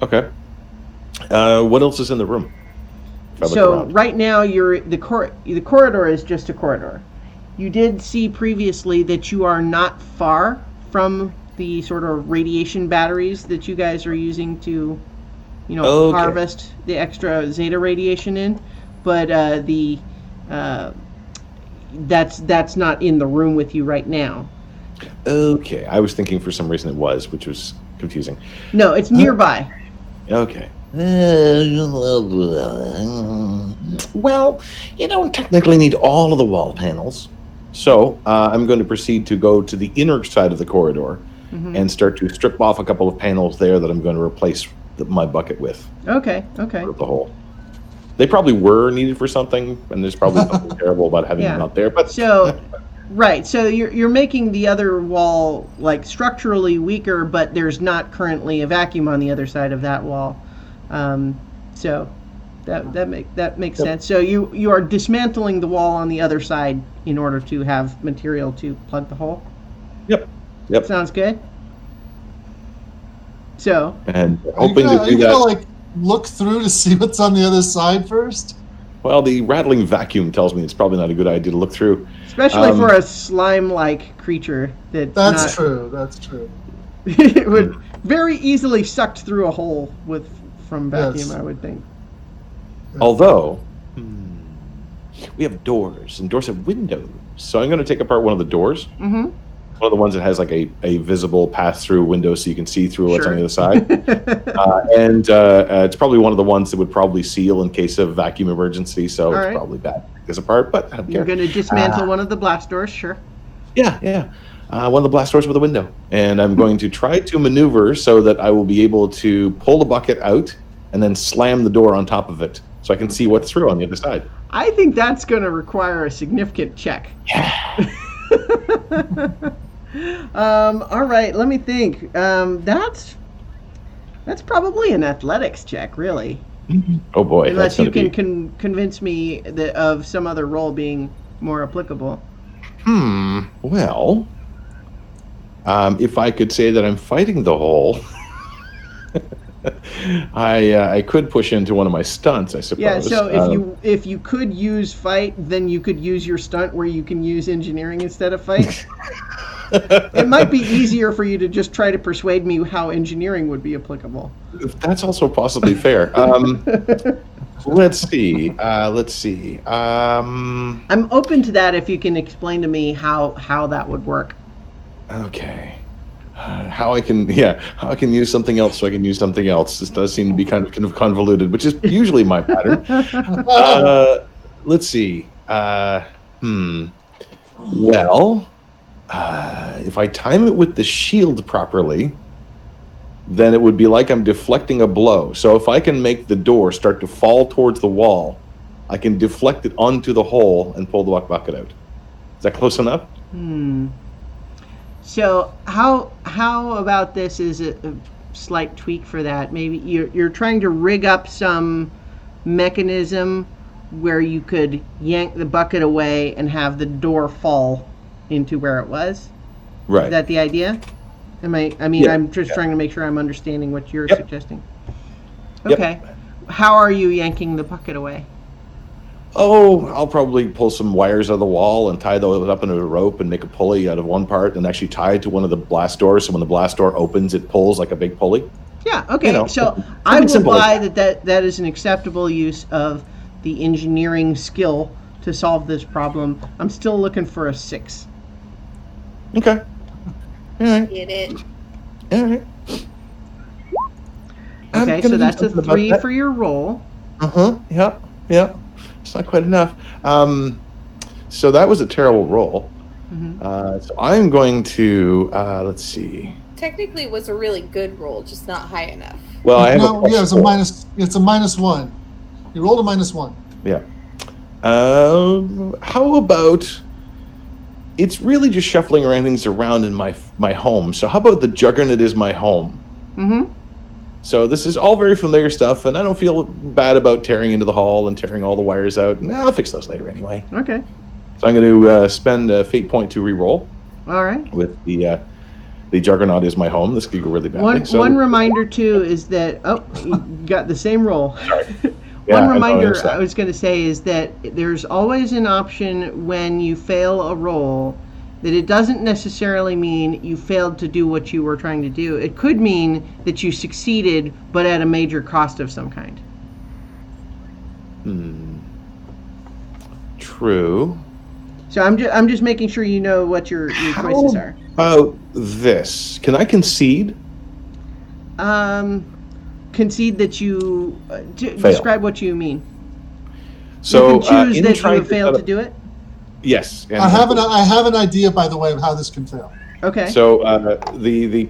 Okay. What else is in the room? So right now the corridor is just a corridor. You did see previously that you are not far from the sort of radiation batteries that you guys are using to, harvest the extra zeta radiation in, but that's not in the room with you right now. Okay, I was thinking for some reason it was, which was confusing. No, it's nearby. Okay. Well, you don't technically need all of the wall panels. So I'm going to proceed to go to the inner side of the corridor and start to strip off a couple of panels there that I'm going to replace my bucket with. Okay. The hole. They probably were needed for something, and there's probably nothing terrible about having them out there. But right. So you're making the other wall like structurally weaker, but there's not currently a vacuum on the other side of that wall. So that makes sense. So you are dismantling the wall on the other side in order to have material to plug the hole. Yep. Sounds good. So and hoping to do that. Like look through to see what's on the other side first. Well, the rattling vacuum tells me it's probably not a good idea to look through, especially for a slime-like creature. That's true. It would very easily sucked through a hole from vacuum, I would think. Although we have doors, and doors have windows, so I'm going to take apart one of the doors. Mm-hmm. One of the ones that has like a visible pass-through window, so you can see through what's on the other side. And it's probably one of the ones that would probably seal in case of vacuum emergency. So it's probably bad to take this apart, but I don't care. You're going to dismantle one of the blast doors, sure. Yeah. One of the blast doors with a window, and I'm going to try to maneuver so that I will be able to pull the bucket out and then slam the door on top of it, so I can see what's through on the other side. I think that's going to require a significant check. Yeah. All right, let me think. That's probably an athletics check, really. Oh boy! Unless you can convince me of some other role being more applicable. Well, if I could say that I'm fighting the hole, I could push into one of my stunts, I suppose. Yeah. So if you could use fight, then you could use your stunt where you can use engineering instead of fight. It might be easier for you to just try to persuade me how engineering would be applicable. That's also possibly fair. Let's see. I'm open to that if you can explain to me how that would work. Okay. How I can use something else so I can use something else. This does seem to be kind of convoluted, which is usually my pattern. Let's see. Well, if I time it with the shield properly, then it would be like I'm deflecting a blow. So if I can make the door start to fall towards the wall, I can deflect it onto the hole and pull the bucket out. Is that close enough? So how about this is a slight tweak for that? Maybe you're trying to rig up some mechanism where you could yank the bucket away and have the door fall into where it was. Right. Is that the idea? I'm just trying to make sure I'm understanding what you're suggesting. Okay. How are you yanking the bucket away? Oh, I'll probably pull some wires out of the wall and tie those up into a rope and make a pulley out of one part and actually tie it to one of the blast doors. So when the blast door opens, it pulls like a big pulley. Yeah, okay. So I will buy that is an acceptable use of the engineering skill to solve this problem. I'm still looking for a 6. Okay. All right. Get it. All right. Okay, so that's a 3 for your roll. Yeah. It's not quite enough. So that was a terrible roll. So I'm going to let's see. Technically, it was a really good roll, just not high enough. Well, I have it's a minus. It's a -1. You rolled a -1. Yeah. How about it's really just shuffling around things around in my home. So how about the Juggernaut is my home? Mm-hmm. So this is all very familiar stuff, and I don't feel bad about tearing into the hall and tearing all the wires out. No, I'll fix those later anyway. Okay. So I'm going to spend a fate point to re-roll All right. with the Juggernaut is my home. This could go really badly. One reminder too is that you got the same roll. Sorry. One Yeah, reminder I was going to say is that there's always an option when you fail a roll that it doesn't necessarily mean you failed to do what you were trying to do. It could mean that you succeeded, but at a major cost of some kind. True. So I'm just making sure you know what your choices are. About this, can I concede? Concede that you describe what you mean. So you can choose in that you trying have failed to do it. Yes. And I have an idea, by the way, of how this can fail. Okay. So the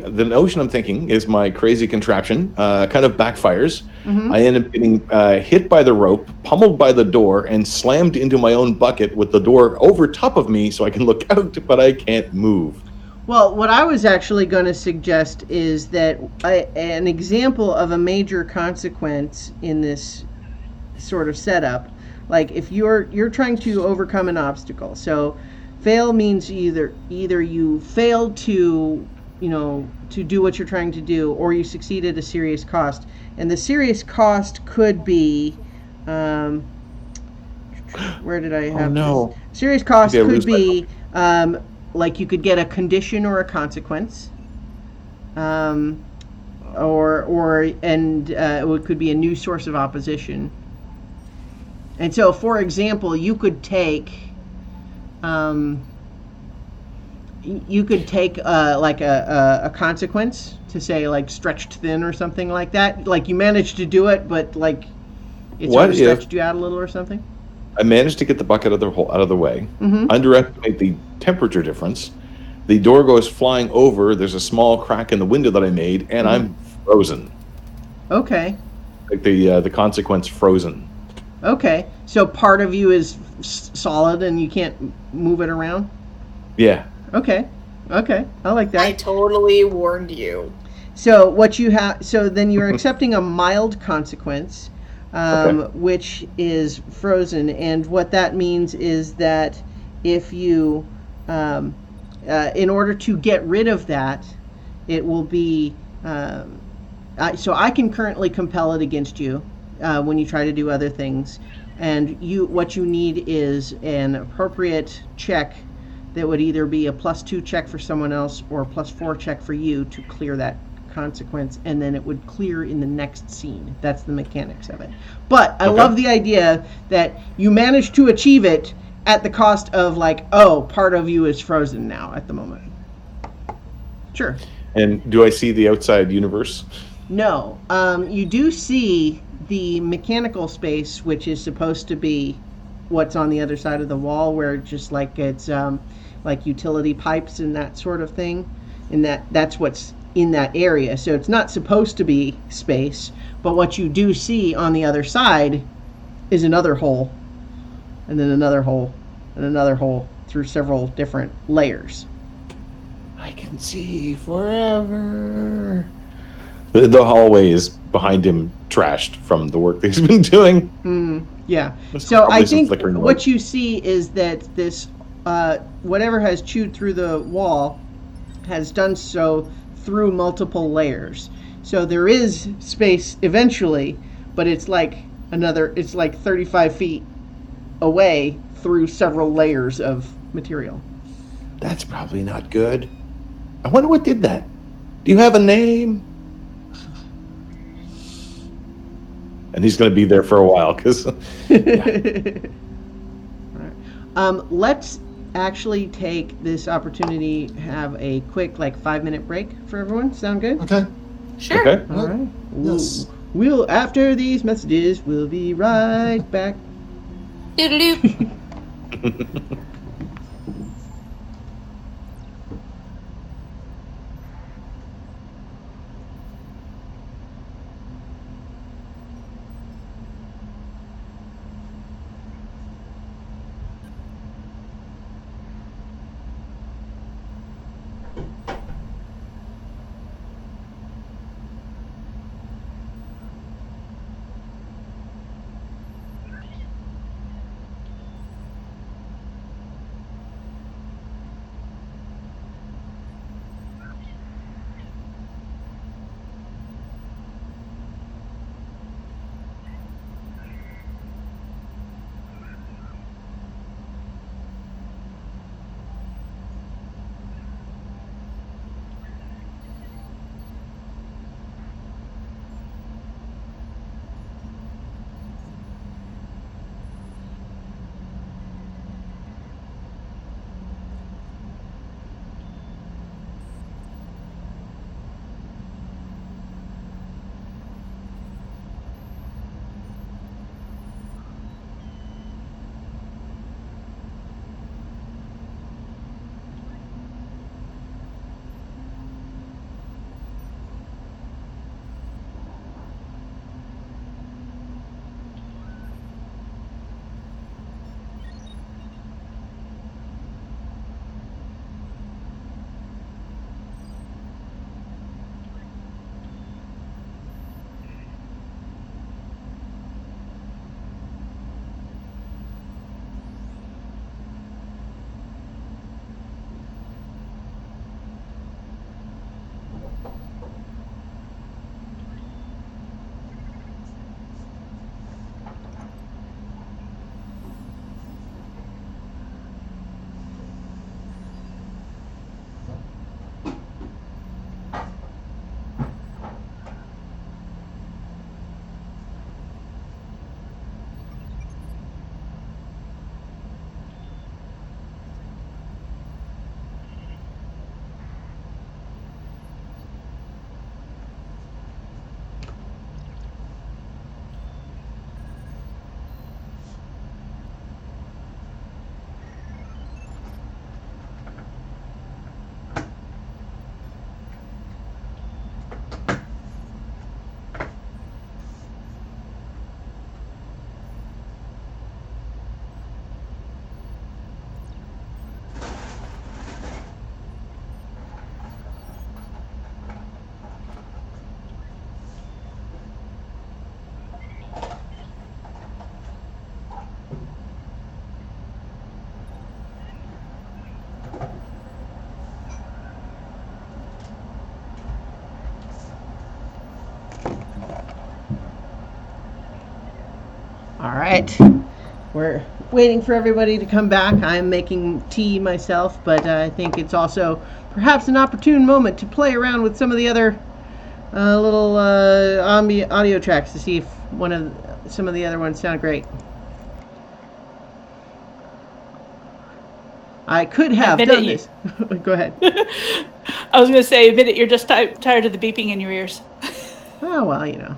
notion I'm thinking is my crazy contraption kind of backfires. Mm-hmm. I end up getting hit by the rope, pummeled by the door, and slammed into my own bucket with the door over top of me so I can look out, but I can't move. Well, what I was actually going to suggest is that an example of a major consequence in this sort of setup, like if you're trying to overcome an obstacle. So fail means either you failed to do what you're trying to do, or you succeed at a serious cost. And the serious cost could be where did I have no. this? Serious cost could be like you could get a condition or a consequence, it could be a new source of opposition. And so, for example, you could take like a consequence to say like stretched thin or something like that. Like you managed to do it, but like it sort of stretched you out a little or something. I managed to get the bucket out of the way, underestimate the temperature difference. The door goes flying over. There's a small crack in the window that I made, and I'm frozen. Okay. Like the consequence frozen. Okay. So part of you is solid and you can't move it around? Yeah. Okay. I like that. I totally warned you. So what you have, so then you're accepting a mild consequence, which is frozen, and what that means is that if you, in order to get rid of that, it will be. So I can currently compel it against you when you try to do other things, and what you need is an appropriate check that would either be a +2 check for someone else or a +4 check for you to clear that consequence, and then it would clear in the next scene. That's the mechanics of it. But I love the idea that you managed to achieve it at the cost of like, part of you is frozen now at the moment. Sure. And do I see the outside universe? No. You do see the mechanical space, which is supposed to be what's on the other side of the wall, where just like it's like utility pipes and that sort of thing, and that's what's in that area. So it's not supposed to be space, but what you do see on the other side is another hole, and then another hole, and another hole through several different layers. I can see forever. The hallway is behind him, trashed from the work that he's been doing. Yeah. There's So I probably some think flickering what light. you see is that this, whatever has chewed through the wall, has done so through multiple layers. So there is space eventually, but it's like 35 feet away through several layers of material. That's probably not good. I wonder what did that. Do you have a name? And he's going to be there for a while because. Let's actually take this opportunity to have a quick 5-minute break for everyone. Sound good? Okay. Sure. Okay. All right. Yes. We'll after these messages, we'll be right back. Doodaloo. All right. We're waiting for everybody to come back. I'm making tea myself, but I think it's also perhaps an opportune moment to play around with some of the other little audio tracks to see if some of the other ones sound great. I could have done this. Go ahead. I was going to say, admit it, you're just tired of the beeping in your ears. Oh, well,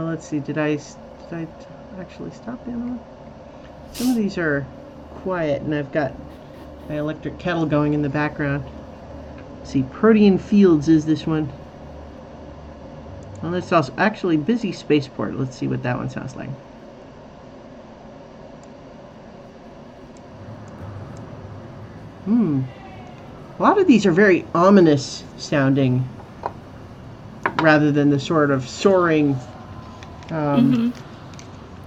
let's see. Did I actually stop the other one? Some of these are quiet, and I've got my electric kettle going in the background. Let's see. Protean Fields is this one. Well, it's also actually Busy Spaceport. Let's see what that one sounds like. A lot of these are very ominous sounding rather than the sort of soaring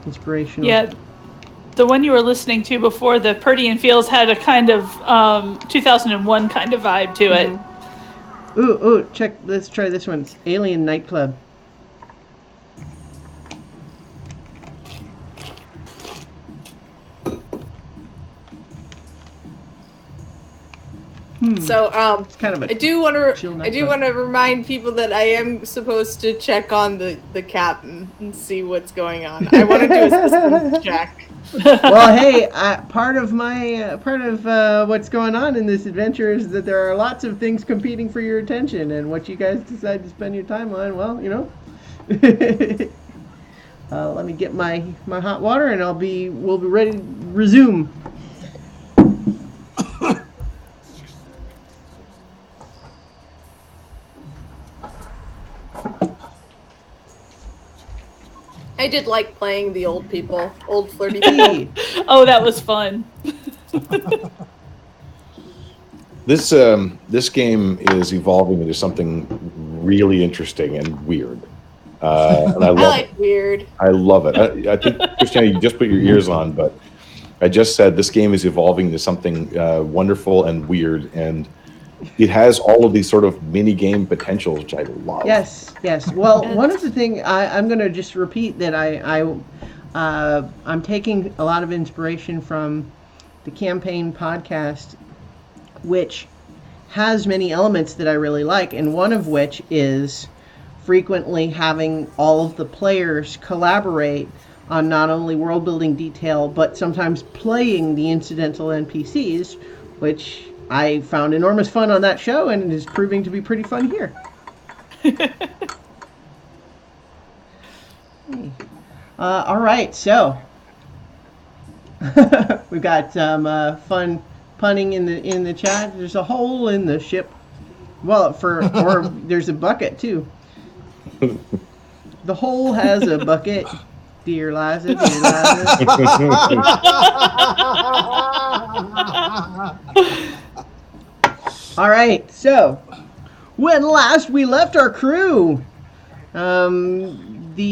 inspirational. Yeah, the one you were listening to before, the Protean Fields, had a kind of 2001 kind of vibe to it. Ooh, let's try this one. It's Alien Nightclub. So It's kind of a I do want to chill remind people that I am supposed to check on the captain and see what's going on. I want to do a systems check. Well, hey, part of what's going on in this adventure is that there are lots of things competing for your attention, and what you guys decide to spend your time on, well, let me get my hot water, and we'll be ready to resume. I did like playing the old flirty people. Oh, that was fun. This game is evolving into something really interesting and weird. And I love it. Weird. I love it. I think, Christiana, you just put your ears on, but I just said this game is evolving into something wonderful and weird, and it has all of these sort of mini game potentials, which I love. Yes. Well, one of the things I'm going to just repeat that I'm taking a lot of inspiration from the campaign podcast, which has many elements that I really like, and one of which is frequently having all of the players collaborate on not only world building detail, but sometimes playing the incidental NPCs, which I found enormous fun on that show, and it is proving to be pretty fun here. All right, so we've got some fun punning in the chat. There's a hole in the ship. Well, or there's a bucket too. The hole has a bucket. Dear Liza, dear Liza. All right, so when last we left our crew, the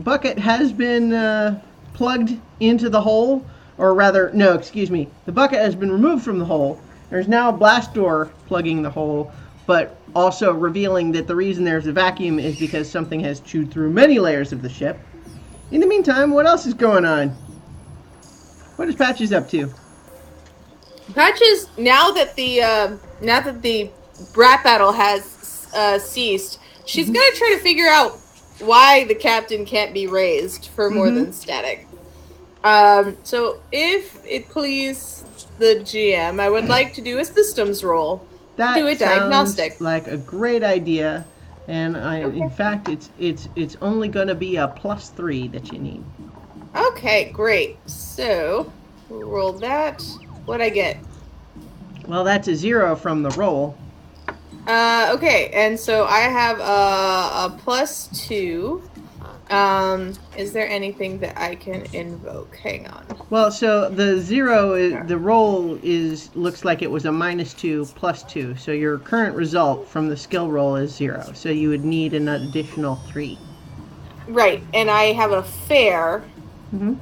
bucket has been plugged into the hole, or rather, no, excuse me, the bucket has been removed from the hole. There's now a blast door plugging the hole, but also revealing that the reason there's a vacuum is because something has chewed through many layers of the ship. In the meantime, what else is going on? What is Patches up to? Patches, now that the rap battle has ceased, she's gonna try to figure out why the captain can't be raised for more than static. So if it please the GM, I would like to do a systems roll. That do a diagnostic. Sounds like a great idea, and in fact, it's only going to be a +3 that you need. Okay, great. So we'll roll that. What'd I get? Well, that's a 0 from the roll. Okay, and so I have a +2. Is there anything that I can invoke? Hang on. Well, so the 0, the roll looks like it was a -2 +2. So your current result from the skill roll is 0. So you would need an additional 3. Right, and I have a fair. Mm-hmm.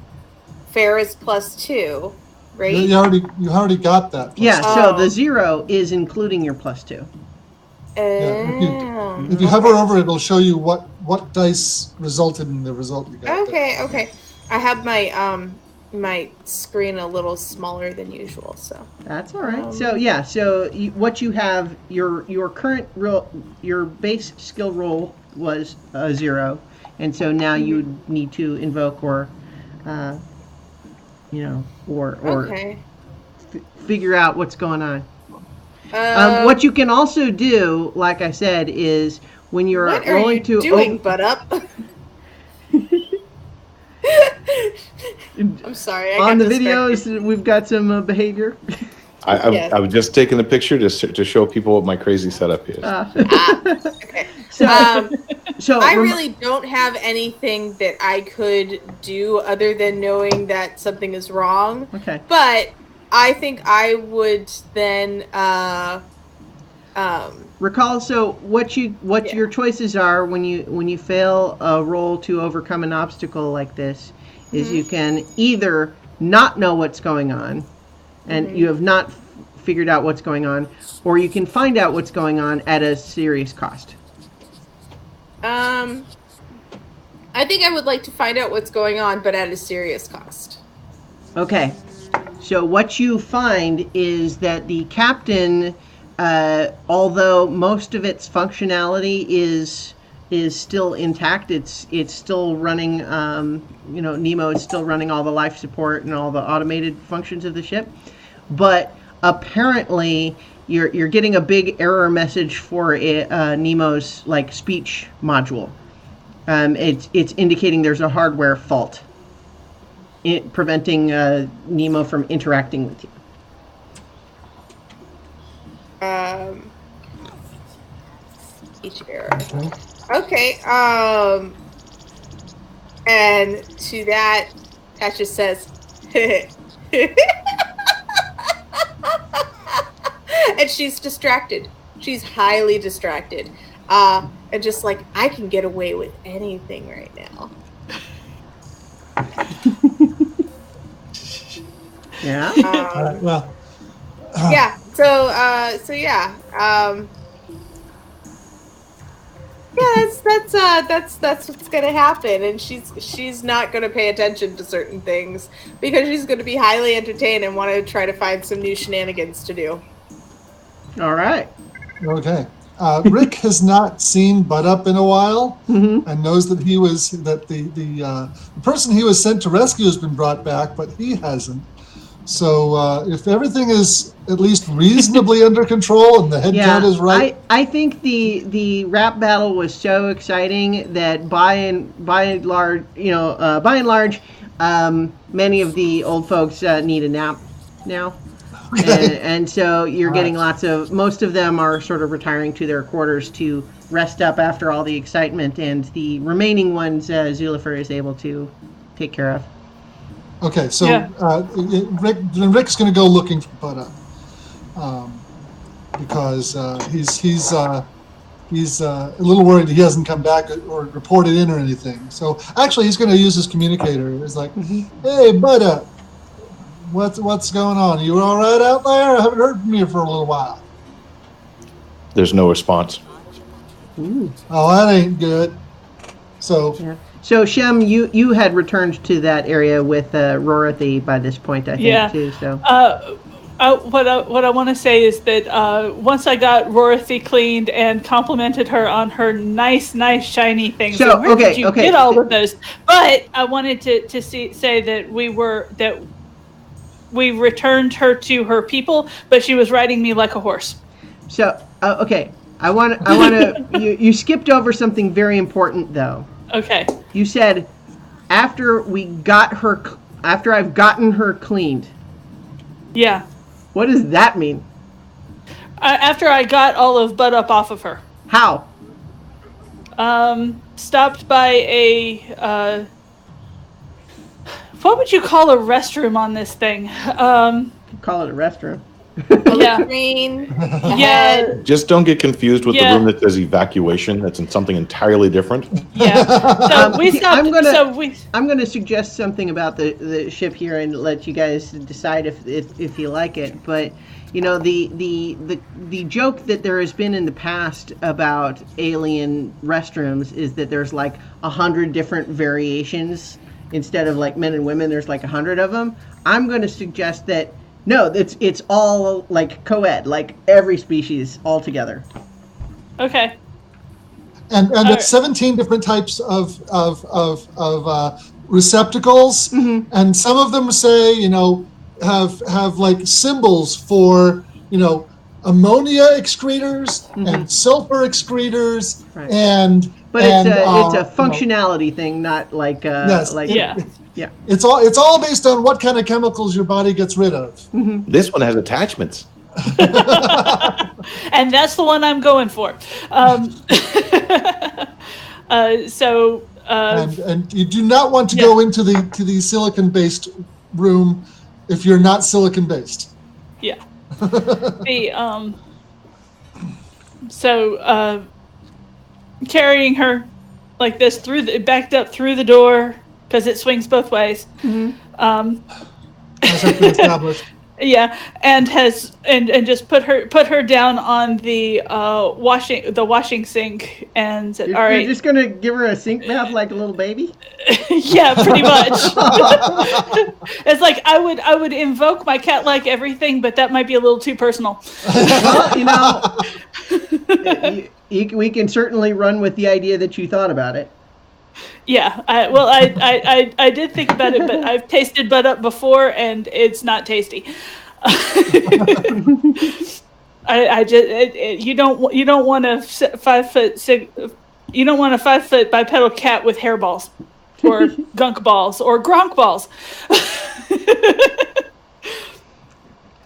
Fair is +2, right? You already got that. Yeah. So the 0 is including your +2. Yeah, if you hover over it, it'll show you what what dice resulted in the result you got. Okay. I have my my screen a little smaller than usual, so That's all right. What you have, your current roll, your base skill roll was 0, and so now you need to invoke or okay. Figure out what's going on. What you can also do, like I said, is when you're what are rolling you to doing, butt up? I'm sorry. On the videos, we've got some behavior. Yes. I was just taking a picture to show people what my crazy setup is. Okay. So I really don't have anything that I could do other than knowing that something is wrong. Okay. But I think I would then recall. So what your choices are when you fail a roll to overcome an obstacle like this is you can either not know what's going on, and you have not figured out what's going on, or you can find out what's going on at a serious cost. I think I would like to find out what's going on, but at a serious cost. Okay. So what you find is that the captain, although most of its functionality is still intact, it's still running. Nemo is still running all the life support and all the automated functions of the ship, but apparently you're getting a big error message for Nemo's speech module. It's indicating there's a hardware fault, preventing Nemo from interacting with you. Each error. Okay. And to that, Tasha says, and she's distracted. She's highly distracted. And just like, I can get away with anything right now. Yeah. Well. Yeah. So yeah. Yeah, that's what's gonna happen, and she's not gonna pay attention to certain things because she's gonna be highly entertained and want to try to find some new shenanigans to do. All right. Okay. Rick has not seen Butt Up in a while, and knows that the person he was sent to rescue has been brought back, but he hasn't. So if everything is at least reasonably under control and the head count is right, I think the rap battle was so exciting that by and large, many of the old folks need a nap now. Okay. And so you're getting most of them are sort of retiring to their quarters to rest up after all the excitement, and the remaining ones Zulifer is able to take care of. Okay, so Rick's going to go looking for Butt Up because he's a little worried he hasn't come back or reported in or anything. So actually, he's going to use his communicator. He's like, "Hey, Butt Up, what's going on? You all right out there? I haven't heard from you for a little while." There's no response. Ooh. Oh, that ain't good. So. Yeah. So Shem, you had returned to that area with Rorothy by this point, I think, too. So what I want to say is that once I got Rorothy cleaned and complimented her on her nice shiny things. So where did you get all of those? But I wanted to say that we returned her to her people, but she was riding me like a horse. So okay, I want to. You skipped over something very important though. Okay. You said after I've gotten her cleaned. Yeah. What does that mean? After I got all of Butt Up off of her. How? Stopped by a what would you call a restroom on this thing? Call it a restroom. Yeah. Yeah. Just don't get confused with the room that says evacuation. That's in something entirely different. Yeah. So we stopped. I'm gonna suggest something about the ship here and let you guys decide if you like it. But the joke that there has been in the past about alien restrooms is that there's like 100 different variations instead of like men and women. There's like 100 of them. I'm going to suggest that no, it's all like co-ed, like every species all together. Okay. And right. it's 17 different types of receptacles, and some of them say, have like symbols for, ammonia excretors and sulfur excretors, Right. and But and, it's a functionality thing, not like yes, like Yeah. yeah. it's all based on what kind of chemicals your body gets rid of. This one has attachments. And that's the one I'm going for. And you do not want to go into the silicon based room if you're not silicon based. Yeah. Carrying her like this backed up through the door because it swings both ways. As has been established. Yeah, and just put her down on the washing sink and said, "All right." You're just gonna give her a sink bath like a little baby? Yeah, pretty much. It's like I would invoke my cat-like everything, but that might be a little too personal. Well, we can certainly run with the idea that you thought about it. Yeah, I did think about it, but I've tasted butt up before, and it's not tasty. You don't want a 5 foot you don't want a 5 foot bipedal cat with hairballs, or gunk balls, or gronk balls.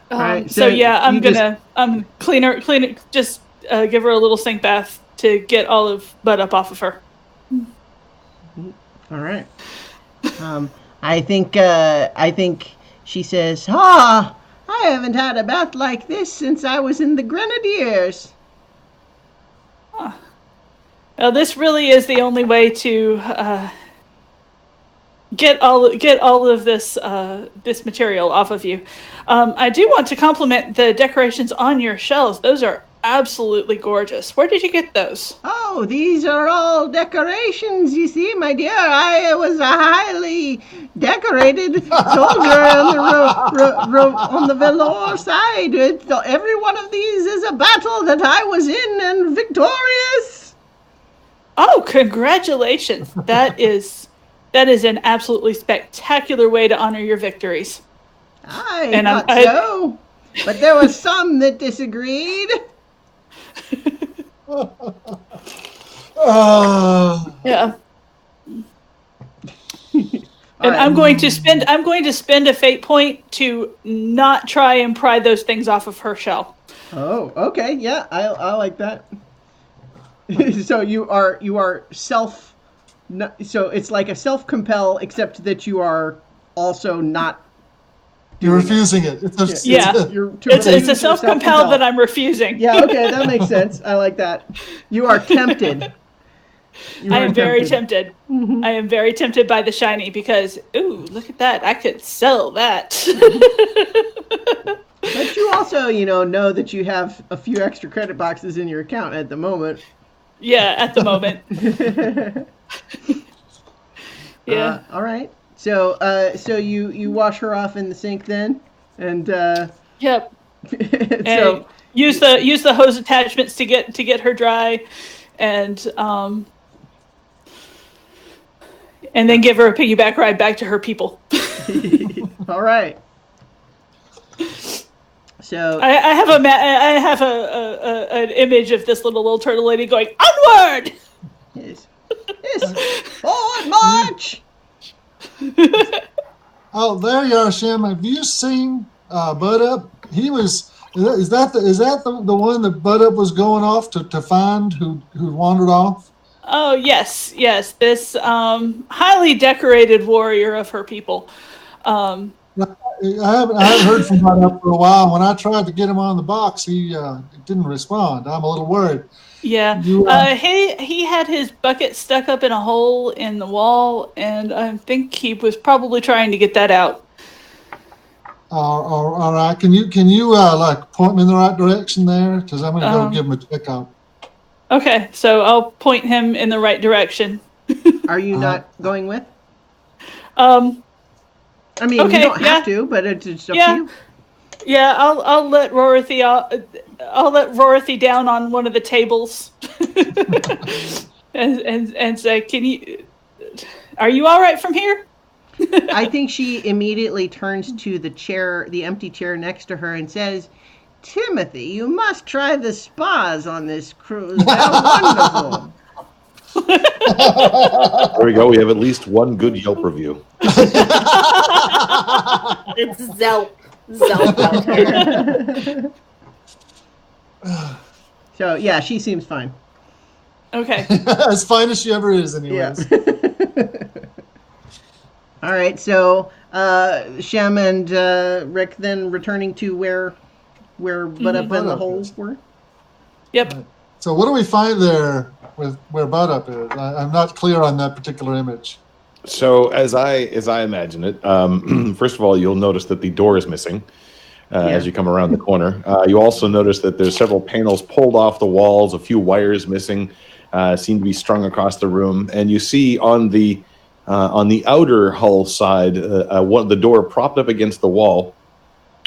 Right, so yeah, I'm clean her, just give her a little sink bath to get all of butt up off of her. All right. I think she says, I haven't had a bath like this since I was in the Grenadiers. Well, this really is the only way to get all of this material off of you. I do want to compliment the decorations on your shelves. Those are absolutely gorgeous. Where did you get those? Oh, these are all decorations, you see, my dear. I was a highly decorated soldier on the velour side. Every one of these is a battle that I was in and victorious. Oh, congratulations. That is an absolutely spectacular way to honor your victories. I thought so, but there were some that disagreed. Yeah. And I'm going to spend a fate point to not try and pry those things off of her shell. Oh, okay, yeah, I like that. So you are self. So it's like a self-compel, except that you are also not. You're refusing it. It's a self-compel that I'm refusing. Yeah, okay, that makes sense. I like that. You are tempted. I am very tempted. Mm-hmm. I am very tempted by the shiny because, ooh, look at that. I could sell that. But you also, know that you have a few extra credit boxes in your account at the moment. Yeah, at the moment. Yeah. All right. So you wash her off in the sink then, and yep. So and use the hose attachments to get her dry, and then give her a piggyback ride back to her people. All right. So I have an image of this little turtle lady going onward. Yes. Forward march. Oh, there you are, Shem. Have you seen Bud Up? He was. Is that the one that Bud Up was going off to find who wandered off? Oh yes. This highly decorated warrior of her people. I haven't heard from Bud Up for a while. When I tried to get him on the box, he didn't respond. I'm a little worried. Yeah, he had his bucket stuck up in a hole in the wall, and I think he was probably trying to get that out. All right. Can you like point me in the right direction there? Because I'm going to go give him a checkup. Okay, so I'll point him in the right direction. Are you not going with? Um, I mean, Okay, you don't have yeah. to, but it's up to yeah, you. yeah. I'll let Rorothy. I'll let Rorothy down on one of the tables, and say, "Can you? Are you all right from here?" I think she immediately turns to the chair, the empty chair next to her, and says, "Timothy, you must try the spas on this cruise. They're wonderful." There we go. We have at least one good Yelp review. It's Zelp. Zelp out here. So yeah, she seems fine. Okay. As fine as she ever is, anyways. Yeah. All right, so Shem and Rick then returning to where Butt Up and the hole were. Yep. So what do we find there with where Butt Up is? I'm not clear on that particular image. So as I imagine it, first of all, you'll notice that the door is missing as you come around the corner. You also notice that there's several panels pulled off the walls, a few wires missing, seem to be strung across the room, and you see on the outer hull side, the door propped up against the wall,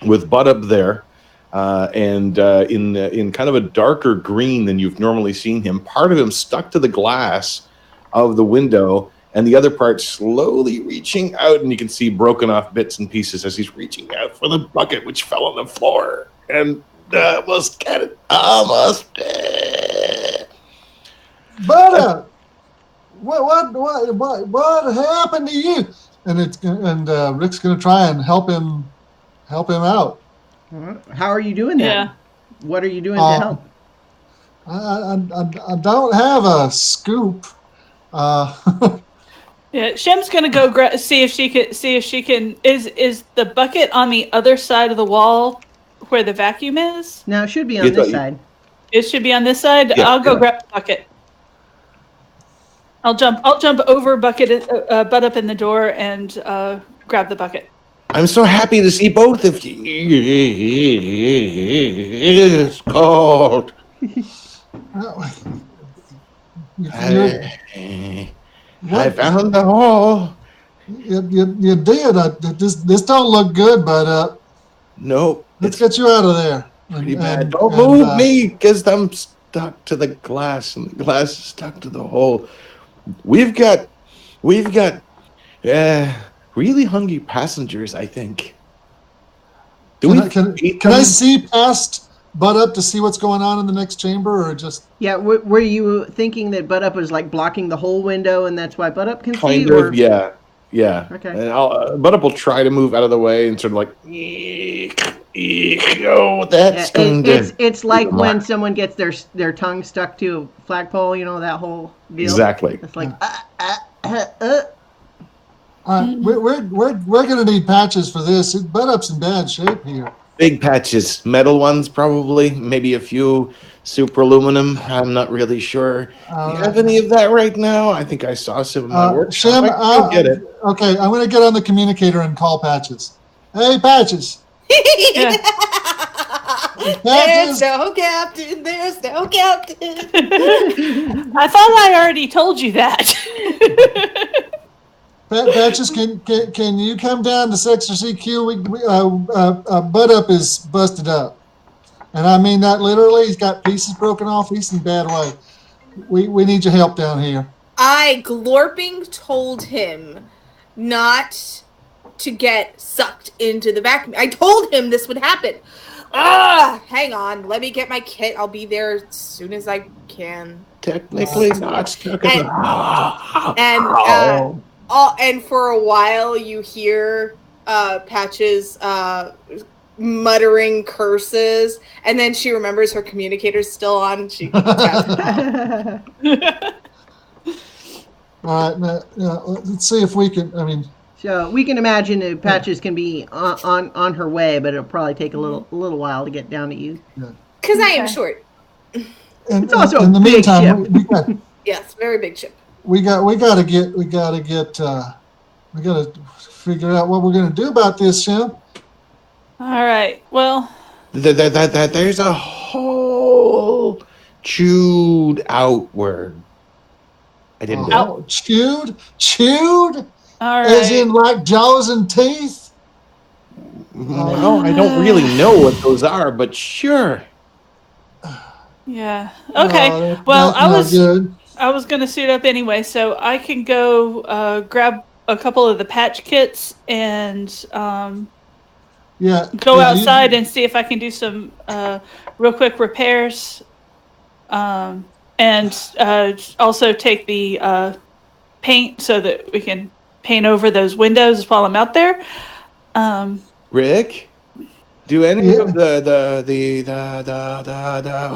with Butt Up there, and in kind of a darker green than you've normally seen him. Part of him stuck to the glass of the window, and the other part slowly reaching out, and you can see broken off bits and pieces as he's reaching out for the bucket, which fell on the floor, and almost got it. Almost. Butt Up, what happened to you? And Rick's going to try and help him out. How are you doing that? Yeah. What are you doing to help? I don't have a scoop. Yeah, Shem's gonna go see if she can. Is the bucket on the other side of the wall where the vacuum is? No, it should be on this side. It should be on this side. Yeah, I'll go grab the bucket. I'll jump over Butt Up in the door and grab the bucket. I'm so happy to see both of you. It's cold. I found the hole. You did. This don't look good, but Nope. let's get you out of there. Pretty bad. Don't move me, because I'm stuck to the glass, and the glass is stuck to the hole. We've got really hungry passengers, I think. Can I see past Butt Up to see what's going on in the next chamber, or just? Yeah, were you thinking that Butt Up was like blocking the whole window, and that's why Butt Up can see? Kind of, yeah. Okay. And Butt Up will try to move out of the way and sort of like, oh, that's it's like when someone gets their tongue stuck to a flagpole, you know, that whole deal. Exactly. It's like, We're gonna need patches for this. Butt Up's in bad shape here. Big patches, metal ones probably, maybe a few super aluminum. I'm not really sure. Do you have any of that right now? I think I saw some in my work. Shem, I'll get it. Okay, I'm going to get on the communicator and call Patches. Hey, Patches. There's no captain. There's no captain. I thought I already told you that. Patches, can you come down to Sector CQ? Butt Up is busted up, and I mean that literally. He's got pieces broken off. He's in bad way. We need your help down here. I glorping told him not to get sucked into the vacuum. I told him this would happen. Hang on. Let me get my kit. I'll be there as soon as I can. Technically not stuck in the... And for a while, you hear Patches muttering curses, and then she remembers her communicator's still on. And she. All right, let's see if we can. I mean, so we can imagine that Patches can be on her way, but it'll probably take a little while to get down to you. Because I am short. It's also in the big meantime, ship. we got. Yes, very big ship. We got to figure out what we're going to do about this, Shem. All right. Well, There's a hole chewed outward. I didn't do it. Oh, chewed, all as in right. like jaws and teeth. Well, I don't really know what those are, but sure. Yeah. Okay. Well, That's not good. I was gonna suit up anyway, so I can go grab a couple of the patch kits and Yeah, go yeah. outside and see if I can do some real quick repairs. And also take the paint so that we can paint over those windows while I'm out there. Rick, do any Yeah. of the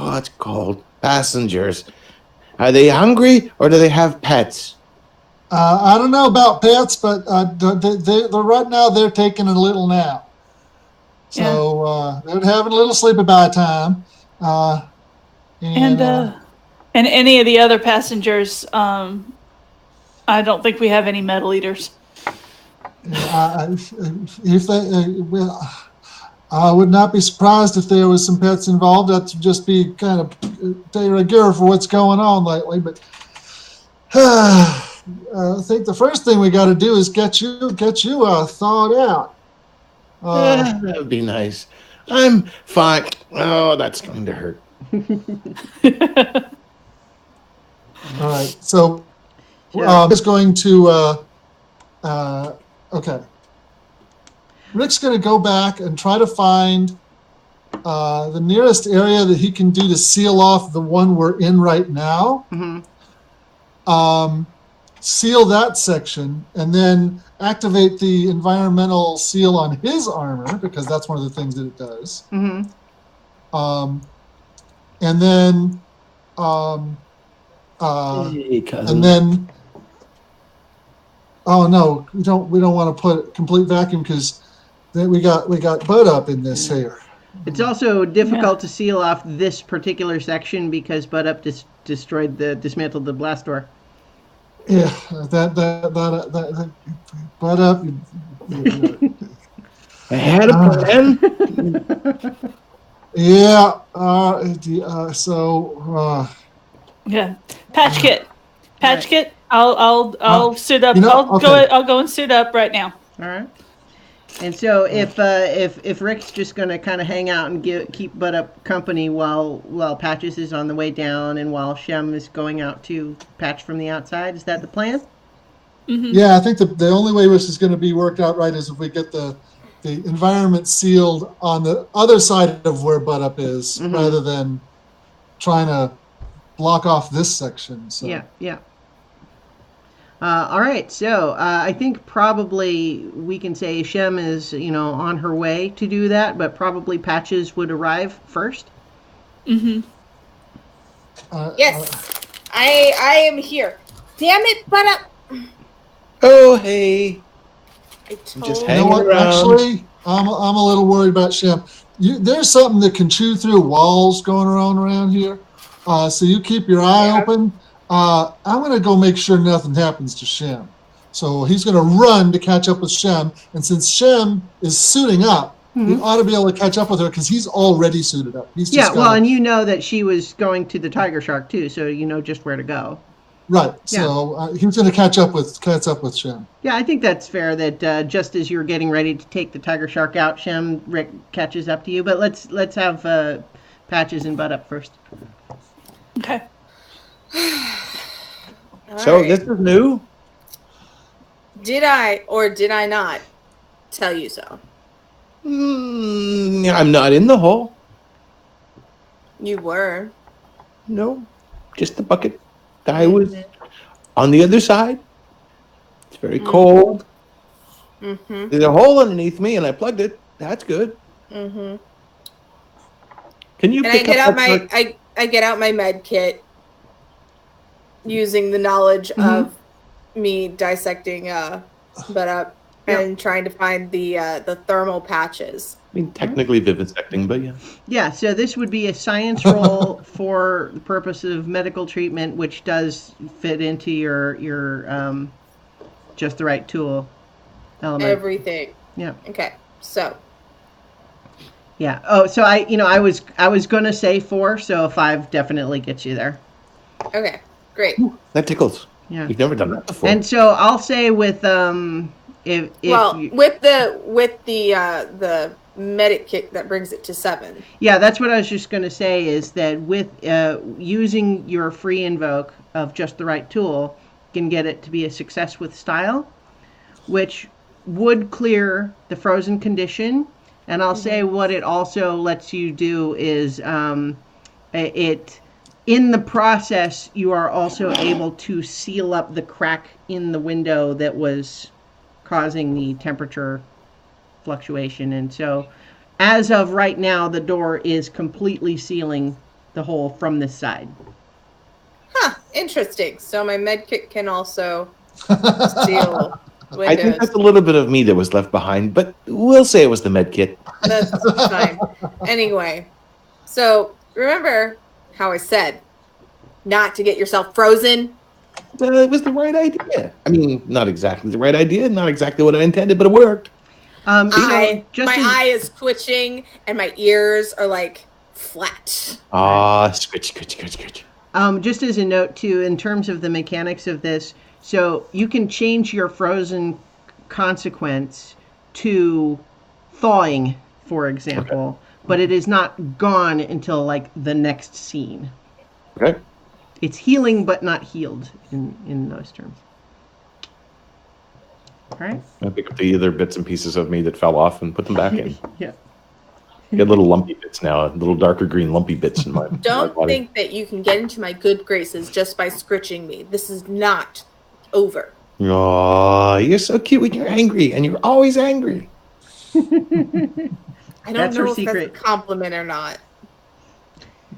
what's it called passengers, are they hungry or do they have pets? I don't know about pets, but they're right now they're taking a little nap. So they're having a little sleepy by time. And any of the other passengers, I don't think we have any metal eaters. If they, well, I would not be surprised if there was some pets involved. That would just be kind of de rigueur for what's going on lately. But I think the first thing we got to do is get you thawed out. That would be nice. I'm fine. Oh, that's going to hurt. All right. So Yeah. Rick's going to okay. Rick's going to go back and try to find the nearest area that he can do to seal off the one we're in right now. Mm-hmm. Seal that section, and then activate the environmental seal on his armor, because that's one of the things that it does. Mm-hmm. And then Hey, cousin. and then oh no, we don't want to put complete vacuum because then we got Bud up in this here. It's also difficult to seal off this particular section because Bud Up dismantled the blast door. Yeah, that Bud Up. I had a plan. Yeah. Yeah, patch kit. Right. Kit. I'll suit up. You know, okay. I'll go and suit up right now. All right. And so if Rick's just gonna kind of hang out and keep Bud Up company while Patches is on the way down and while Shem is going out to patch from the outside, is that the plan? Mm-hmm. Yeah, I think the only way this is going to be worked out right is if we get the environment sealed on the other side of where Bud Up is, Mm-hmm. rather than trying to block off this section. So. Yeah. All right, so I think probably we can say Shem is, on her way to do that, but probably Patches would arrive first. Mm-hmm. Yes, I am here. Damn it, Bud Up. Oh, hey. I Just told You know hanging what? around. Actually, I'm a little worried about Shem. There's something that can chew through walls going around here. So you keep your eye open. I'm going to go make sure nothing happens to Shem. So he's going to run to catch up with Shem. And since Shem is suiting up, he ought to be able to catch up with her because he's already suited up. He's just and you know that she was going to the Tiger Shark too, so you know just where to go. Right. Yeah. So he's going to catch up with Shem. Yeah, I think that's fair. That just as you're getting ready to take the Tiger Shark out, Rick catches up to you. But let's have Patches and Bud Up first. Okay. So right. this is new? Did I or did I not tell you so? I'm not in the hole. You were. No, just the bucket. I was on the other side. It's very cold. Mm-hmm. There's a hole underneath me, and I plugged it. That's good. Mm-hmm. Can you And pick up I get out my med kit using the knowledge of me dissecting Bud Up and trying to find the thermal patches. I mean, technically vivisecting, but yeah. Yeah, so this would be a science roll for the purpose of medical treatment, which does fit into your just the right tool element. Everything. Yeah. Okay, so Yeah. Oh, so I was gonna say 4, so 5 definitely gets you there. Okay, great. Ooh, that tickles. Yeah. We've never done that before. And so I'll say with if Well, you, with the medic kit that brings it to 7. yeah, that's what I was just gonna say is that with using your free invoke of just the right tool can get it to be a success with style, which would clear the frozen condition. And I'll say what it also lets you do is it in the process you are also able to seal up the crack in the window that was causing the temperature fluctuation. And so as of right now the door is completely sealing the hole from this side. Huh, interesting. So my med kit can also seal windows. I think that's a little bit of me that was left behind, but we'll say it was the med kit. That's fine. Anyway, so remember how I said not to get yourself frozen? It was the right idea. I mean, not exactly the right idea, not exactly what I intended, but it worked. My eye is twitching and my ears are like flat. Scritch. Just as a note too, in terms of the mechanics of this, so you can change your frozen consequence to thawing, for example, but it is not gone until like the next scene. Okay. It's healing but not healed in those terms. All right. I pick up the other bits and pieces of me that fell off and put them back in. Yeah. Get little lumpy bits now, little darker green lumpy bits in my Don't body. think that you can get into my good graces just by scritching me. This is not over. Oh, you're so cute when you're angry, and you're always angry. I don't That's her know if secret. that's a compliment or not.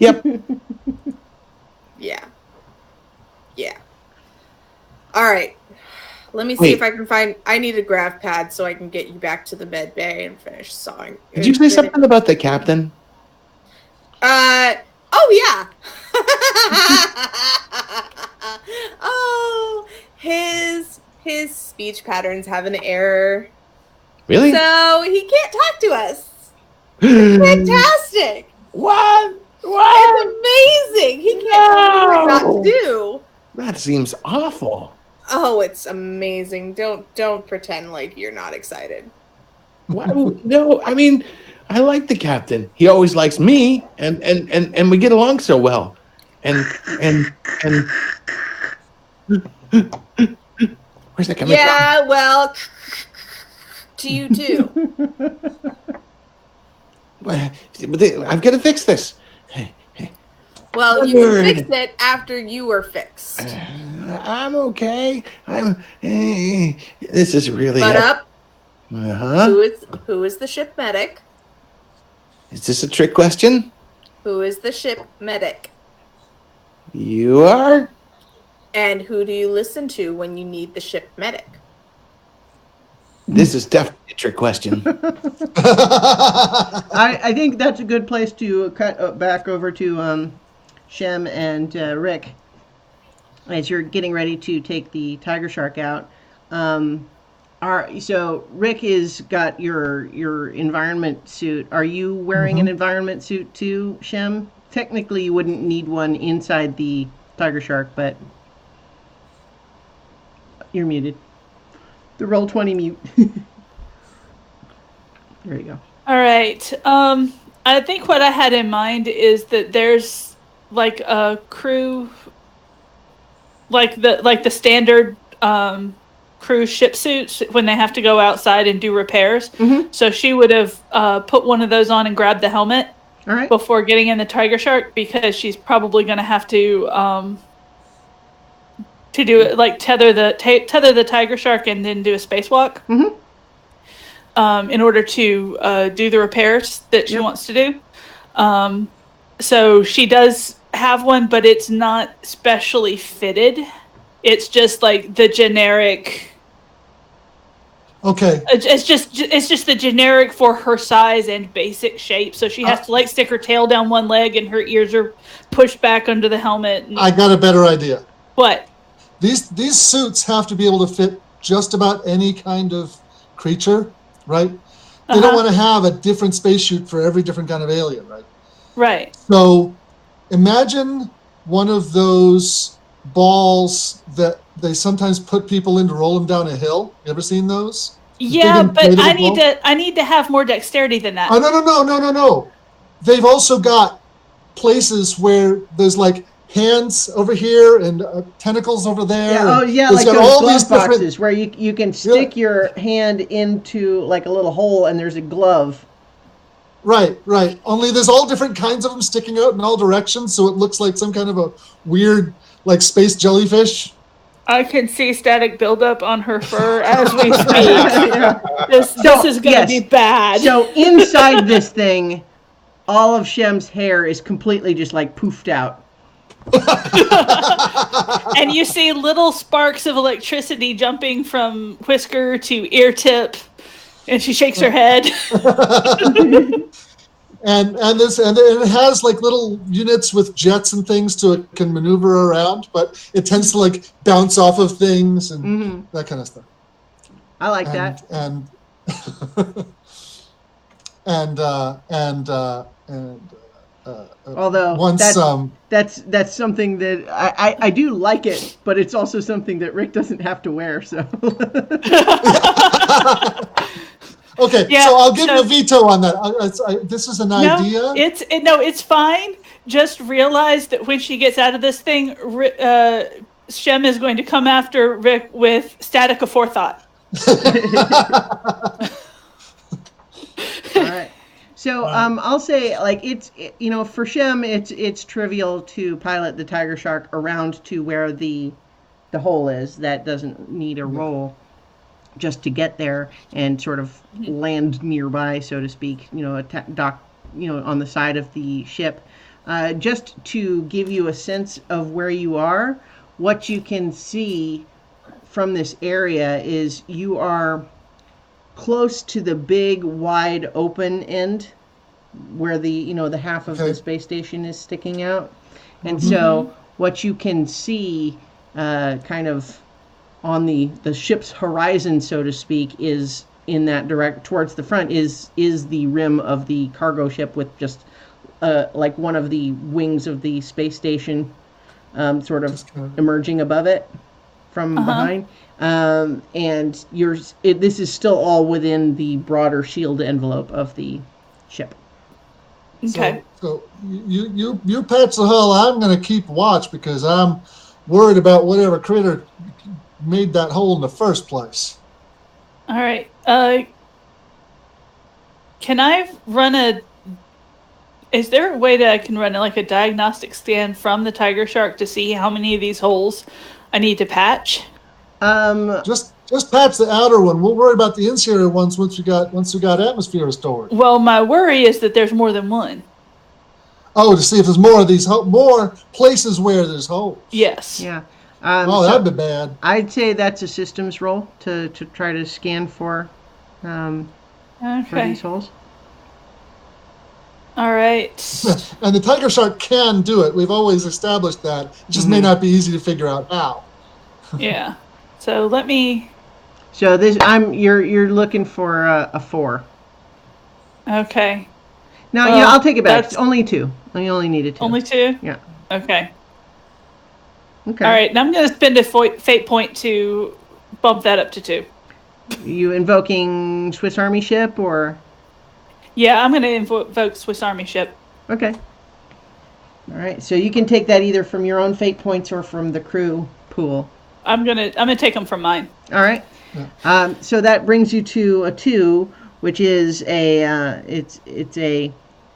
Yep. Yeah. All right. Let me see if I can find... I need a grav pad so I can get you back to the med bay and finish sawing. Did you say something about the captain? Oh, yeah. Oh, his speech patterns have an error. Really? So he can't talk to us. It's fantastic. What? It's amazing. He can't tell me what to do. That seems awful. Oh, it's amazing. Don't pretend like you're not excited. Why? No, I mean, I like the captain. He always likes me, and we get along so well. And where's that coming from? Yeah, well, to you too. I've got to fix this. Well, you can fix it after you were fixed. I'm okay. This is really. But up. Uh-huh. Who is the ship medic? Is this a trick question? Who is the ship medic? You are? And who do you listen to when you need the ship medic? This is definitely a trick question. I think that's a good place to cut back over to Shem and Rick as you're getting ready to take the tiger shark out. So Rick has got your environment suit. Are you wearing an environment suit too, Shem? Technically, you wouldn't need one inside the tiger shark, but you're muted. The Roll20 mute. There you go. All right. I think what I had in mind is that there's like a crew, like the standard cruise ship suits when they have to go outside and do repairs. Mm-hmm. So she would have put one of those on and grabbed the helmet All right. before getting in the tiger shark, because she's probably going to have to do it, like tether the tiger shark and then do a spacewalk. Mm-hmm. In order to do the repairs that she Yep. wants to do. So she does have one, but it's not specially fitted. It's just like the generic. Okay. It's just the generic for her size and basic shape. So she has to like stick her tail down one leg and her ears are pushed back under the helmet. I got a better idea. What? These suits have to be able to fit just about any kind of creature, right? they don't want to have a different space chute for every different kind of alien, right? Right. So imagine one of those balls that they sometimes put people in to roll them down a hill. You ever seen those? Yeah, but I need to have more dexterity than that. Oh, no. They've also got places where there's like hands over here and tentacles over there. Yeah, and like those glove boxes where you can stick your hand into like a little hole and there's a glove. Right. Only there's all different kinds of them sticking out in all directions, so it looks like some kind of a weird, like, space jellyfish. I can see static buildup on her fur as we speak. This is going to be bad. So inside this thing, all of Shem's hair is completely just like poofed out. And you see little sparks of electricity jumping from whisker to ear tip, and she shakes her head. and it has like little units with jets and things so it can maneuver around, but it tends to like bounce off of things and that kind of stuff. I like that. Although once that's something that I do like it, but it's also something that Rick doesn't have to wear. So okay, so I'll give you a veto on that. This is an idea. It's fine. Just realize that when she gets out of this thing, Shem is going to come after Rick with static aforethought. All right. So I'll say, like, it's for Shem, it's trivial to pilot the Tiger Shark around to where the hole is. That doesn't need a roll just to get there and sort of land nearby, so to speak. Dock, on the side of the ship. Just to give you a sense of where you are, what you can see from this area is you are close to the big wide open end where the half of the space station is sticking out, and so what you can see kind of on the ship's horizon, so to speak, is in that direct towards the front is the rim of the cargo ship with just like one of the wings of the space station sort of emerging above it from behind. And this is still all within the broader shield envelope of the ship. Okay. So you patch the hull. I'm going to keep watch because I'm worried about whatever critter made that hole in the first place. All right. Can I run is there a way that I can run like a diagnostic scan from the Tiger Shark to see how many of these holes I need to patch? Just patch the outer one. We'll worry about the interior ones once we got atmosphere restored. Well, my worry is that there's more than one. Oh, to see if there's more of these more places where there's holes. Yes. Yeah. That'd be bad. I'd say that's a systems roll to try to scan for these holes. All right. And the Tiger Shark can do it. We've always established that. It just may not be easy to figure out how. Yeah. So let me. So you're looking for a 4. Okay. No, I'll take it back. It's only 2. You only needed 2. Only 2? Yeah. Okay. All right. Now I'm going to spend a fate point to bump that up to 2. You invoking Swiss Army ship or? Yeah, I'm going to invoke Swiss Army ship. Okay. All right. So you can take that either from your own fate points or from the crew pool. I'm gonna take them from mine. All right. Yeah. So that brings you to a 2, which is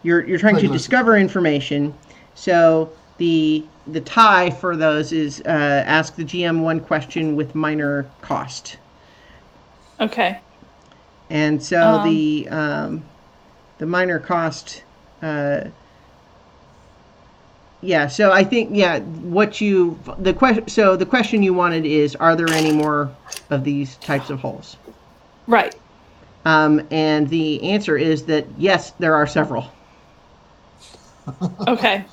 you're trying to discover information. So the tie for those is ask the GM one question with minor cost. Okay. And so the minor cost. So I think the question you wanted is, are there any more of these types of holes? Right. And the answer is that yes, there are several. Okay.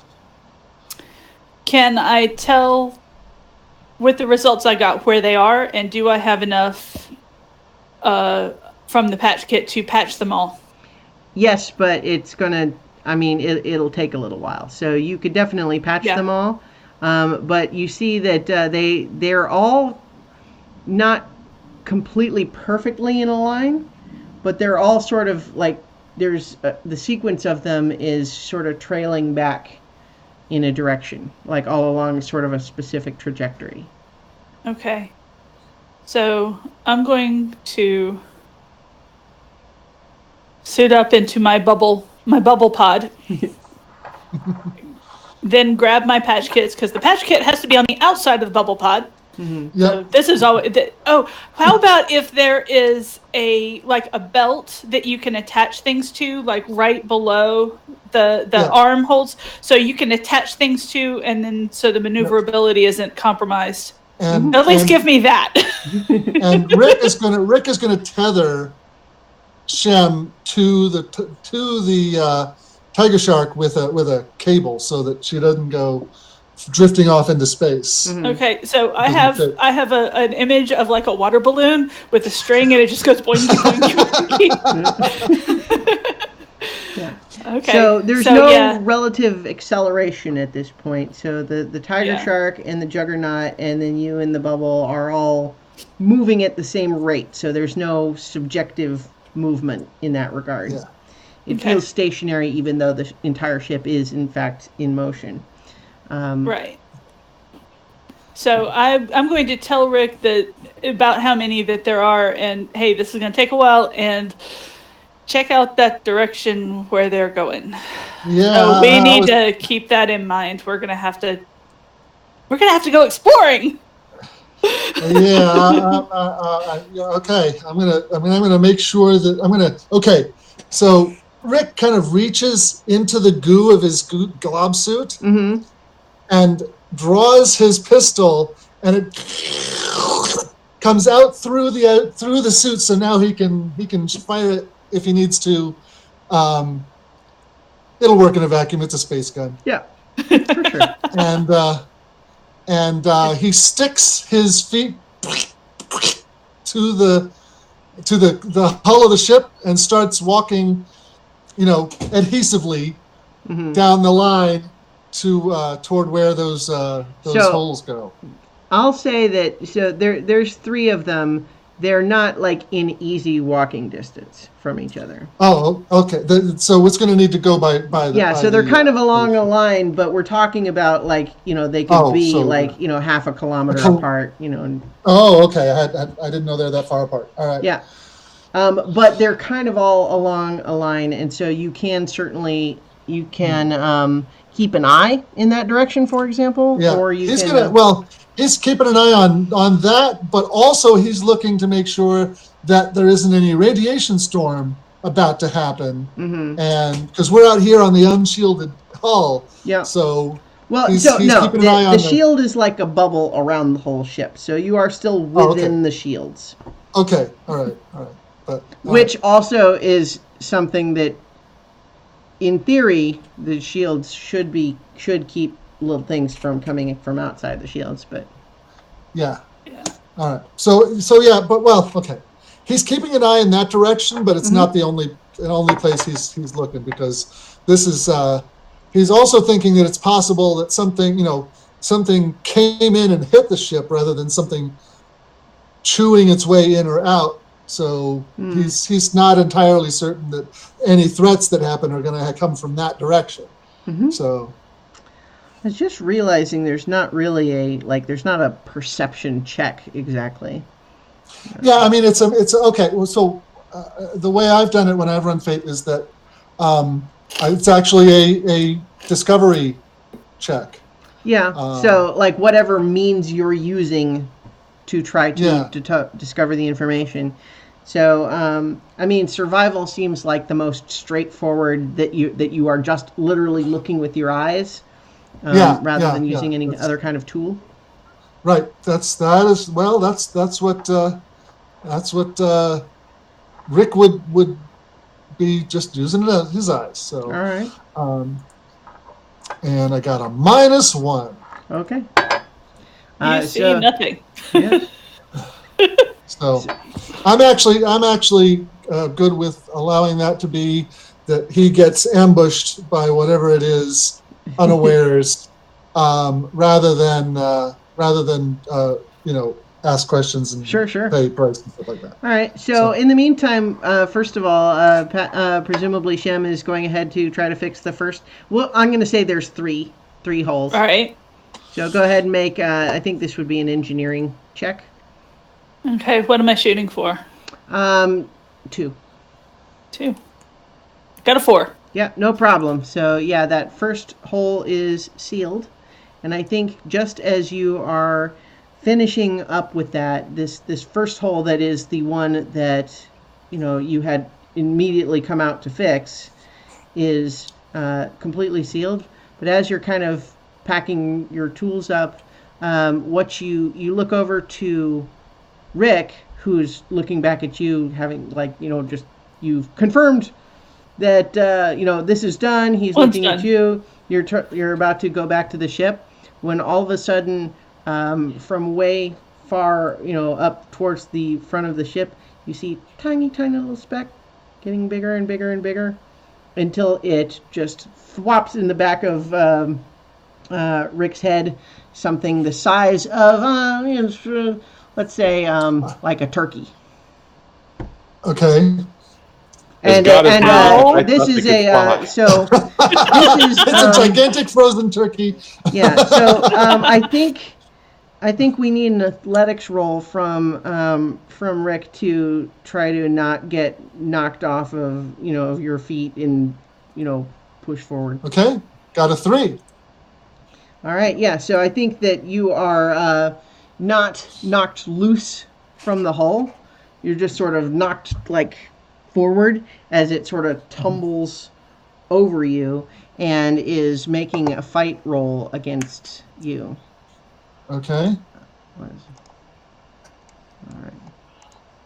Can I tell with the results I got where they are, and do I have enough from from the patch kit to patch them all. Yes, but it's gonna. I mean, it'll take a little while. So you could definitely patch them all, but you see that they're all not completely perfectly in a line, but they're all sort of like there's the sequence of them is sort of trailing back in a direction, like all along sort of a specific trajectory. Okay. So I'm going to suit up into my bubble pod. Then grab my patch kits, because the patch kit has to be on the outside of the bubble pod. Mm-hmm. So this is always. How about if there is a belt that you can attach things to, like right below the arm holds, so you can attach things to, and then so the maneuverability isn't compromised. And at least give me that. And Rick is gonna tether Shem to the tiger shark with a cable so that she doesn't go drifting off into space. Mm-hmm. Okay, so I have an image of like a water balloon with a string, and it just goes boing boing boing. Yeah. Okay. So there's no relative acceleration at this point. So the tiger shark and the juggernaut, and then you and the bubble are all moving at the same rate. So there's no subjective movement in that regard. Yeah. It feels stationary, even though the entire ship is in fact in motion. Right. So I'm going to tell Rick about how many that there are, and hey, this is going to take a while, and check out that direction where they're going. Yeah. So we need to keep that in mind. We're gonna have to go exploring. Okay. I'm gonna make sure that okay. So Rick kind of reaches into the goo of his glob suit and draws his pistol, and it comes out through the suit. So now he can fire it if he needs to. It'll work in a vacuum. It's a space gun. Yeah, for sure. And he sticks his feet to the hull of the ship and starts walking, adhesively down the line toward where those holes go. I'll say that there's three of them. They're not like in easy walking distance from each other. Oh, okay. So it's going to need to go by the... Yeah, so they're kind of along a line, but we're talking about they could be half a kilometer apart, Oh, okay. I didn't know they're that far apart. All right. Yeah. But they're kind of all along a line, and so you can certainly keep an eye in that direction, for example. Yeah. Or you he's keeping an eye on that, but also he's looking to make sure that there isn't any radiation storm about to happen. And because we're out here on the unshielded hull. Yeah. So he's keeping an eye on the shield is like a bubble around the whole ship, so you are still within the shields. Okay. All right. Which also is something that, in theory, the shields should keep little things from coming from outside the shields, but yeah. All right. So okay. He's keeping an eye in that direction, but it's not the only place he's looking, because this is he's also thinking that it's possible that something came in and hit the ship rather than something chewing its way in or out. So he's not entirely certain that any threats that happen are going to come from that direction. So I was just realizing there's not really there's not a perception check exactly. Yeah, I mean it's okay. Well, so the way I've done it when I've run Fate is that it's actually a discovery check. Yeah. So whatever means you're using to try to discover the information. So I mean, survival seems like the most straightforward, that you are just literally looking with your eyes. Rather than using any other kind of tool. Right. That's what Rick would be just using his eyes. So all right. And I got a -1. Okay. You see nothing. Yeah. So I'm actually good with allowing that to be that he gets ambushed by whatever it is unawares, rather than ask questions and Sure. pay price and stuff like that. All right. So in the meantime, first of all, presumably Shem is going ahead to try to fix the first. Well, I'm going to say there's three holes. All right. So go ahead and make. I think this would be an engineering check. Okay. What am I shooting for? 2. 2. Got a 4. Yeah, no problem. So yeah, that first hole is sealed, and I think just as you are finishing up with that, this first hole that is the one that you had immediately come out to fix is completely sealed. But as you're kind of packing your tools up, what you look over to Rick, who's looking back at you, having just you've confirmed that this is done. He's looking at you. You're about to go back to the ship when all of a sudden, from way far up towards the front of the ship, you see tiny little speck getting bigger and bigger and bigger until it just thwops in the back of Rick's head, something the size of let's say like a turkey. Okay. And this is a so this is it's a gigantic frozen turkey. Yeah. So I think we need an athletics roll from Rick to try to not get knocked off of of your feet and push forward. Okay. Got a 3. All right. Yeah. So I think that you are not knocked loose from the hull. You're just sort of knocked forward as it sort of tumbles over you and is making a fight roll against you. Okay. All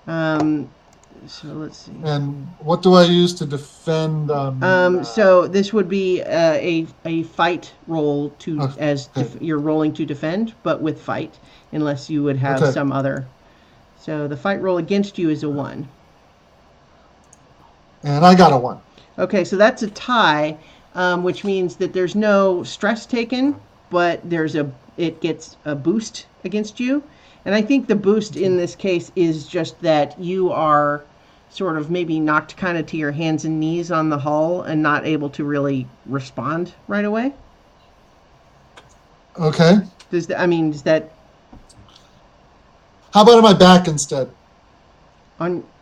right. So let's see. And what do I use to defend? So this would be a fight roll you're rolling to defend, but with fight, unless you would have some other. So the fight roll against you is a 1. And I got a 1. Okay, so that's a tie, which means that there's no stress taken, but it gets a boost against you. And I think the boost in this case is just that you are sort of maybe knocked kind of to your hands and knees on the hull and not able to really respond right away. Okay. Does that... How about on my back instead?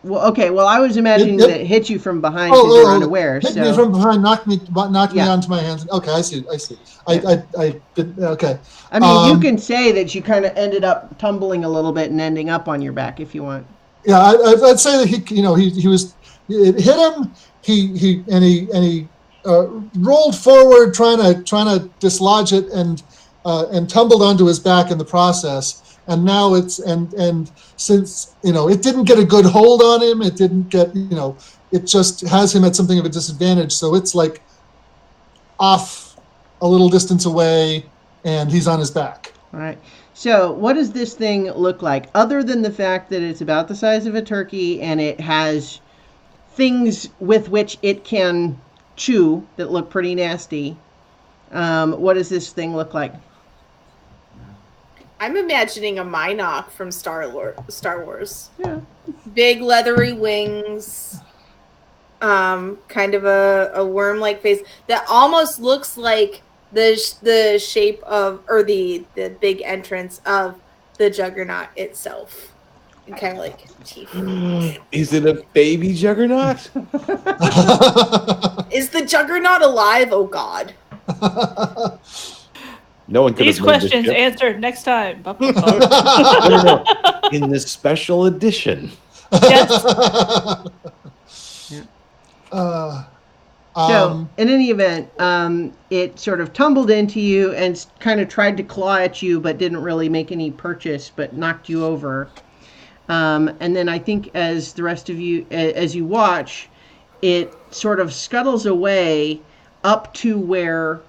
Well, I was imagining that it hit you from behind because you're unaware. Hit me from behind, knocked me onto my hands. Okay, I see. Yeah. I did, okay. I mean, you can say that you kind of ended up tumbling a little bit and ending up on your back if you want. Yeah, I'd say that it hit him. He rolled forward trying to dislodge it and tumbled onto his back in the process. And now since it didn't get a good hold on him, it didn't get it just has him at something of a disadvantage. So it's like off a little distance away, and he's on his back. All right. So what does this thing look like, other than the fact that it's about the size of a turkey and it has things with which it can chew that look pretty nasty? What does this thing look like? I'm imagining a Minoc from Star Wars. Yeah. Big leathery wings, kind of a worm-like face that almost looks like the shape of, or the big entrance of the Juggernaut itself. And kind of like teeth. Is it a baby Juggernaut? Is the Juggernaut alive? Oh God. No one could These have made questions this ship. answered next time. No. In this special edition. Yes. So, in any event, it sort of tumbled into you and kind of tried to claw at you, but didn't really make any purchase, but knocked you over. And then I think as the rest of you, as you watch, it sort of scuttles away up to where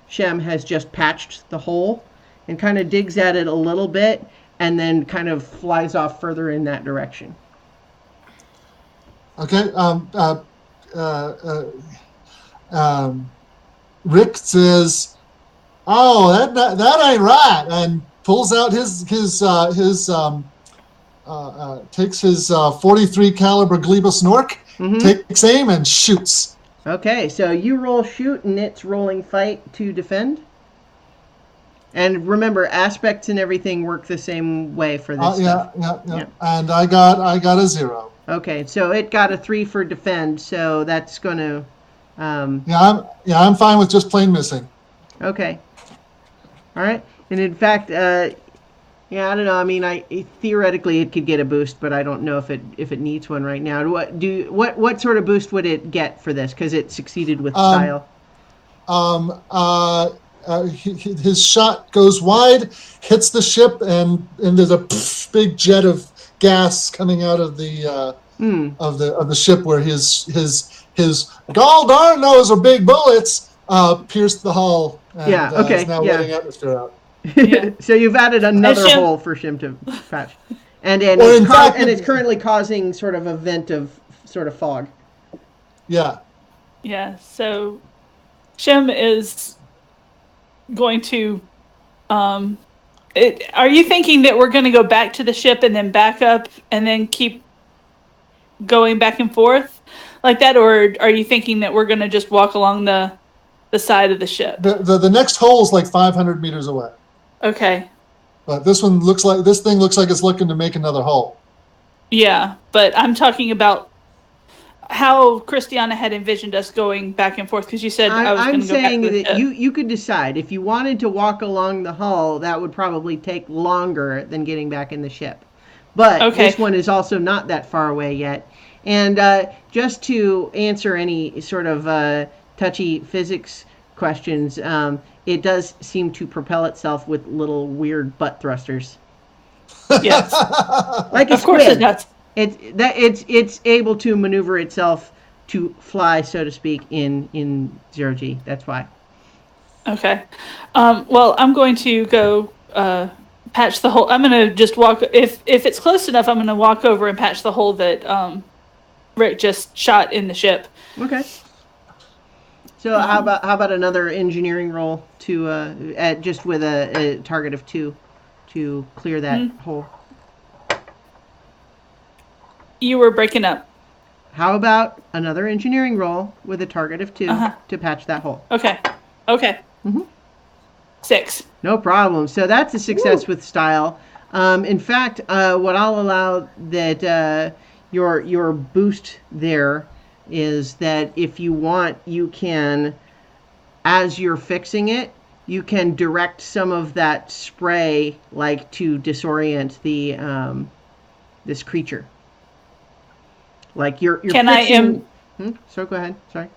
Shem has just patched the hole and kind of digs at it a little bit and then kind of flies off further in that direction. Okay. Rick says, "Oh, that ain't right," and pulls out his takes his 43 caliber Gleba Snork, takes aim and shoots. Okay, so you roll shoot, and it's rolling fight to defend. And remember, aspects and everything work the same way for this stuff. Yeah. And I got a 0. Okay, so it got a 3 for defend, so that's going to. I'm fine with just plain missing. Okay. All right, and in fact, I don't know. I mean, theoretically it could get a boost, but I don't know if it needs one right now. What sort of boost would it get for this? Because it succeeded with style. His shot goes wide, hits the ship, and there's a big jet of gas coming out of the ship, where his gall darn those are big bullets pierced the hull. And, is now letting atmosphere out. So you've added another hole for Shim to patch, and it's currently causing sort of a vent of sort of fog. Yeah. Yeah. So Shim is going to. Are you thinking that we're going to go back to the ship and then back up and then keep going back and forth like that, or are you thinking that we're going to just walk along the side of the ship? The next hole is like 500 meters away. Okay. But this thing looks like it's looking to make another hole. Yeah, but I'm talking about how Christiana had envisioned us going back and forth, because you said I was going to go back to the ship. I'm saying that you could decide. If you wanted to walk along the hull, that would probably take longer than getting back in the ship. But this one is also not that far away yet. And just to answer any sort of touchy physics questions, it does seem to propel itself with little weird butt thrusters. Yes. Like a of course squid. It does. It's able to maneuver itself to fly, so to speak, in 0G. That's why. Okay. Well, I'm going to go patch the hole. I'm going to just walk. If it's close enough, I'm going to walk over and patch the hole that Rick just shot in the ship. Okay. So how about another engineering roll to just with a target of 2 to clear that hole? You were breaking up. How about another engineering roll with a target of 2 to patch that hole? Okay. 6. No problem. So that's a success with style. In fact, what I'll allow that your boost there is that if you want, you can, as you're fixing it, you can direct some of that spray like to disorient the this creature. Like you're fixing... So go ahead. Sorry.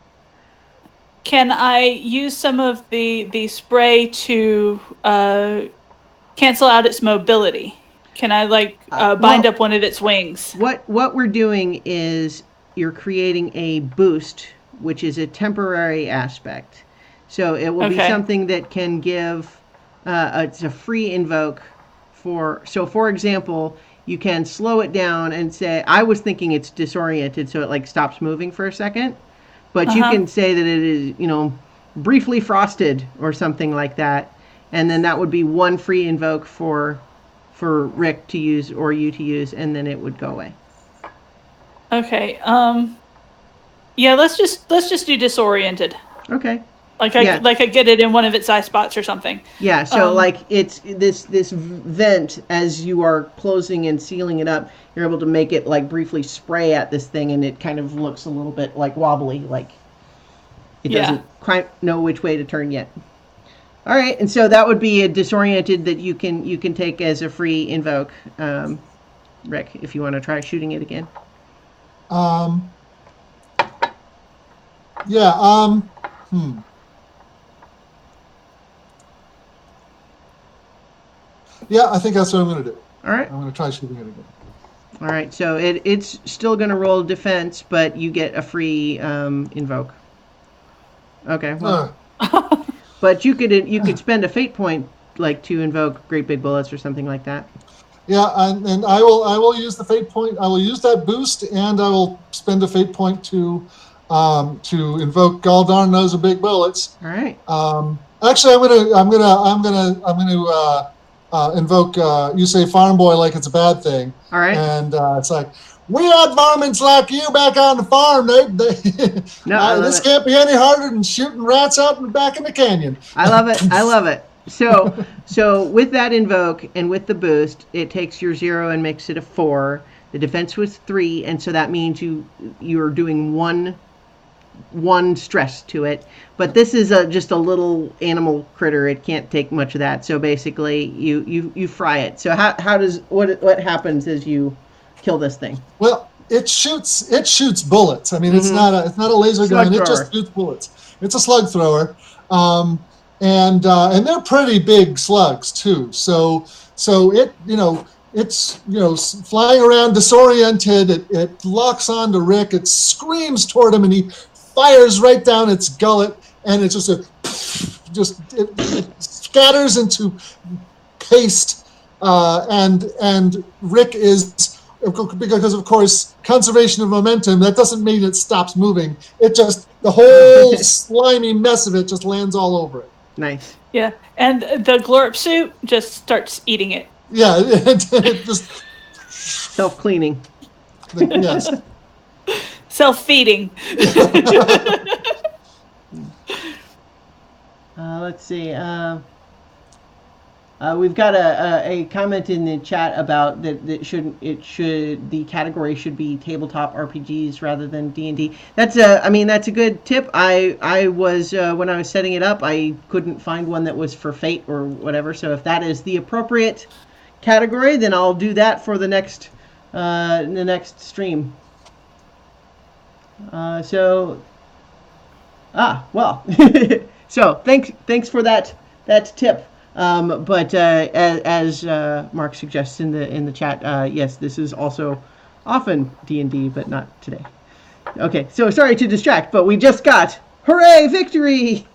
Can I use some of the spray to cancel out its mobility? Can I bind up one of its wings? What we're doing is you're creating a boost, which is a temporary aspect. So it will be something that can give it's a free invoke for example, you can slow it down and say, I was thinking it's disoriented, so it stops moving for a second. But you can say that it is, briefly frosted or something like that. And then that would be one free invoke for Rick to use or you to use, and then it would go away. Okay. Yeah, let's just do disoriented. Okay. I get it in one of its eye spots or something. Yeah, so it's this vent, as you are closing and sealing it up, you're able to make it briefly spray at this thing, and it kind of looks a little bit wobbly, it doesn't quite know which way to turn yet. All right, and so that would be a disoriented that you can take as a free invoke, Rick, if you want to try shooting it again. Yeah, I think that's what I'm going to do. All right. I'm going to try shooting it again. All right, so it's still going to roll defense, but you get a free invoke. Okay, well, but you could spend a fate point to invoke great big bullets or something like that. Yeah, and I will use the fate point. I will use that boost, and I will spend a fate point to invoke Galdar knows a big bullets. All right. Actually, I'm gonna invoke. You say farm boy like it's a bad thing, All right. and it's like we had varmints like you back on the farm. No, I love This it. can't be any harder than shooting rats out in the back in the canyon. I love it. I love it. So with that invoke and with the boost, it takes your 0 and makes it a 4. The defense was 3, and so that means you're doing one stress to it. But this is just a little animal critter. It can't take much of that. So basically, you fry it. So how does what happens as you kill this thing? Well, it shoots bullets. I mean, it's not a laser Slug gun. It thrower. just shoots bullets. It's a slug thrower, and they're pretty big slugs too. So it's flying around disoriented. It locks onto Rick. It screams toward him, and he fires right down its gullet, and it's it scatters into paste, and Rick is, because of course conservation of momentum, that doesn't mean it stops moving. It just, the whole slimy mess of it just lands all over it. Nice. Yeah, and the glorp suit just starts eating it. Yeah, it just Self-cleaning. yes. Self-feeding. Let's see. We've got a comment in the chat about that the category should be tabletop RPGs rather than D&D. That's a good tip. I was when I was setting it up, I couldn't find one that was for Fate or whatever. So if that is the appropriate category, then I'll do that for the next stream. So thanks for that tip. But as Mark suggests in the chat, yes, this is also often D&D, but not today. Okay, so sorry to distract, but we just got hooray victory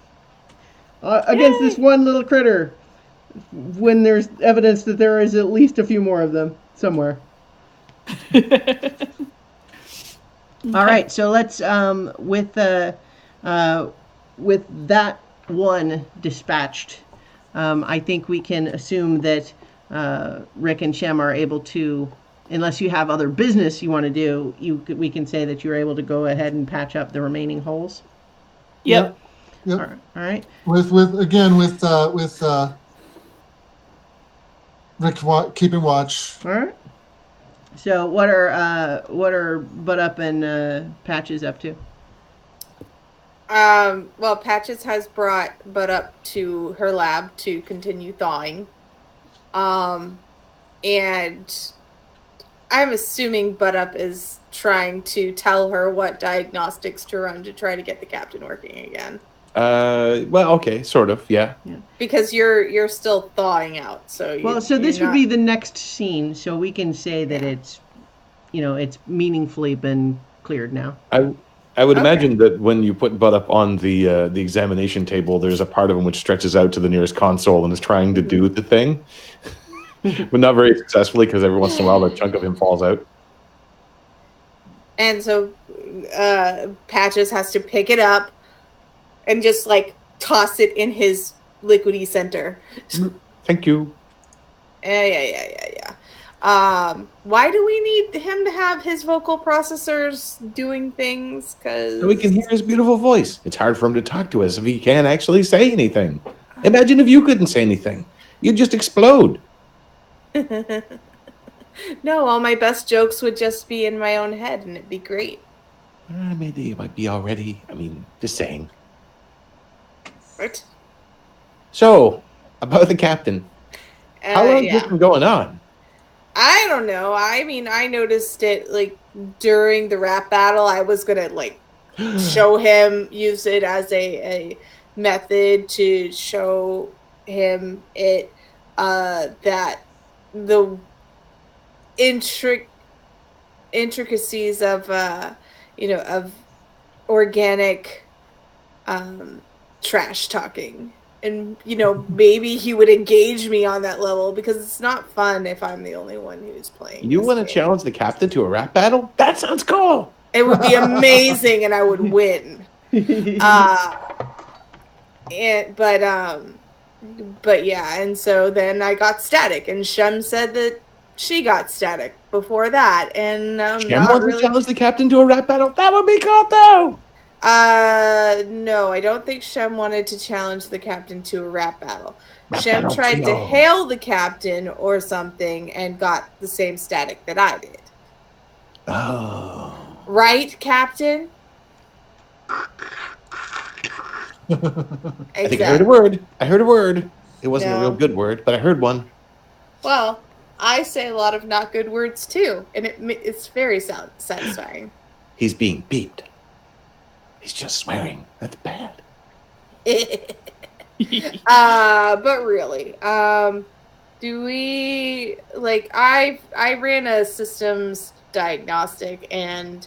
against this one little critter. When there's evidence that there is at least a few more of them somewhere. Okay. All right, so let's with that one dispatched. I think we can assume that Rick and Shem are able to, unless you have other business you want to do, we can say that you're able to go ahead and patch up the remaining holes. Yep. Yep. All right. With Rick keeping watch. All right. So what are Butt Up and Patches up to? Well, Patches has brought Butt Up to her lab to continue thawing. And I'm assuming Butt Up is trying to tell her what diagnostics to run to try to get the captain working again. Well, okay, sort of, yeah. Because you're still thawing out, so this would be the next scene, so we can say that it's meaningfully been cleared now. I would imagine that when you put Butt Up on the examination table, there's a part of him which stretches out to the nearest console and is trying to do the thing, but not very successfully, because every once in a while a chunk of him falls out. And so Patches has to pick it up and just toss it in his liquidy center. Thank you. Yeah. Why do we need him to have his vocal processors doing things? So we can hear his beautiful voice. It's hard for him to talk to us if he can't actually say anything. Imagine if you couldn't say anything. You'd just explode. No, all my best jokes would just be in my own head, and it'd be great. Maybe it might be already. I mean, just saying. Right. So, about the captain. How long has this been going on? I don't know. I mean, I noticed it during the rap battle. I was gonna show him, use it as a method to show him it that the intricacies of of organic trash talking. maybe he would engage me on that level, because it's not fun if I'm the only one who's playing. You want to challenge the captain to a rap battle? That sounds cool. It would be amazing, and I would win. But yeah, and so then I got static, and Shem said that she got static before that, and Shem wants to challenge the captain to a rap battle? That would be cool, though! No, I don't think Shem wanted to challenge the captain to a rap battle. Rap Shem battle, tried to no. hail the captain or something and got the same static that I did. Oh. Right, Captain? I think I heard a word. It wasn't a real good word, but I heard one. Well, I say a lot of not good words too, and it's very satisfying. He's being beeped. He's just swearing. That's bad. But really, do we I ran a systems diagnostic and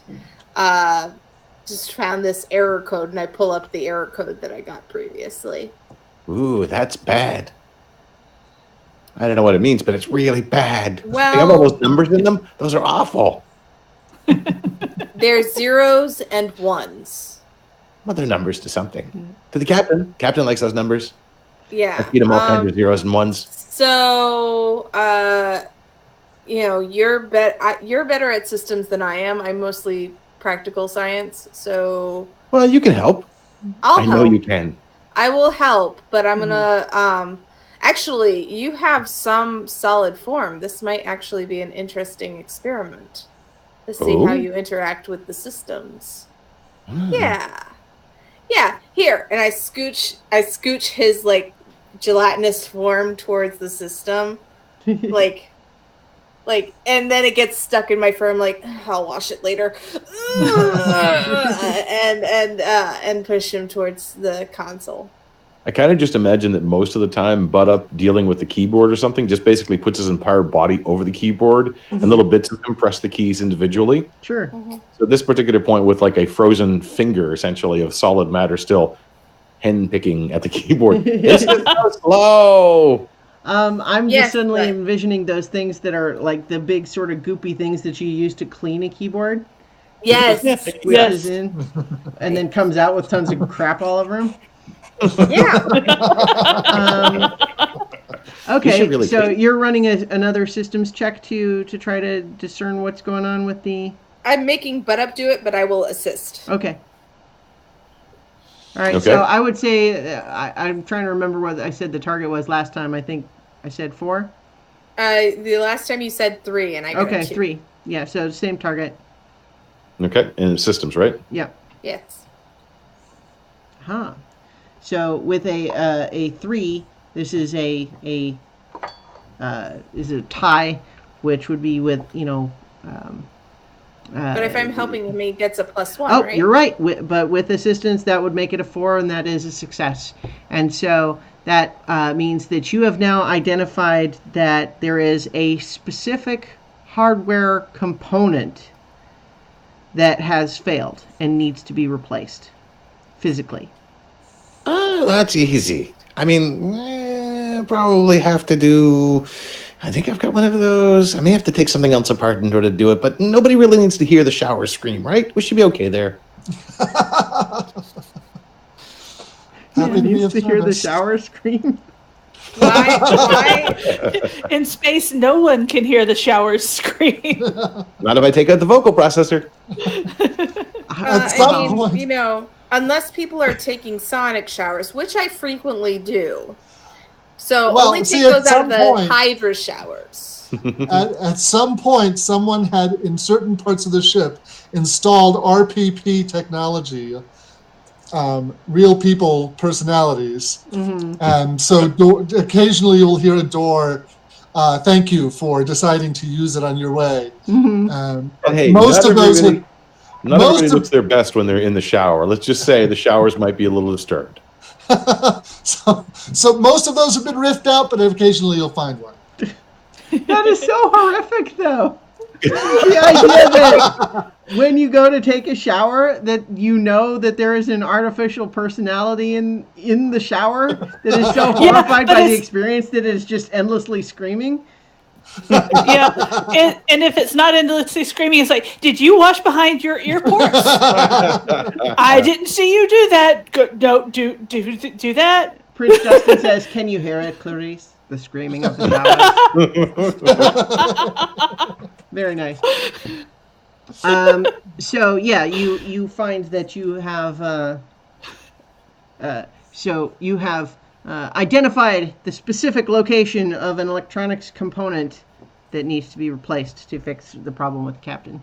just found this error code, and I pull up the error code that I got previously. Ooh, that's bad. I don't know what it means, but it's really bad. Well, they have all those numbers in them. Those are awful. They're zeros and ones. Well, they're numbers to something. To the captain. Captain likes those numbers. Yeah. I feed him all kinds of zeros and ones. So, you're better at systems than I am. I'm mostly practical science, so. Well, you can help. I know you can. I will help, but I'm gonna. Actually, you have some solid form. This might actually be an interesting experiment to see how you interact with the systems. Yeah. Here, and I scooch his gelatinous form towards the system, and then it gets stuck in my firm. I'll wash it later, and push him towards the console. I kind of just imagine that most of the time, Butt Up dealing with the keyboard or something just basically puts his entire body over the keyboard, and little bits of him press the keys individually. Sure. So this particular point with a frozen finger, essentially, of solid matter still hen picking at the keyboard. This is so slow. I'm just suddenly envisioning those things that are the big sort of goopy things that you use to clean a keyboard. Yes. Squishes in, and then comes out with tons of crap all over him. Yeah. Okay, really so you're running another systems check to try to discern what's going on with the. I'm making Butt Up do it, but I will assist. Okay. All right. Okay. So I would say I'm trying to remember what I said the target was last time. I think I said 4. The last time you said 3, and I got 2. 3. Yeah. So same target. Okay, and systems, right? Yeah. Yes. Huh. So with a 3, this is a tie, which would be with but if I'm helping him, he gets a +1. Oh, right? You're right. But with assistance, that would make it a 4, and that is a success. And so that means that you have now identified that there is a specific hardware component that has failed and needs to be replaced physically. Oh, that's easy. I mean, probably have to do. I think I've got one of those. I may have to take something else apart in order to do it, but nobody really needs to hear the shower scream, right? We should be okay there. Nobody needs to hear the shower scream. Why? In space, no one can hear the shower scream. Not if I take out the vocal processor. Unless people are taking sonic showers, which I frequently do. So only take those out of the Hydra showers. At some point, someone had, in certain parts of the ship, installed RPP technology, real people personalities. Mm-hmm. And so occasionally you'll hear a door, thank you for deciding to use it on your way. Mm-hmm. Hey, most of those... Not everybody looks their best when they're in the shower. Let's just say the showers might be a little disturbed. So most of those have been riffed out, but occasionally you'll find one. That is so horrific, though. The idea that when you go to take a shower, that you know that there is an artificial personality in the shower that is so horrified but by the it's- experience that it is just endlessly screaming. Yeah, and if it's not endlessly screaming, it's like, did you wash behind your ear ports? I didn't see you do that. No, do that. Prince Justin says, "Can you hear it, Clarice? The screaming of the shower." Very nice. So yeah, you find that you have identified the specific location of an electronics component that needs to be replaced to fix the problem with the captain.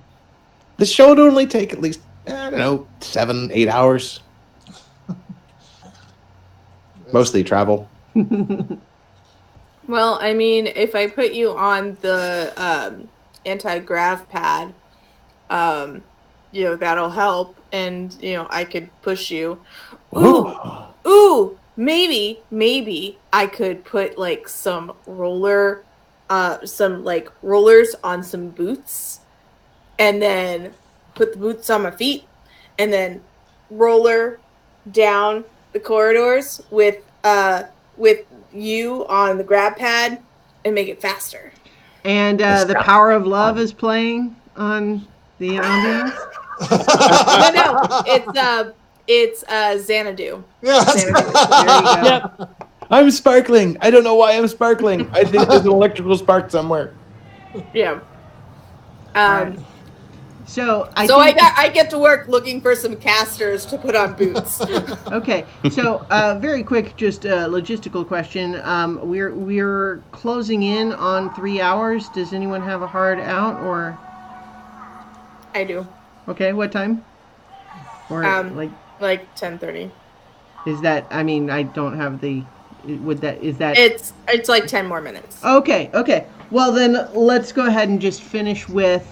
The show would only take at least, I don't know, 7-8 hours. Mostly travel. Well, I mean, if I put you on the anti-grav pad, that'll help, and I could push you. Ooh, maybe I could put like some rollers on some boots, and then put the boots on my feet, and then roller down the corridors with you on the grab pad and make it faster. And the Power of Love is playing on the ambiance. No, it's Xanadu. Yeah. There you go. Yep. I'm sparkling. I don't know why I'm sparkling. I think there's an electrical spark somewhere. Yeah. So I get to work looking for some casters to put on boots. Okay, so very quick, just a logistical question. We're closing in on 3 hours. Does anyone have a hard out, or? I do. Okay, what time? Or like 10:30. is that? I mean, I don't have the. Is that? It's like 10 more minutes. Okay. Well, then let's go ahead and just finish with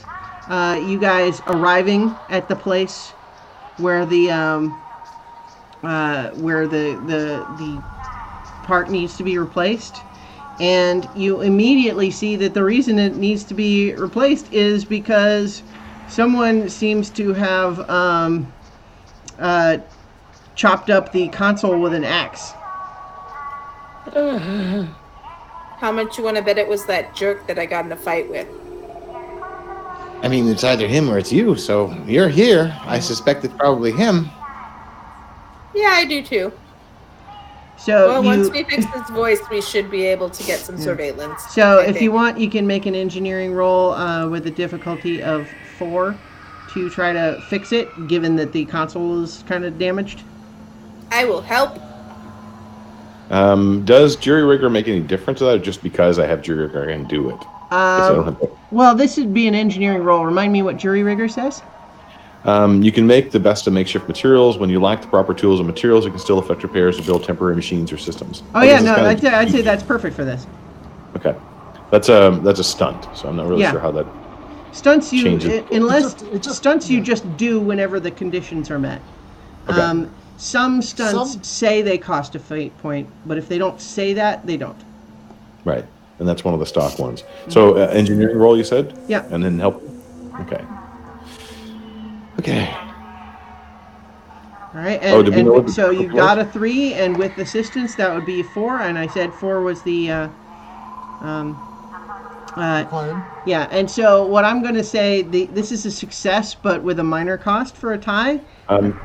you guys arriving at the place where the part needs to be replaced, and you immediately see that the reason it needs to be replaced is because someone seems to have chopped up the console with an axe. How much you want to bet it was that jerk that I got in a fight with? I mean, it's either him or it's you, so you're here. I suspect it's probably him. Yeah, I do too. So once we fix his voice, we should be able to get some surveillance. So if you want, you can make an engineering roll with a difficulty of 4 to try to fix it, given that the console is kind of damaged. I will help. Does jury rigor make any difference to that, or just because I have jury rigor, I can do it? Well, this would be an engineering roll. Remind me what jury rigor says. You can make the best of makeshift materials. When you lack the proper tools and materials, it can still affect repairs to build temporary machines or systems. Oh yeah, no, I'd say that's perfect for this. Okay, that's a stunt, so I'm not really sure how that stunts you changes. Stunts you just do whenever the conditions are met. Okay. Some stunts say they cost a fate point, but if they don't say that, they don't. Right, and that's one of the stock ones. So engineering roll, you said? Yeah. And then help. Okay. All right, and so you was? got a 3, and with assistance, that would be 4. And I said 4 was the yeah. And so what I'm going to say, this is a success, but with a minor cost for a tie.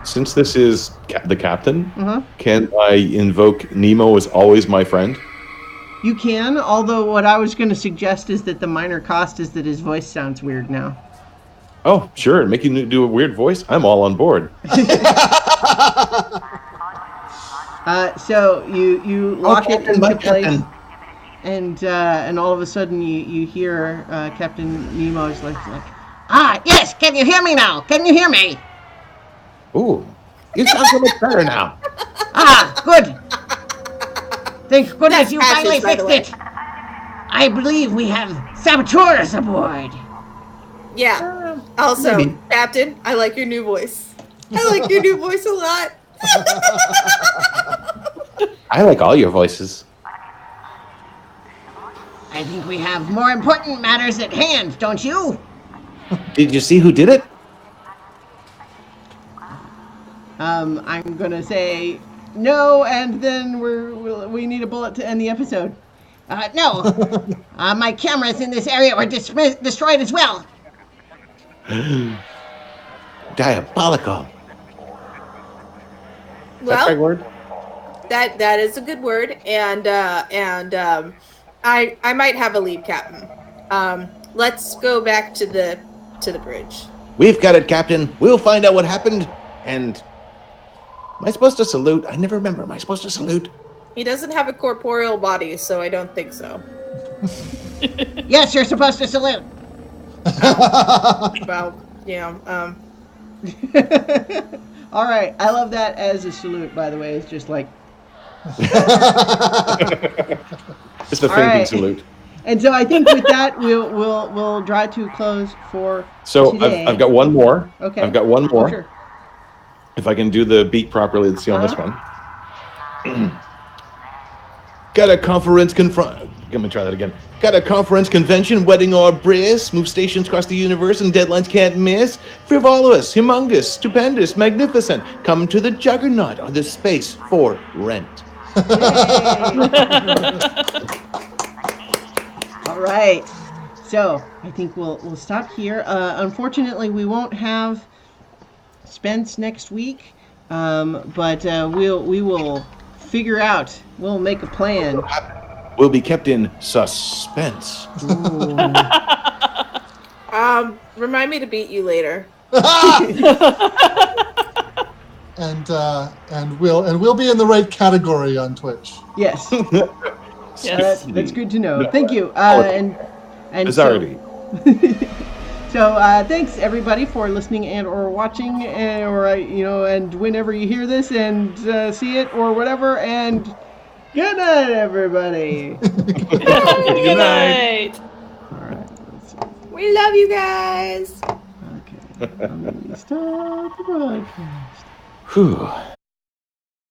Since this is the captain, can I invoke Nemo as always my friend? You can, although what I was going to suggest is that the minor cost is that his voice sounds weird now. Oh, sure. Make you do a weird voice? I'm all on board. So you lock it into place, and all of a sudden you hear Captain Nemo's like, yes, can you hear me now? Can you hear me? Ooh, you sound so much better now. Good. Thank goodness you Patches, finally by the fixed it. I believe we have saboteurs aboard. Yeah. Also, maybe. Captain, I like your new voice. I like your new voice a lot. I like all your voices. I think we have more important matters at hand, don't you? Did you see who did it? I'm gonna say no, and then we need a bullet to end the episode. No. My cameras in this area were destroyed as well. Diabolical. Is that the right Well, word? that is a good word, and I might have a lead, Captain. Let's go back to the bridge. We've got it, Captain. We'll find out what happened. And am I supposed to salute? I never remember. Am I supposed to salute? He doesn't have a corporeal body, so I don't think so. Yes, you're supposed to salute. Well, yeah. All right, I love that as a salute. By the way, it's just like It's the All fainting right. salute. And so I think with that we'll draw to a close for So today. I've got one more. Okay. I've got one more. Sure. If I can do the beat properly, let's see on this one. Got a conference Let me try that again. Got a conference, convention, wedding or bris, move stations across the universe and deadlines can't miss. Frivolous, humongous, stupendous, magnificent. Come to the juggernaut or the space for rent. All right. So I think we'll stop here. Unfortunately, we won't have Spence next week, but we will figure out. We'll make a plan. Will be kept in suspense. Remind me to beat you later. And we'll be in the right category on Twitch. Yes. Yes. That's good to know. Thank you. And Bizarrety. So thanks everybody for listening and or watching and whenever you hear this and see it or whatever, and good night everybody. Good night. All right. Let's see. We love you guys. Okay. Let me start the broadcast. Whew.